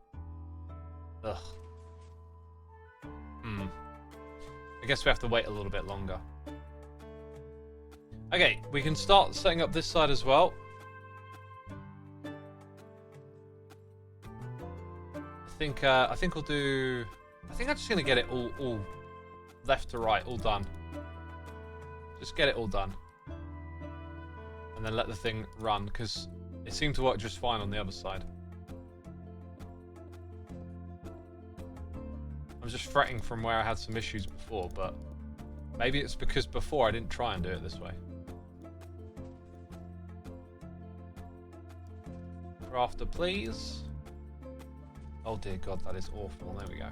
Ugh. I guess we have to wait a little bit longer. Okay, we can start setting up this side as well. I think we'll do. I think I'm just gonna get it all left to right, all done. Just get it all done, and then let the thing run because it seemed to work just fine on the other side. I'm just fretting from where I had some issues before, but maybe it's because before I didn't try and do it this way. Crafter, please. Oh dear God, that is awful. There we go.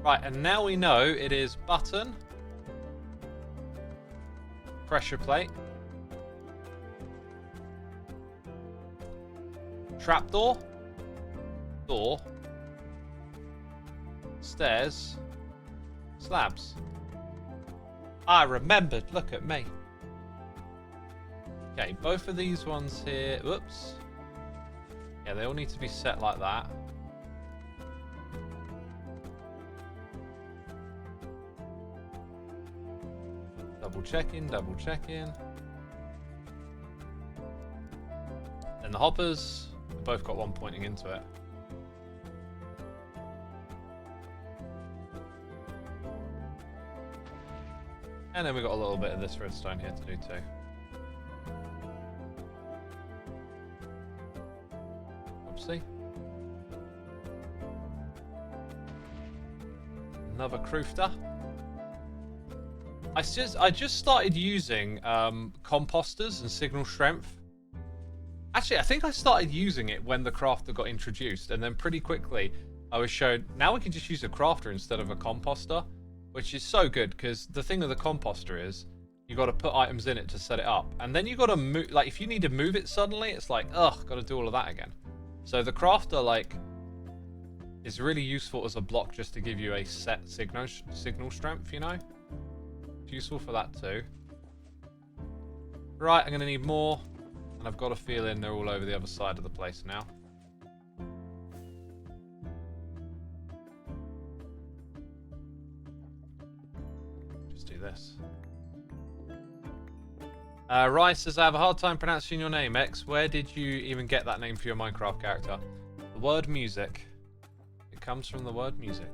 Right, and now we know it is button, pressure plate, trapdoor, door, stairs, slabs. I remembered, look at me. Okay, both of these ones here, whoops. Yeah, they all need to be set like that. Double checking, double checking. And the hoppers, they've both got one pointing into it. And then we've got a little bit of this redstone here to do too. Oopsie. Another crofter. I just started using composters and signal strength. Actually, I think I started using it when the crafter got introduced, and then pretty quickly I was shown now we can just use a crafter instead of a composter, which is so good because the thing with the composter is you got to put items in it to set it up, and then you got to move. Like if you need to move it suddenly, it's like ugh, got to do all of that again. So the crafter like is really useful as a block just to give you a set signal strength, you know. It's useful for that too. Right, I'm going to need more, and I've got a feeling they're all over the other side of the place now. Just do this. Rice says, I have a hard time pronouncing your name, X. Where did you even get that name for your Minecraft character? The word music. It comes from the word music.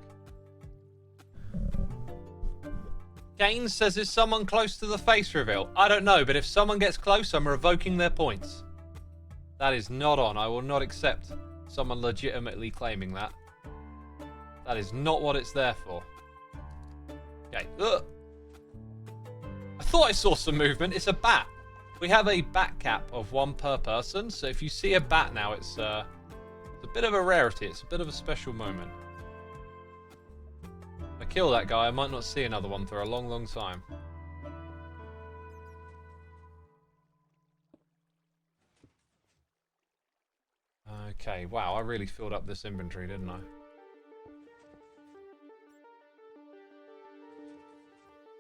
Gaines says, is someone close to the face reveal? I don't know, but if someone gets close, I'm revoking their points. That is not on. I will not accept someone legitimately claiming that. That is not what it's there for. Okay. Ugh. I thought I saw some movement. It's a bat. We have a bat cap of 1 per person, so if you see a bat now, it's a bit of a rarity. It's a bit of a special moment. If I kill that guy, I might not see another one for a long, long time. Okay, wow, I really filled up this inventory, didn't I?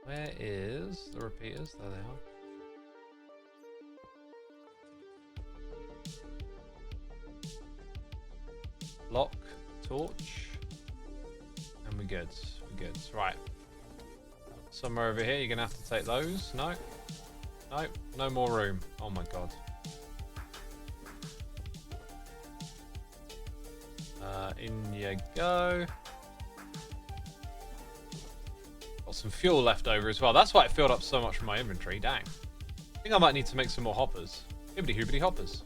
Where is the repeaters? There they are. Lock, torch, and we're good. We're good. Right. Somewhere over here, you're gonna have to take those. No, no, no more room. Oh my god. In you go. Got some fuel left over as well. That's why it filled up so much from my inventory. Dang. I think I might need to make some more hoppers. Hibbity hoobity hoppers.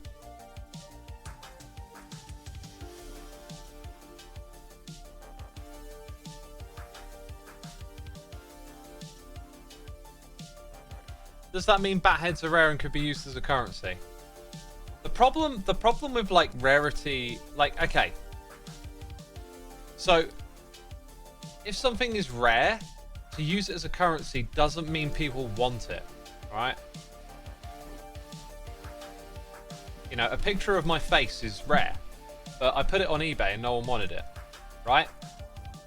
Does that mean bat heads are rare and could be used as a currency? The problem with like rarity, like, okay. So if something is rare, to use it as a currency doesn't mean people want it, right? You know, a picture of my face is rare, but I put it on eBay and no one wanted it, right?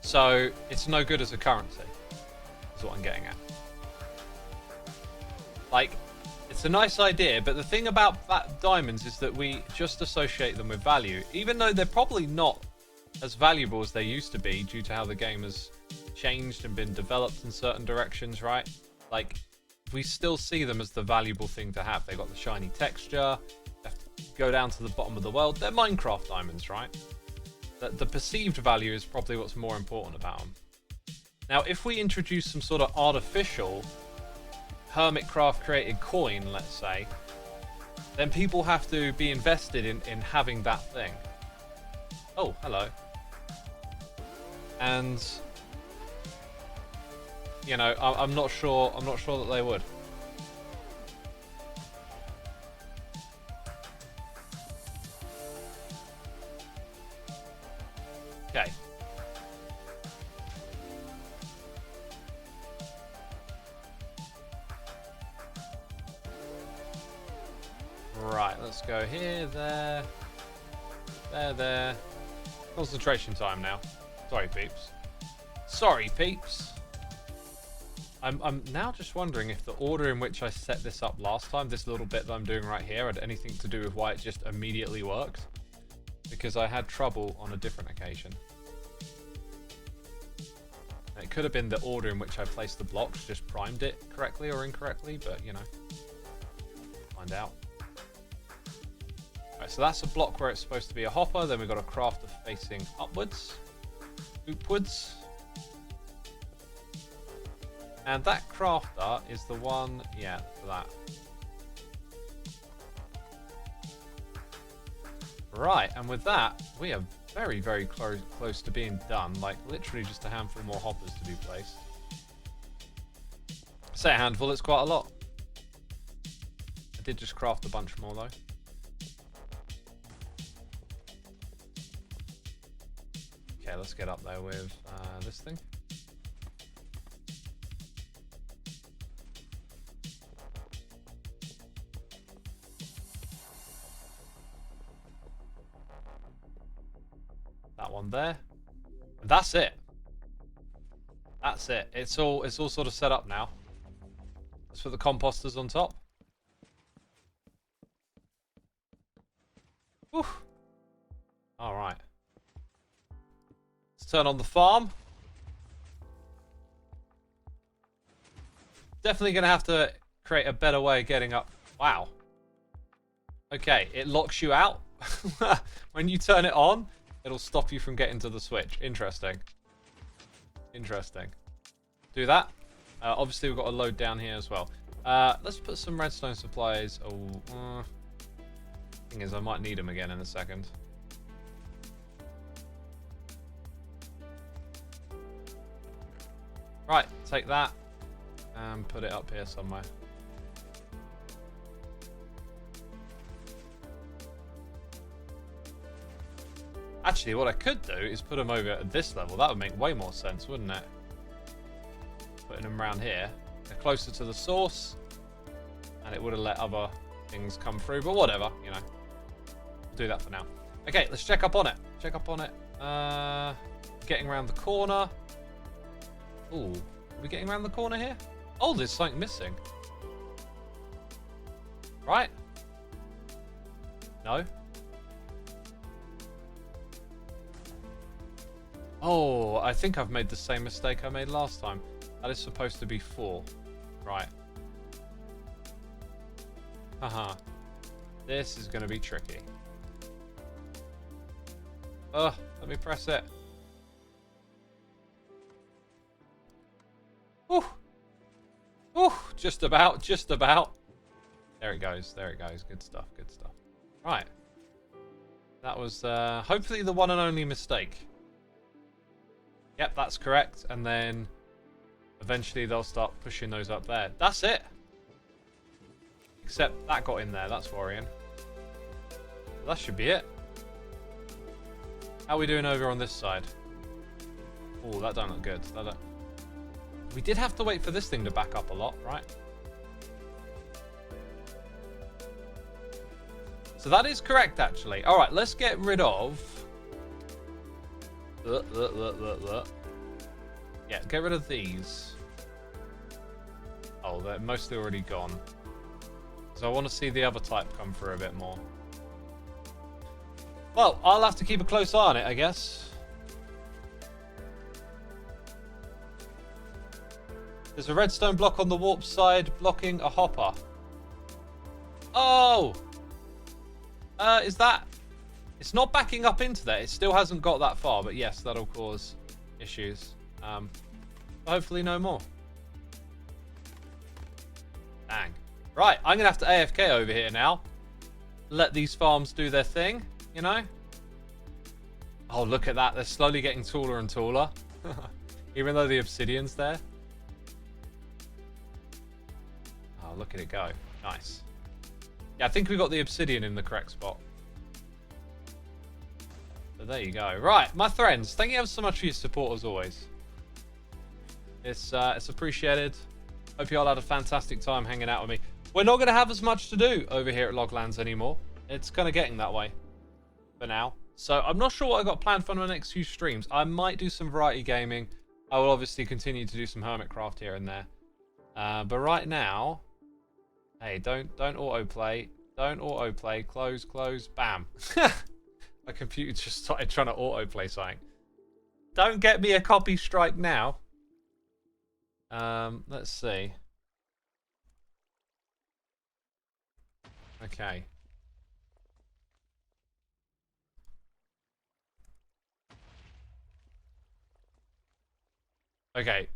So it's no good as a currency, is what I'm getting at. Like, it's a nice idea, but the thing about diamonds is that we just associate them with value, even though they're probably not as valuable as they used to be due to how the game has changed and been developed in certain directions, right? Like, we still see them as the valuable thing to have. They've got the shiny texture, you have to go down to the bottom of the world. They're Minecraft diamonds, right? The perceived value is probably what's more important about them. Now, if we introduce some sort of artificial Hermitcraft created coin, let's say, then people have to be invested in having that thing. Oh, hello. And you know, I'm not sure that they would. Okay. Right, let's go here, there, there. Concentration time now. Sorry, peeps. Sorry, peeps. I'm now just wondering if the order in which I set this up last time, this little bit that I'm doing right here, had anything to do with why it just immediately worked. Because I had trouble on a different occasion. And it could have been the order in which I placed the blocks just primed it correctly or incorrectly, but you know, find out. Right, so that's a block where it's supposed to be a hopper. Then we've got a crafter facing upwards, upwards. And that crafter is the one, yeah, for that. Right, and with that, we are very, very close to being done. Like, literally just a handful more hoppers to be placed. I say a handful, it's quite a lot. I did just craft a bunch more, though. Okay, let's get up there with this thing. That one there. And that's it. That's it. It's all sort of set up now. Let's put the composters on top. Whew. Alright. Let's turn on the farm. Definitely going to have to create a better way of getting up. Wow. Okay, it locks you out. When you turn it on, it'll stop you from getting to the switch. Interesting. Interesting. Do that. Obviously, we've got a load down here as well. Let's put some redstone supplies. Oh, thing is, I might need them again in a second. Right, take that and put it up here somewhere. Actually, what I could do is put them over at this level. That would make way more sense, wouldn't it? Putting them around here. They're closer to the source. And it would have let other things come through. But whatever, you know. We'll do that for now. Okay, let's check up on it. Check up on it. Getting around the corner. Ooh, are we getting around the corner here? Oh, there's something missing. Right? No? Oh, I think I've made the same mistake I made last time. That is supposed to be 4. Right. Haha. This is going to be tricky. Let me press it. Whew. Whew. Just about. Just about. There it goes. There it goes. Good stuff. Good stuff. Right. That was hopefully the one and only mistake. Yep, that's correct. And then eventually they'll start pushing those up there. That's it. Except that got in there. That's worrying. That should be it. How are we doing over on this side? Oh, that don't look good. We did have to wait for this thing to back up a lot, right? So that is correct, actually. All right, let's get rid of... Yeah, get rid of these. Oh, they're mostly already gone. So I want to see the other type come through a bit more. Well, I'll have to keep a close eye on it, I guess. There's a redstone block on the warp side blocking a hopper. Oh! Is that... It's not backing up into there. It still hasn't got that far, but yes, that'll cause issues. Hopefully no more. Dang. Right, I'm going to have to AFK over here now. Let these farms do their thing, you know? Oh, look at that. They're slowly getting taller and taller. Even though the obsidian's there. Oh, look at it go. Nice. Yeah, I think we got the obsidian in the correct spot. So there you go. Right, my friends, thank you ever so much for your support as always. It's appreciated. Hope you all had a fantastic time hanging out with me. We're not going to have as much to do over here at Loglands anymore. It's kind of getting that way for now. So I'm not sure what I got planned for my next few streams. I might do some variety gaming. I will obviously continue to do some Hermitcraft here and there. But right now, hey, don't autoplay. Don't autoplay. Close, close, bam. My computer just started trying to autoplay something. Don't get me a copy strike now. Let's see. Okay. Okay.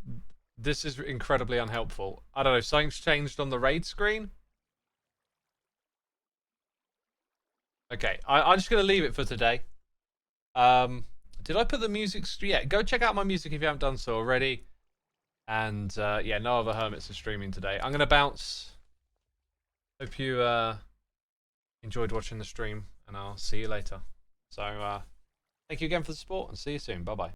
This is incredibly unhelpful. I don't know, something's changed on the raid screen. Okay, I'm just going to leave it for today. Did I put the music... Yeah, go check out my music if you haven't done so already. And, yeah, no other hermits are streaming today. I'm going to bounce. Hope you enjoyed watching the stream, and I'll see you later. So, thank you again for the support, and see you soon. Bye-bye.